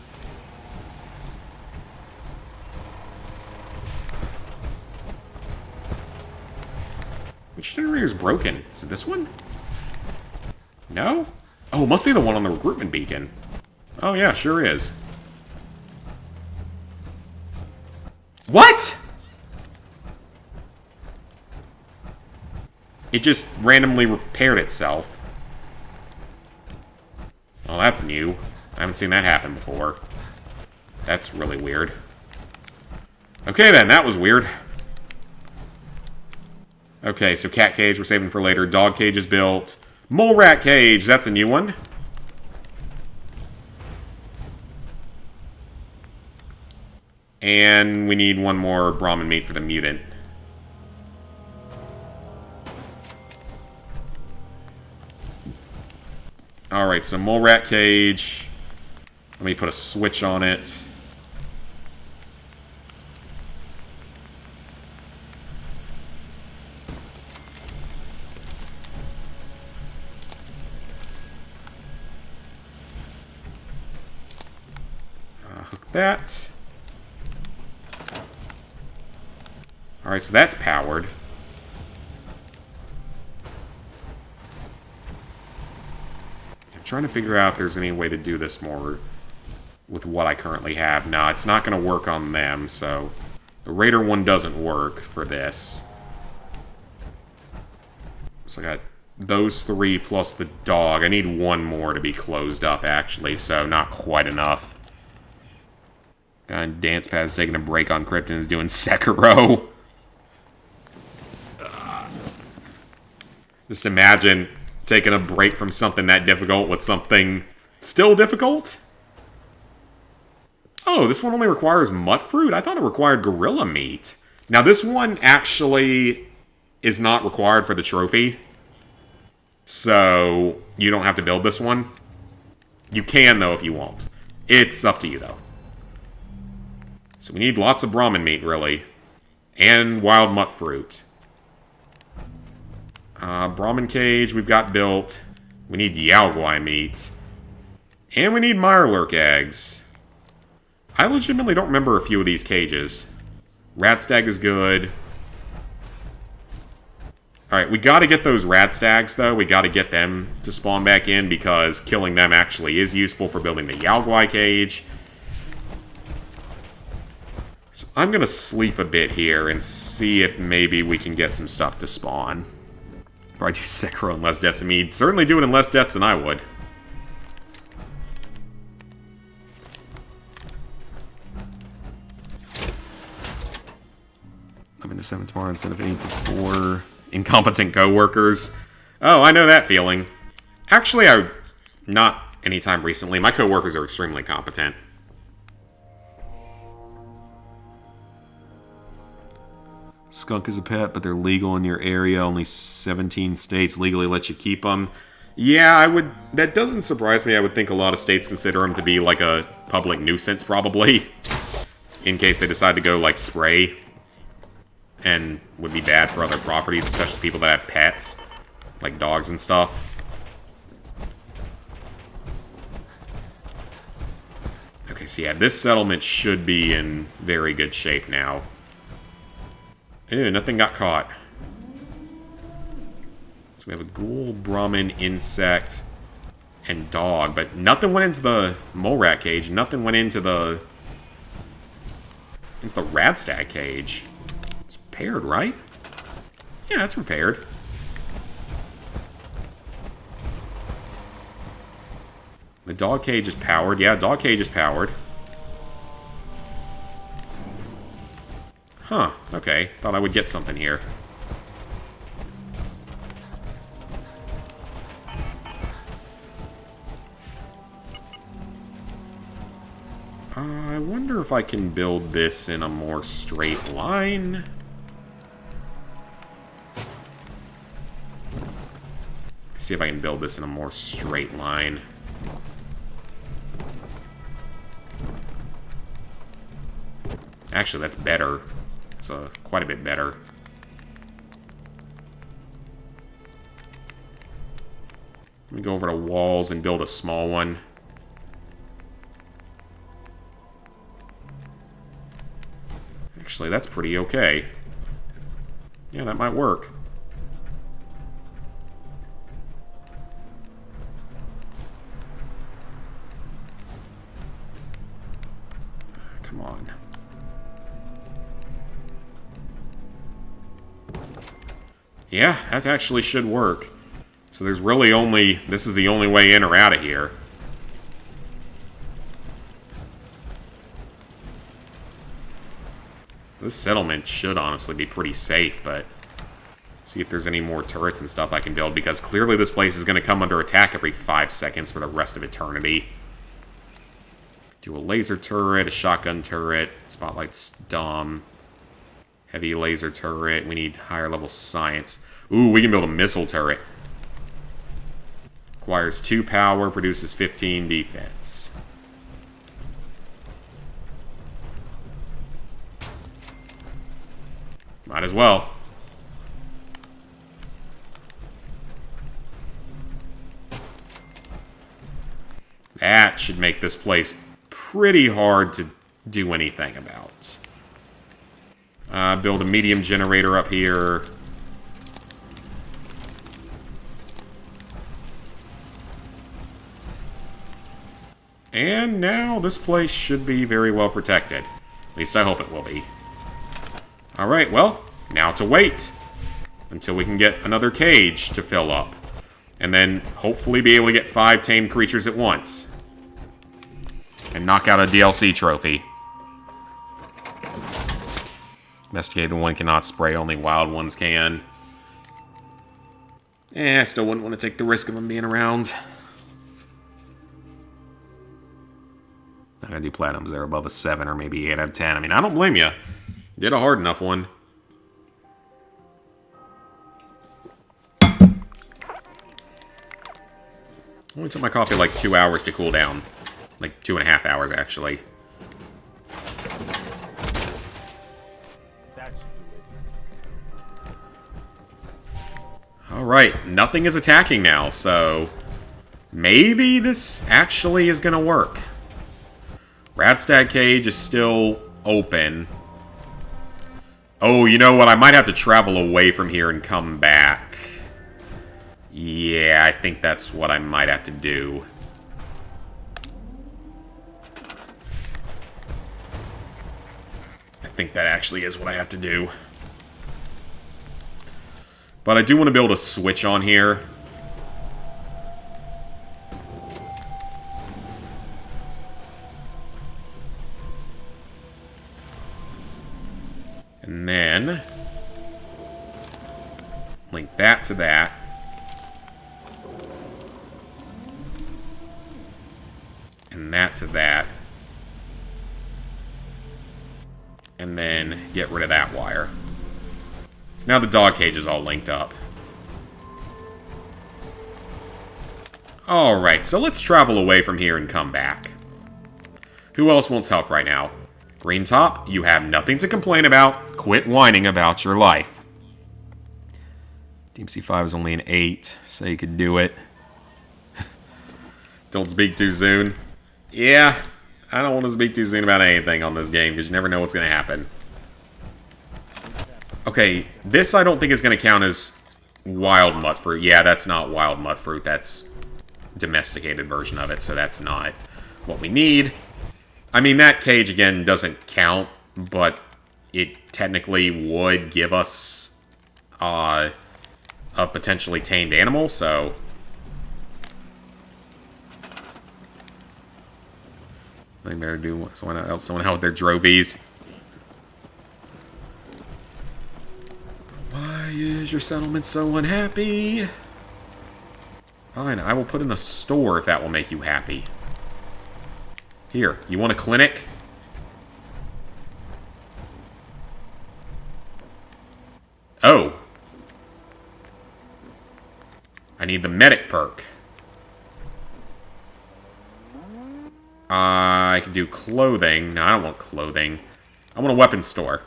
Which generator is broken? Is it this one? No? Oh, it must be the one on the recruitment beacon. Oh yeah, sure is. What?! It just randomly repaired itself. Oh, that's new. I haven't seen that happen before. That's really weird. Okay then, that was weird. Okay, so cat cage we're saving for later. Dog cage is built. Mole rat cage, that's a new one. And we need one more Brahmin meat for the mutant. Alright, so mole rat cage. Let me put a switch on it. Hook that. Alright, so that's powered. I'm trying to figure out if there's any way to do this more with what I currently have. No, it's not going to work on them, so the Raider one doesn't work for this. So I got those three plus the dog. I need one more to be closed up, actually, so not quite enough. Dance Pad's taking a break on Krypton's doing Sekiro. Just imagine taking a break from something that difficult with something still difficult. Oh, this one only requires mutt fruit? I thought it required gorilla meat. Now, this one actually is not required for the trophy. So, you don't have to build this one. You can, though, if you want. It's up to you, though. So we need lots of Brahmin meat, really. And wild mutt fruit. Brahmin cage we've got built. We need Yaogwai meat. And we need Mirelurk eggs. I legitimately don't remember a few of these cages. Radstag is good. Alright, we gotta get those Radstags, though. We gotta get them to spawn back in, because killing them actually is useful for building the Yaogwai cage. So I'm gonna sleep a bit here and see if maybe we can get some stuff to spawn. Probably do Sekiro in less deaths than me. Certainly do it in less deaths than I would. I'm into 7 tomorrow instead of 8 to 4. Incompetent co-workers. Oh, I know that feeling. Actually, not anytime recently. My co-workers are extremely competent. Skunk is a pet, but they're legal in your area. Only 17 states legally let you keep them. Yeah, that doesn't surprise me. I would think a lot of states consider them to be like a public nuisance, probably. In case they decide to go, like, spray. And would be bad for other properties, especially people that have pets. Like dogs and stuff. Okay, so yeah, this settlement should be in very good shape now. Ew, nothing got caught. So we have a ghoul, Brahmin, insect, and dog, but nothing went into the mole rat cage. Nothing went into the Radstag cage. It's repaired, right? Yeah, it's repaired. The dog cage is powered. Yeah, dog cage is powered. Huh, okay. Thought I would get something here. I wonder if I can build this in a more straight line. See if I can build this in a more straight line. Actually, that's better. It's quite a bit better. Let me go over to walls and build a small one. Actually, that's pretty okay. Yeah, that might work. Come on. Yeah, that actually should work. So there's really only... This is the only way in or out of here. This settlement should honestly be pretty safe, but... See if there's any more turrets and stuff I can build, because clearly this place is going to come under attack every 5 seconds for the rest of eternity. Do a laser turret, a shotgun turret, spotlight's dumb. Heavy laser turret, we need higher level science. Ooh, we can build a missile turret. Acquires 2 power, produces 15 defense. Might as well. That should make this place pretty hard to do anything about. Build a medium generator up here. And now this place should be very well protected. At least I hope it will be. Alright, well, now to wait until we can get another cage to fill up. And then hopefully be able to get 5 tamed creatures at once. And knock out a DLC trophy. Domesticated one cannot spray, only wild ones can. I still wouldn't want to take the risk of them being around. Not gonna do platinums, they're above a 7 or maybe 8 out of 10. I mean, I don't blame you. Did a hard enough one. Only took my coffee like 2 hours to cool down. Like 2.5 hours, actually. That should do it. Alright, nothing is attacking now, so... Maybe this actually is gonna work. Radstag cage is still open. Oh, you know what? I might have to travel away from here and come back. Yeah, I think that's what I might have to do. I think that actually is what I have to do. But I do want to build a switch on here. And then link that to that. And that to that. And then get rid of that wire. So now the dog cage is all linked up. Alright, so let's travel away from here and come back. Who else wants help right now? Green Top, you have nothing to complain about. Quit whining about your life. DMC5 is only an 8, so you could do it. Don't speak too soon. Yeah, I don't want to speak too soon about anything on this game, because you never know what's going to happen. Okay, this I don't think is going to count as wild mutt fruit. Yeah, that's not wild mutt fruit. That's domesticated version of it, so that's not what we need. I mean, that cage, again, doesn't count, but it technically would give us a potentially tamed animal, so... I better do someone help someone out with their drovies. Why is your settlement so unhappy? Fine, I will put in a store if that will make you happy. Here, you want a clinic? Oh. I need the medic perk. I can do clothing. No, I don't want clothing. I want a weapons store.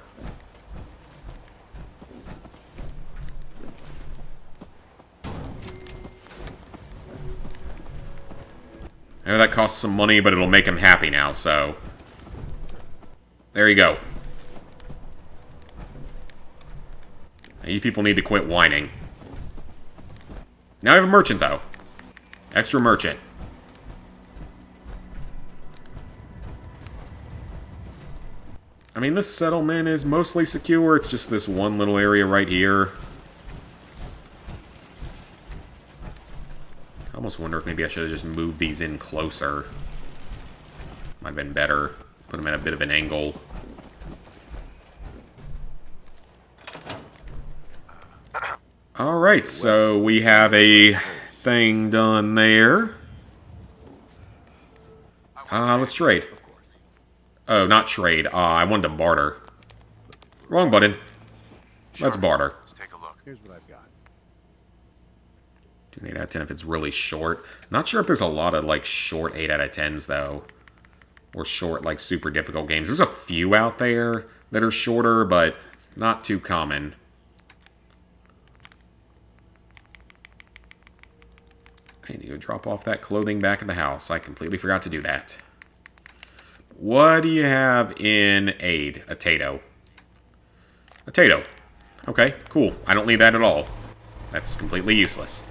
I know that costs some money, but it'll make him happy now, so... There you go. Now you people need to quit whining. Now I have a merchant, though. Extra merchant. I mean, this settlement is mostly secure. It's just this one little area right here. I almost wonder if maybe I should have just moved these in closer. Might have been better. Put them at a bit of an angle. Alright, so we have a thing done there. Let's trade. Oh, not trade. I wanted to barter. Wrong button. Let's barter. Let's take a look. Here's what I've got. Do an 8 out of 10 if it's really short. Not sure if there's a lot of, like, short 8 out of 10s, though. Or short, like, super difficult games. There's a few out there that are shorter, but not too common. I need to go drop off that clothing back in the house. I completely forgot to do that. What do you have in aid? A tato. A tato. Okay, cool. I don't need that at all. That's completely useless.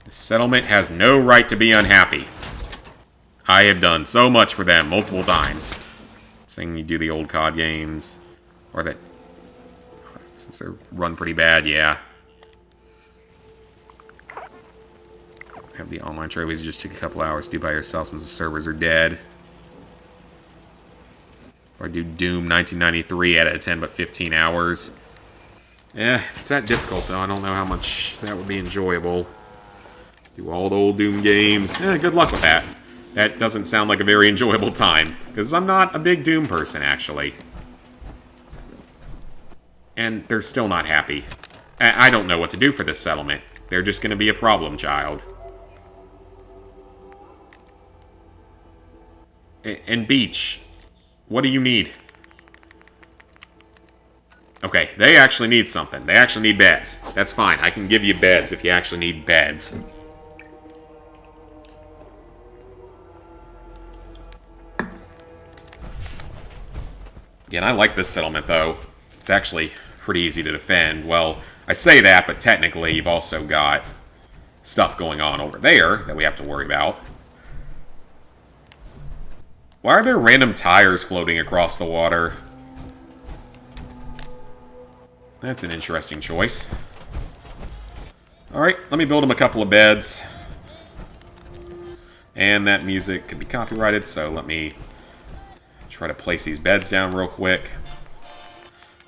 The settlement has no right to be unhappy. I have done so much for them multiple times. Saying you do the old COD games. Or that... Since they run pretty bad, yeah. Have the online trophies you just took a couple hours to do by yourself since the servers are dead. Or do Doom 1993 out of 10 but 15 hours. If it's that difficult though, I don't know how much that would be enjoyable. Do all the old Doom games. Good luck with that. That doesn't sound like a very enjoyable time. Because I'm not a big Doom person, actually. And they're still not happy. I don't know what to do for this settlement. They're just going to be a problem child. And Beach, what do you need? Okay, they actually need something. They actually need beds. That's fine. I can give you beds if you actually need beds. Again, I like this settlement, though. It's actually pretty easy to defend. Well, I say that, but technically you've also got stuff going on over there that we have to worry about. Why are there random tires floating across the water? That's an interesting choice. Alright, let me build him a couple of beds. And that music could be copyrighted, so let me try to place these beds down real quick.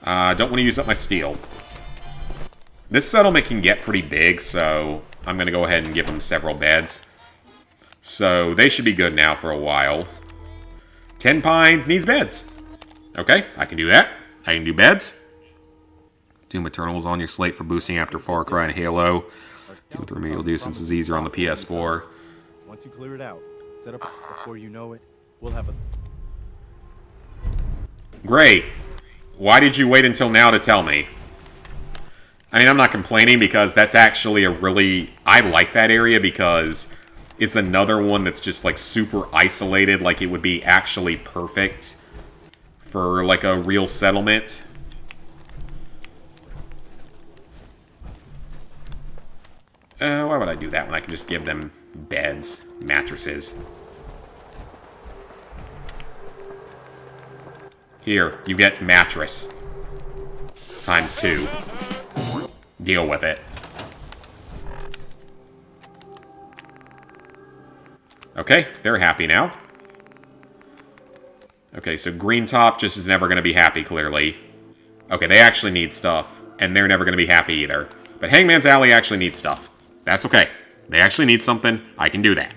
Don't want to use up my steel. This settlement can get pretty big, so I'm going to go ahead and give them several beds. So they should be good now for a while. 10 Pines needs beds. Okay, I can do that. I can do beds. Doom Eternal is on your slate for boosting after Far Cry and Halo. Do what the remedial do since it's easier on the PS4. Once you clear it out, set up before you know it, we'll have a... Great. Why did you wait until now to tell me? I mean, I'm not complaining because that's actually a really... I like that area because it's another one that's just, like, super isolated. Like, it would be actually perfect for, like, a real settlement. Why would I do that when I can just give them beds, mattresses? Here, you get mattress. ×2. Deal with it. Okay, they're happy now. Okay, so Green Top just is never going to be happy, clearly. Okay, they actually need stuff, and they're never going to be happy either. But Hangman's Alley actually needs stuff. That's okay. They actually need something. I can do that.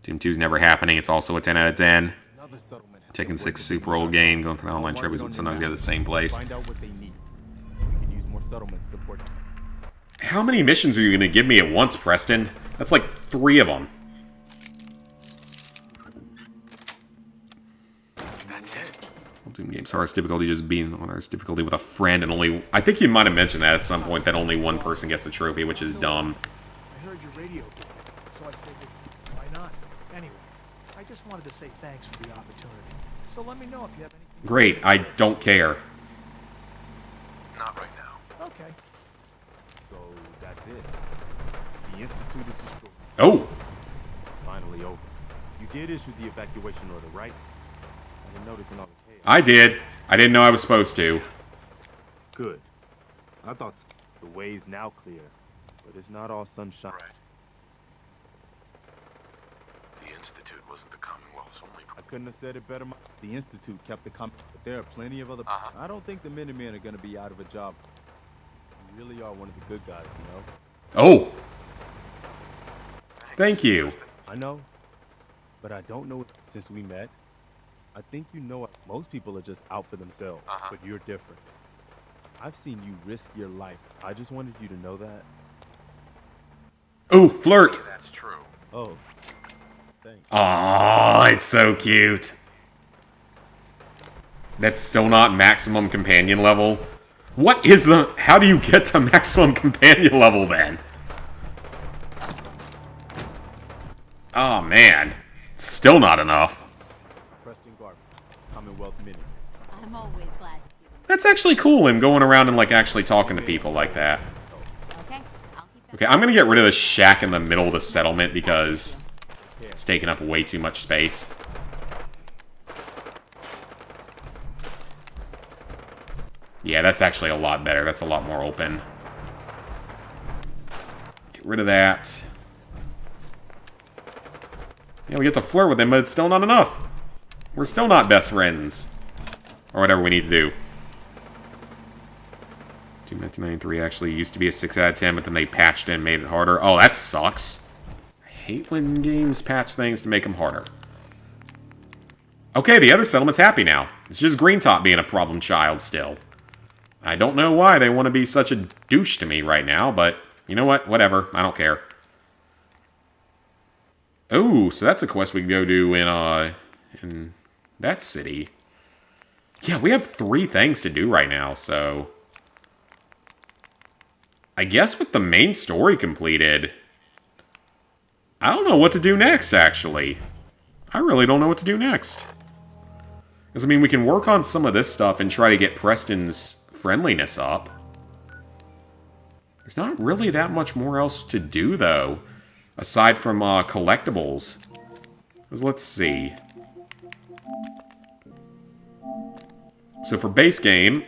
Doom 2's never happening. It's also a 10 out of 10. Another settlement has Taking somewhere 6 to be super old done. game, going for the I'll online mark trophies, it but on sometimes your go to the map. same place. Find out what they need. We can use more settlement support. How many missions are you going to give me at once, Preston? That's like 3 of them. That's it. Doom games hardest difficulty just being on hardest difficulty with a friend, and only... I think you might have mentioned that at some point, that only one person gets a trophy, which is dumb. I heard your radio, so I figured, why not? Anyway, I just wanted to say thanks for the opportunity. So let me know if you have anything... Great, I don't care. Not right now. Okay. So that's it. The Institute is destroyed. Oh! It's finally over. You did issue the evacuation order, right? I didn't notice in all the chaos. I did. I didn't know I was supposed to. Good. I thought so. The way's now clear, but it's not all sunshine. Right. The Institute wasn't the Commonwealth's only I couldn't have said it better. The Institute kept the but there are plenty of other. I don't think the Minutemen are going to be out of a job. You really are one of the good guys, you know? Oh! Thank you. I know, but I don't know since we met. I think you know most people are just out for themselves, but you're different. I've seen you risk your life. I just wanted you to know that. Ooh, flirt! That's true. Oh, thanks. Aww, it's so cute. That's still not maximum companion level. What is the... How do you get to maximum companion level then? Oh man, it's still not enough. Preston Garvey, Commonwealth Mini. I'm always glad to see them. That's actually cool, him going around and like actually talking to people like that. Okay, I'll keep that. Okay, I'm gonna get rid of the shack in the middle of the settlement because it's taking up way too much space. Yeah, that's actually a lot better. That's a lot more open. Get rid of that. Yeah, we get to flirt with him, but it's still not enough. We're still not best friends. Or whatever we need to do. Doom 1993 actually used to be a 6 out of 10, but then they patched it and made it harder. Oh, that sucks. I hate when games patch things to make them harder. Okay, the other settlement's happy now. It's just Green Top being a problem child still. I don't know why they want to be such a douche to me right now, but you know what? Whatever. I don't care. Oh, so that's a quest we can go do in that city. Yeah, we have 3 things to do right now, so... I guess with the main story completed... I don't know what to do next, actually. I really don't know what to do next. Because, I mean, we can work on some of this stuff and try to get Preston's friendliness up. There's not really that much more else to do, though. Aside from collectibles. Because let's see. So for base game,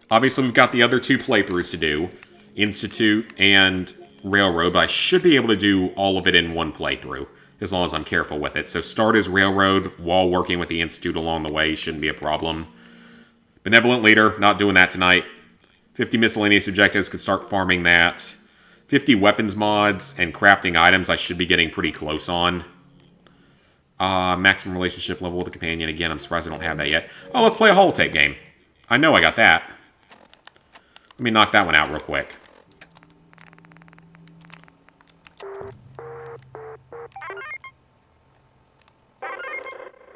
obviously we've got the other 2 playthroughs to do. Institute and Railroad, but I should be able to do all of it in one playthrough. As long as I'm careful with it. So start as Railroad while working with the Institute along the way. Shouldn't be a problem. Benevolent Leader, not doing that tonight. 50 miscellaneous objectives, could start farming that. 50 weapons mods and crafting items I should be getting pretty close on. Maximum relationship level with a companion. Again, I'm surprised I don't have that yet. Oh, let's play a holotape game. I know I got that. Let me knock that one out real quick.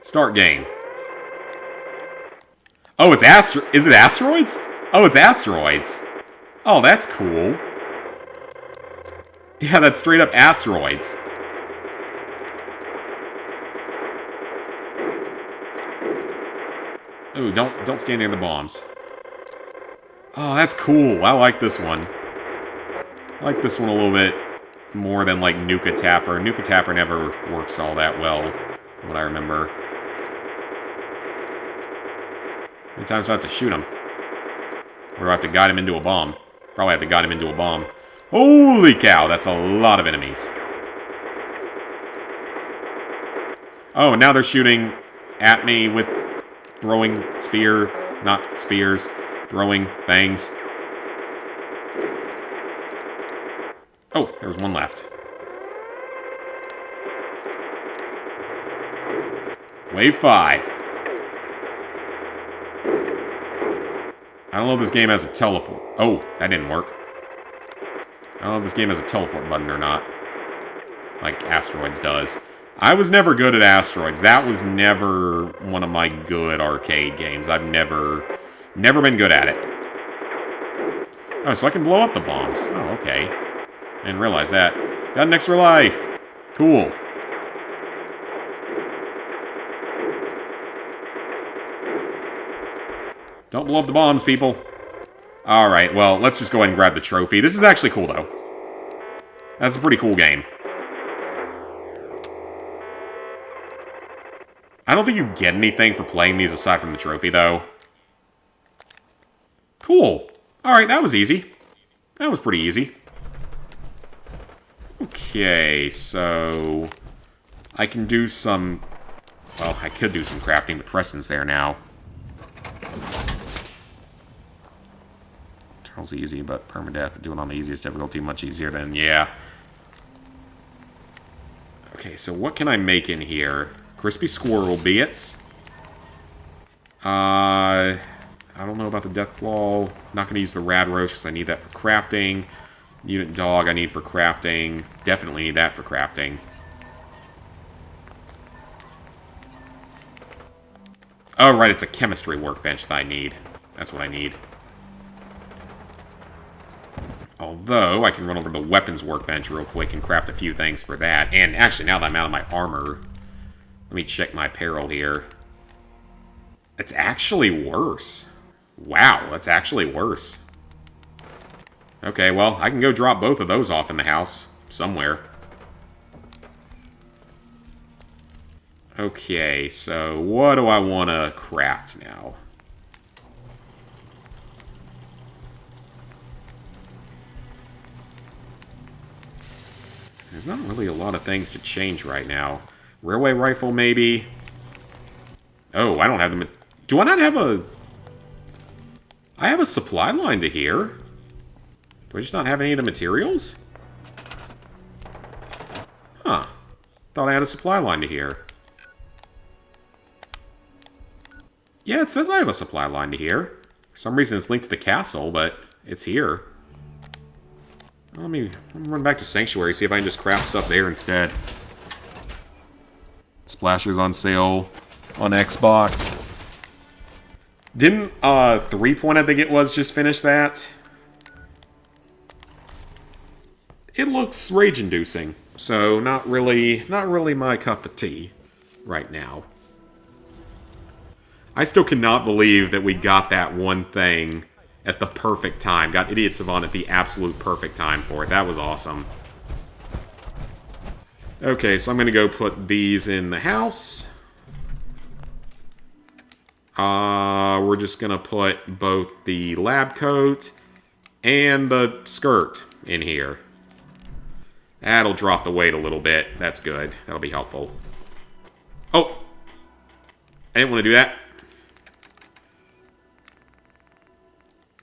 Start game. Oh, it's is it asteroids? Oh, it's asteroids. Oh, that's cool. Yeah, that's straight up asteroids. Ooh, don't stand near the bombs. Oh, that's cool. I like this one. I like this one a little bit more than like Nuka Tapper. Nuka Tapper never works all that well, from what I remember. How many times do I have to shoot him? Or do I have to guide him into a bomb? Probably have to guide him into a bomb. Holy cow, that's a lot of enemies. Oh, now they're shooting at me with throwing not spears, throwing things. Oh, there was one left. Wave 5. I don't know if this game has a teleport. Oh, that didn't work. I don't know if this game has a teleport button or not. Like Asteroids does. I was never good at Asteroids. That was never one of my good arcade games. I've never been good at it. Oh, so I can blow up the bombs. Oh, okay. Didn't realize that. Got an extra life. Cool. Don't blow up the bombs, people. Alright, well, let's just go ahead and grab the trophy. This is actually cool, though. That's a pretty cool game. I don't think you get anything for playing these aside from the trophy, though. Cool. Alright, that was easy. That was pretty easy. Okay, so... I can do some... Well, I could do some crafting, but Preston's there now. Charles easy, but permadeath. Doing on the easiest difficulty much easier than... Yeah. Okay, so what can I make in here? Crispy squirrel bits. I don't know about the death claw. Not going to use the rad roach because I need that for crafting. Mutant dog I need for crafting. Definitely need that for crafting. Oh, right, it's a chemistry workbench that I need. That's what I need. Although, I can run over to the weapons workbench real quick and craft a few things for that. And actually, now that I'm out of my armor, let me check my apparel here. It's actually worse. Wow, that's actually worse. Okay, well, I can go drop both of those off in the house. Somewhere. Okay, so what do I want to craft now? There's not really a lot of things to change right now. Railway rifle, maybe? Oh, I don't have the... Do I not have a... I have a supply line to here. Do I just not have any of the materials? Huh. Thought I had a supply line to here. Yeah, it says I have a supply line to here. For some reason it's linked to the castle, but it's here. Let me run back to Sanctuary, see if I can just craft stuff there instead. Splashers on sale on Xbox. Didn't 3 Point, I think it was, just finish that? It looks rage-inducing, so not really my cup of tea right now. I still cannot believe that we got that one thing at the perfect time. Got Idiot Savant at the absolute perfect time for it. That was awesome. Okay, so I'm going to go put these in the house. We're just going to put both the lab coat and the skirt in here. That'll drop the weight a little bit. That's good. That'll be helpful. Oh! I didn't want to do that.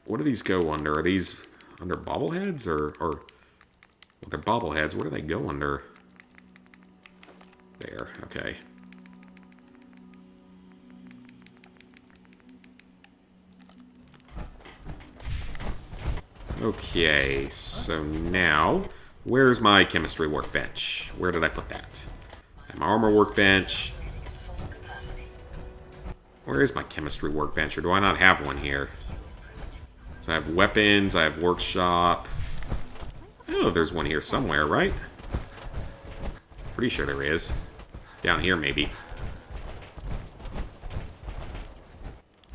What do these go under? Are these under bobbleheads or well, they're bobbleheads. Where do they go under? There. Okay. Okay, so now, where's my chemistry workbench? Where did I put that? And my armor workbench. Where is my chemistry workbench, or do I not have one here? So I have weapons, I have workshop. I know there's one here somewhere, right? Pretty sure there is. Down here, maybe.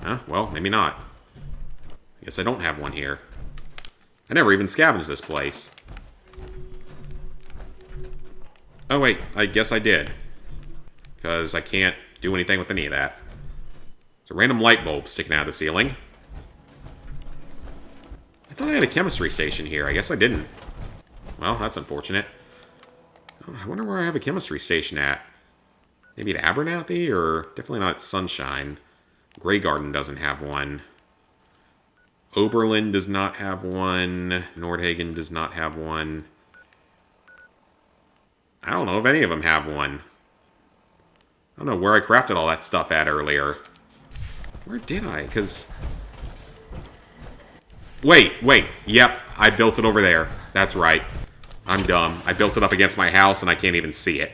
Huh? Well, maybe not. I guess I don't have one here. I never even scavenged this place. Oh wait, I guess I did. Because I can't do anything with any of that. There's a random light bulb sticking out of the ceiling. I thought I had a chemistry station here. I guess I didn't. Well, that's unfortunate. Oh, I wonder where I have a chemistry station at. Maybe at Abernathy, or definitely not at Sunshine. Grey Garden doesn't have one. Oberlin does not have one. Nordhagen does not have one. I don't know if any of them have one. I don't know where I crafted all that stuff at earlier. Where did I? Because... Wait. Yep, I built it over there. That's right. I'm dumb. I built it up against my house and I can't even see it.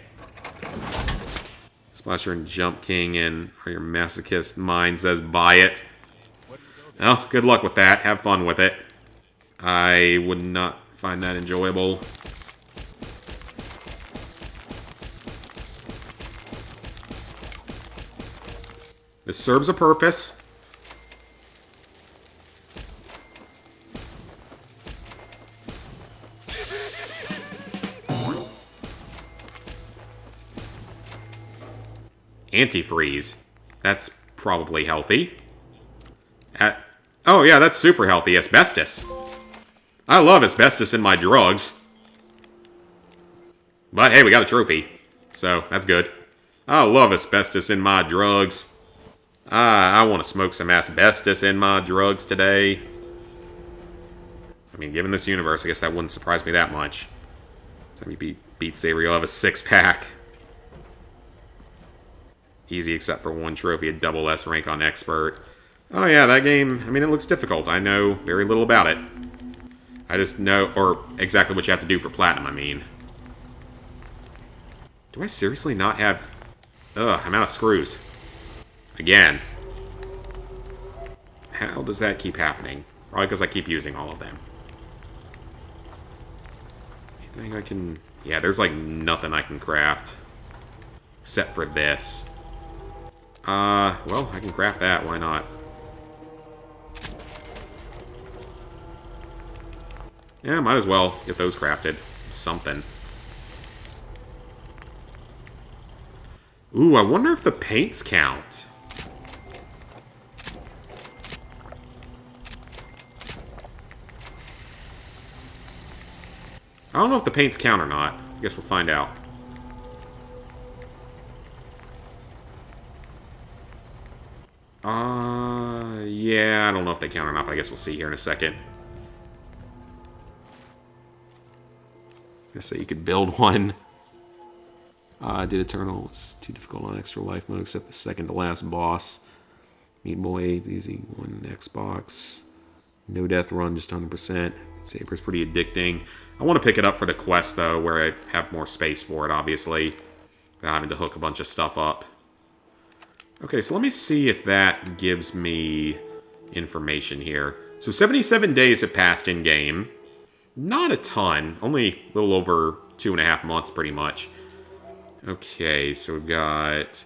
Splasher and Jump King and your masochist mind says buy it. Well, good luck with that. Have fun with it. I would not find that enjoyable. This serves a purpose. Antifreeze. That's probably healthy. Oh yeah, that's super healthy. Asbestos. I love asbestos in my drugs. But hey, we got a trophy. So, that's good. I love asbestos in my drugs. I want to smoke some asbestos in my drugs today. I mean, given this universe, I guess that wouldn't surprise me that much. So you beat Saber, you'll have a 6-pack. Easy except for one trophy, a double S rank on Expert. Oh yeah, that game, I mean, it looks difficult. I know very little about it. I just know, or exactly what you have to do for Platinum, I mean. Do I seriously not have... Ugh, I'm out of screws. Again. How does that keep happening? Probably because I keep using all of them. Anything I can... Yeah, there's like nothing I can craft. Except for this. Well, I can craft that. Why not? Yeah, might as well get those crafted. Something. Ooh, I wonder if the paints count. I don't know if the paints count or not. I guess we'll find out. Yeah, I don't know if they count or not, but I guess we'll see here in a second. I guess that you could build one. Did Eternal was too difficult on extra life mode, except the second to last boss. Meat Boy, easy one Xbox. No Death Run, just 100%. Saber's pretty addicting. I want to pick it up for the quest, though, where I have more space for it, obviously. Without having to hook a bunch of stuff up. Okay, so let me see if that gives me information here. So 77 days have passed in-game. Not a ton. Only a little over 2.5 months, pretty much. Okay, so we've got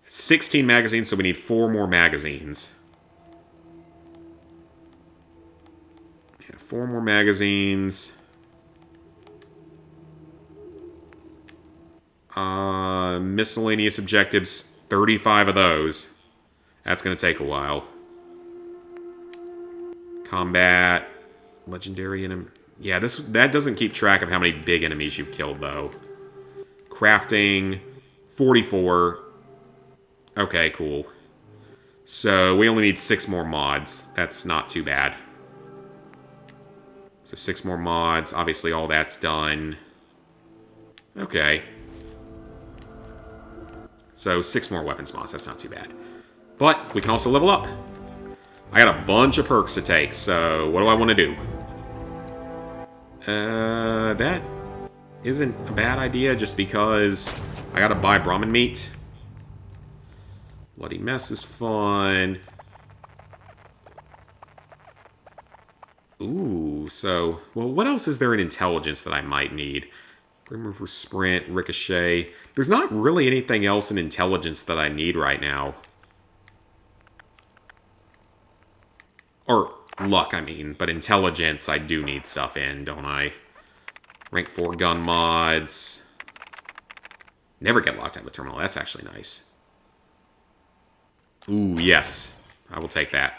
16 magazines, so we need 4 more magazines. Yeah, 4 more magazines. Miscellaneous objectives, 35 of those. That's going to take a while. Combat, legendary enemy. Yeah, that doesn't keep track of how many big enemies you've killed, though. Crafting, 44. Okay, cool. So we only need 6 more mods. That's not too bad. So 6 more mods. Obviously, all that's done. Okay. So 6 more weapons mods. That's not too bad. But we can also level up. I got a bunch of perks to take, so what do I want to do? That isn't a bad idea just because I gotta buy Brahmin meat. Bloody Mess is fun. Ooh, so... Well, what else is there in intelligence that I might need? Grim for Sprint, Ricochet. There's not really anything else in intelligence that I need right now. Or luck, I mean. But intelligence, I do need stuff in, don't I? Rank 4 gun mods. Never get locked out of a terminal. That's actually nice. Ooh, yes. I will take that.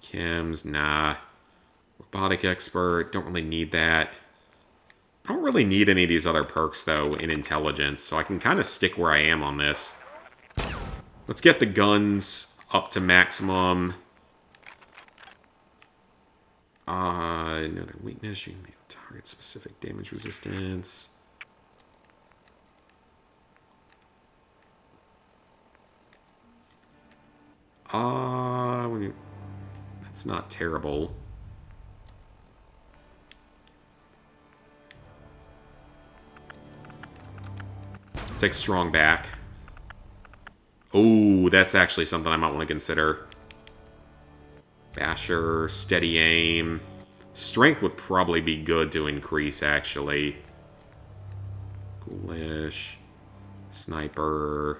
Chems, nah. Robotic Expert, don't really need that. I don't really need any of these other perks, though, in intelligence, so I can kind of stick where I am on this. Let's get the guns up to maximum. Another weakness, you can make target specific damage resistance. That's not terrible. Take strong back. Oh, that's actually something I might want to consider. Basher, steady aim. Strength would probably be good to increase, actually. Ghoulish. Sniper.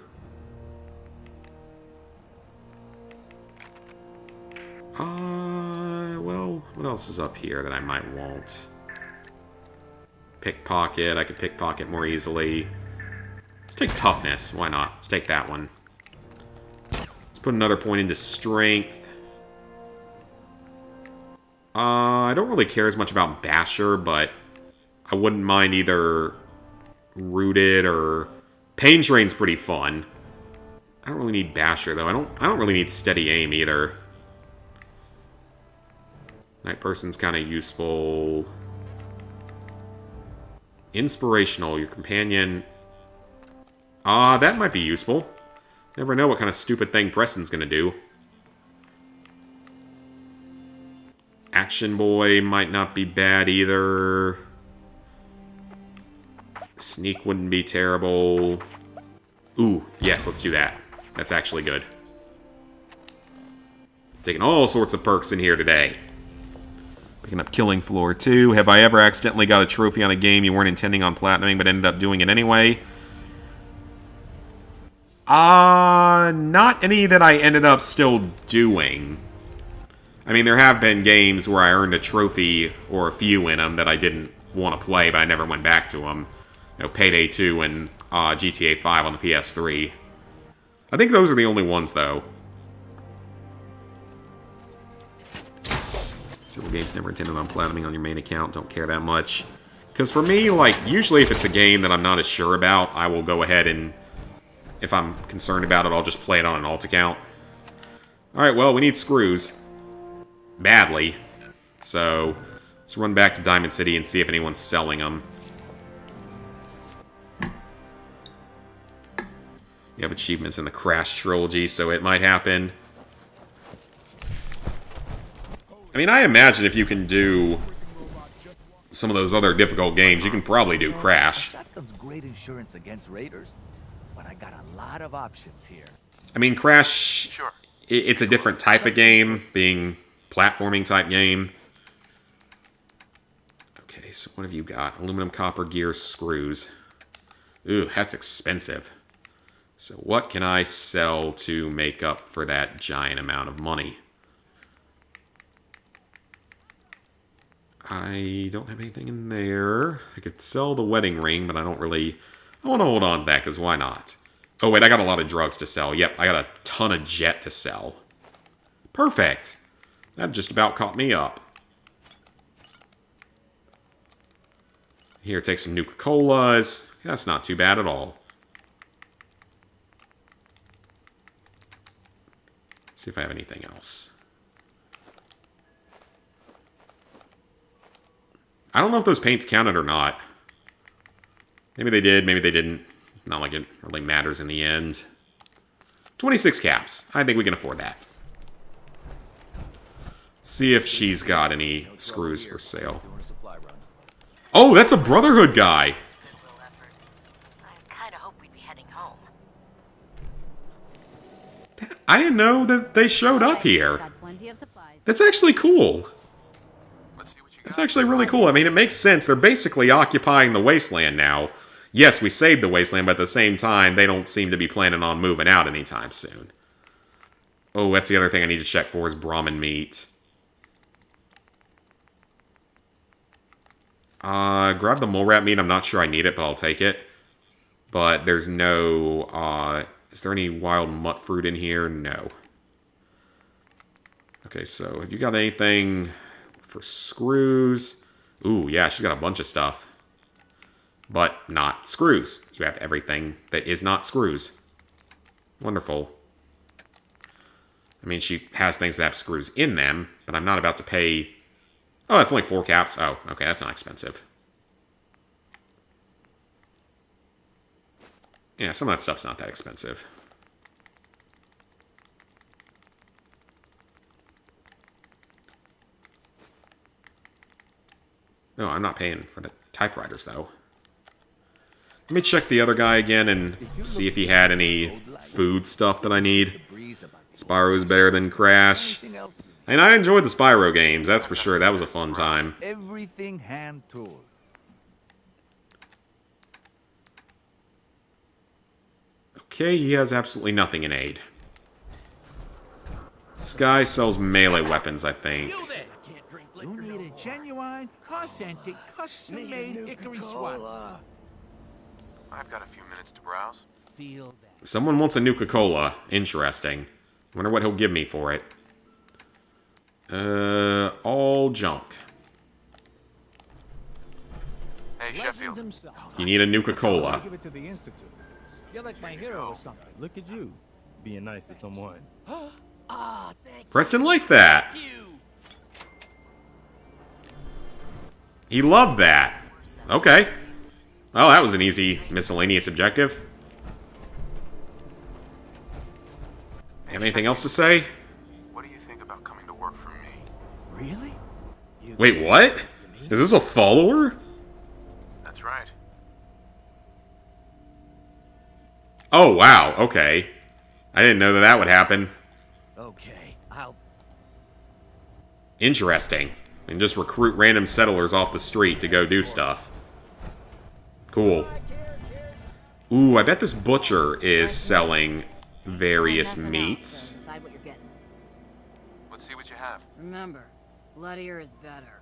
Well, what else is up here that I might want? Pickpocket. I could pickpocket more easily. Let's take toughness. Why not? Let's take that one. Let's put another point into strength. I don't really care as much about Basher, but I wouldn't mind either Rooted or... Pain Drain's pretty fun. I don't really need Basher, though. I don't really need steady aim, either. Night Person's kind of useful. Inspirational. Your companion... that might be useful. Never know what kind of stupid thing Preston's gonna do. Action Boy might not be bad either. Sneak wouldn't be terrible. Ooh, yes, let's do that. That's actually good. Taking all sorts of perks in here today. Picking up Killing Floor 2. Have I ever accidentally got a trophy on a game you weren't intending on platinuming but ended up doing it anyway? Not any that I ended up still doing. I mean, there have been games where I earned a trophy or a few in them that I didn't want to play, but I never went back to them. You know, Payday 2 and GTA 5 on the PS3. I think those are the only ones, though. Several games never intended on platinuming on your main account. Don't care that much. Because for me, like, usually if it's a game that I'm not as sure about, I will go ahead and, if I'm concerned about it, I'll just play it on an alt account. Alright, well, we need screws. Badly. So, let's run back to Diamond City and see if anyone's selling them. You have achievements in the Crash trilogy, so it might happen. I mean, I imagine if you can do some of those other difficult games, you can probably do Crash. Shotgun's great insurance against raiders, but I got a lot of options here. I mean, Crash, sure. It's a different type of game, being platforming type game. Okay, so what have you got? Aluminum, copper, gears, screws. Ooh, that's expensive. So what can I sell to make up for that giant amount of money? I don't have anything in there. I could sell the wedding ring, but I don't really... I want to hold on to that, because why not? Oh, wait, I got a lot of drugs to sell. Yep, I got a ton of jet to sell. Perfect. That just about caught me up. Here, take some Nuka-Colas. That's not too bad at all. See if I have anything else. I don't know if those paints counted or not. Maybe they did, maybe they didn't. Not like it really matters in the end. 26 caps. I think we can afford that. See if she's got any screws for sale. Oh, that's a Brotherhood guy! I kinda hope we'd be heading home. I didn't know that they showed up here. That's actually cool. That's actually really cool. I mean, it makes sense. They're basically occupying the Wasteland now. Yes, we saved the Wasteland, but at the same time, they don't seem to be planning on moving out anytime soon. Oh, that's the other thing I need to check for is Brahmin meat. Grab the mole rat meat. I'm not sure I need it, but I'll take it. But there's no, is there any wild mutt fruit in here? No. Okay, so have you got anything for screws? Ooh, yeah, she's got a bunch of stuff. But not screws. You have everything that is not screws. Wonderful. I mean, she has things that have screws in them, but I'm not about to pay... Oh, that's only 4 caps. Oh, okay, that's not expensive. Yeah, some of that stuff's not that expensive. No, I'm not paying for the typewriters, though. Let me check the other guy again and see if he had any food stuff that I need. Spyro's better than Crash. And I enjoyed the Spyro games, that's for sure. That was a fun time. Everything hand tool. Okay, he has absolutely nothing in aid. This guy sells melee weapons, I think. You need a genuine, authentic, custom-made hickory swap. I've got a few minutes to browse. Feel that. Someone wants a Nuka-Cola. Interesting. Wonder what he'll give me for it. All junk. Hey, Sheffield. You need a Nuka-Cola. Give it to the Institute. You're like my hero or something. Look at you, being nice to someone. Preston liked that. He loved that. Okay. Well, that was an easy miscellaneous objective. Have anything else to say? What do you think about coming to work for me? Really? Wait, what? Is this a follower? That's right. Oh, wow. Okay. I didn't know that that would happen. Okay, I'll... Interesting. And just recruit random settlers off the street to go do stuff. Cool. Ooh, I bet this butcher is selling various meats. Let's see what you have. Remember, bloodier is better.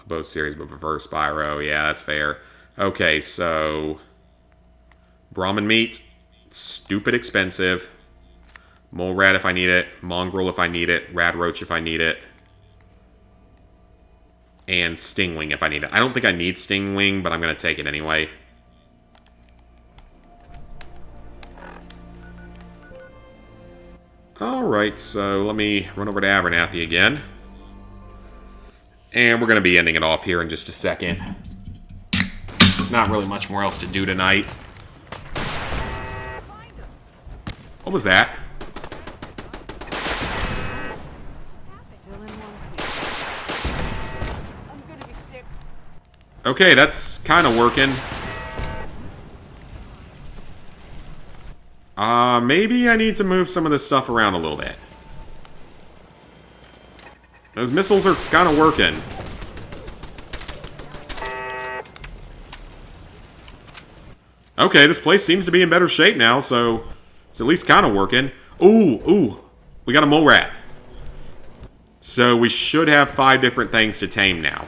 Both series, but prefer Spyro. Yeah, that's fair. Okay, so... Brahmin meat. Stupid expensive. Mole rat if I need it. Mongrel if I need it. Rad roach if I need it. And stingwing if I need it. I don't think I need stingwing, but I'm going to take it anyway. Alright, so let me run over to Abernathy again. And we're going to be ending it off here in just a second. Not really much more else to do tonight. What was that? Okay, that's kind of working. Maybe I need to move some of this stuff around a little bit. Those missiles are kind of working. Okay, this place seems to be in better shape now, so it's at least kind of working. Ooh, we got a mole rat. So we should have 5 different things to tame now.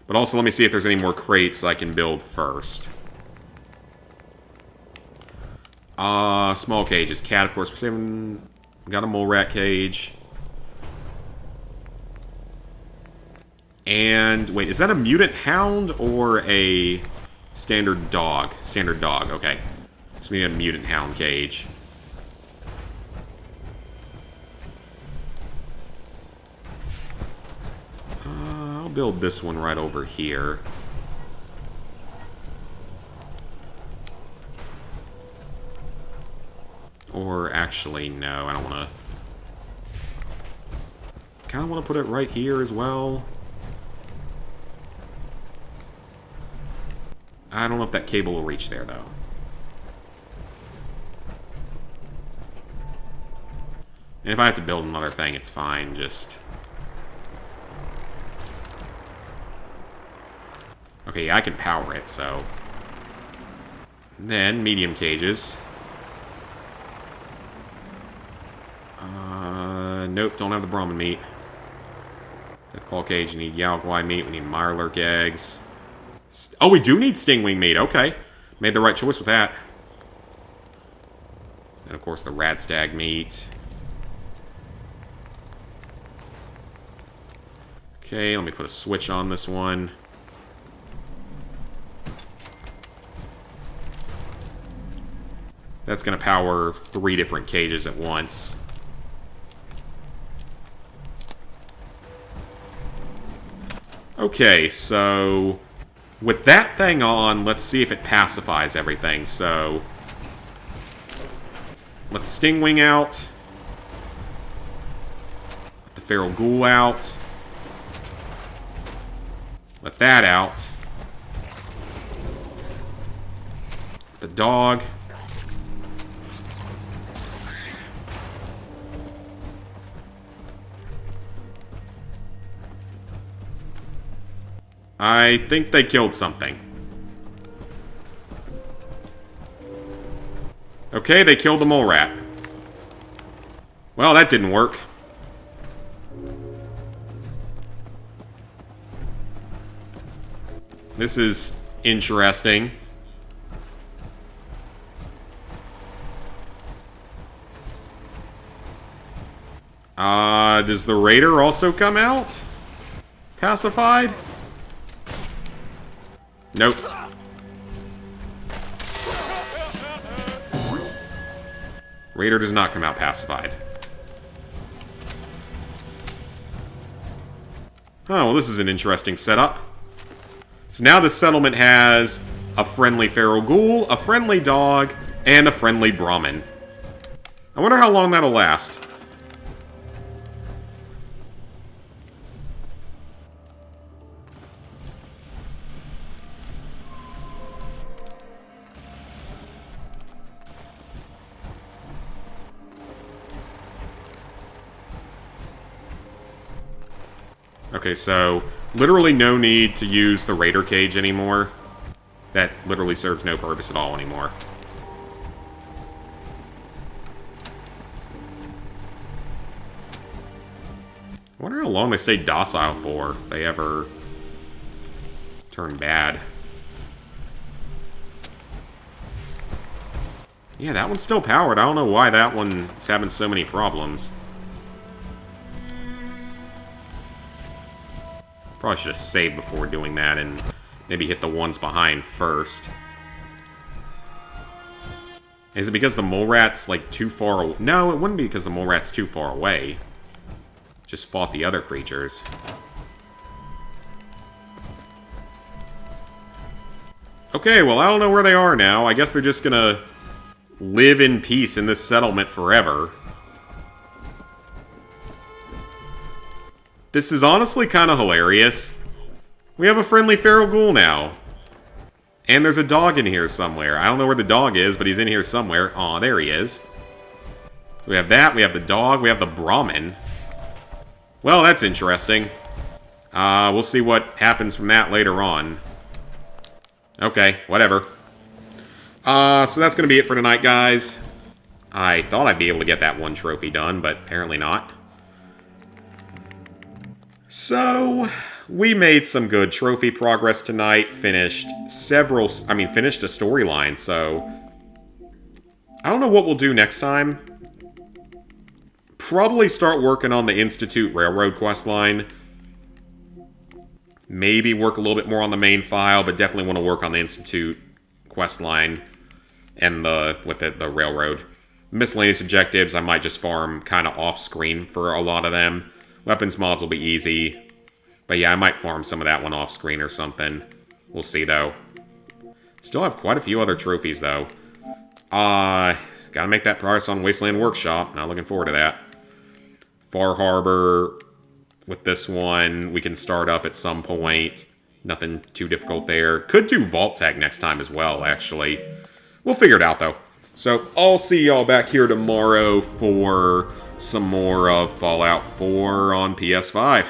But also, let me see if there's any more crates I can build first. Small cages. Cat, of course. We're saving... Got a mole rat cage. And... Wait, is that a mutant hound or a standard dog? Standard dog, okay. So we need a mutant hound cage. I'll build this one right over here. Or actually, no, I don't want to... Kind of want to put it right here as well. I don't know if that cable will reach there, though. And if I have to build another thing, it's fine, just... Okay, I can power it, so... Then, medium cages. Nope, don't have the Brahmin meat. Death Claw cage, you need Yao meat, we need Mirelurk eggs. Oh, we do need Stingwing meat, okay. Made the right choice with that. And of course the Radstag meat. Okay, let me put a switch on this one. That's going to power 3 different cages at once. Okay, so with that thing on, let's see if it pacifies everything. So let's Stingwing out. Let the Feral Ghoul out. Let that out. The dog. I think they killed something. Okay, they killed the mole rat. Well, that didn't work. This is interesting. Does the raider also come out? Pacified? Nope. Raider does not come out pacified. Oh, well, this is an interesting setup. So now the settlement has a friendly feral ghoul, a friendly dog, and a friendly Brahmin. I wonder how long that'll last. Okay, so literally no need to use the raider cage anymore. That literally serves no purpose at all anymore. I wonder how long they stay docile for, if they ever turn bad. Yeah, that one's still powered. I don't know why that one's having so many problems. Probably should have saved before doing that and maybe hit the ones behind first. Is it because the mole rat's like too far away? No, it wouldn't be because the mole rat's too far away. Just fought the other creatures. Okay, well, I don't know where they are now. I guess they're just gonna live in peace in this settlement forever. This is honestly kind of hilarious. We have a friendly feral ghoul now. And there's a dog in here somewhere. I don't know where the dog is, but he's in here somewhere. Aw, there he is. So we have that, we have the dog, we have the Brahmin. Well, that's interesting. We'll see what happens from that later on. Okay, whatever. So that's going to be it for tonight, guys. I thought I'd be able to get that one trophy done, but apparently not. So, we made some good trophy progress tonight, finished a storyline, so I don't know what we'll do next time. Probably start working on the Institute Railroad questline. Maybe work a little bit more on the main file, but definitely want to work on the Institute questline and the railroad. Miscellaneous objectives, I might just farm kind of off-screen for a lot of them. Weapons mods will be easy. But yeah, I might farm some of that one off-screen or something. We'll see, though. Still have quite a few other trophies, though. Gotta make that progress on Wasteland Workshop. Not looking forward to that. Far Harbor, with this one, we can start up at some point. Nothing too difficult there. Could do Vault Tech next time as well, actually. We'll figure it out, though. So, I'll see y'all back here tomorrow for some more of Fallout 4 on PS5.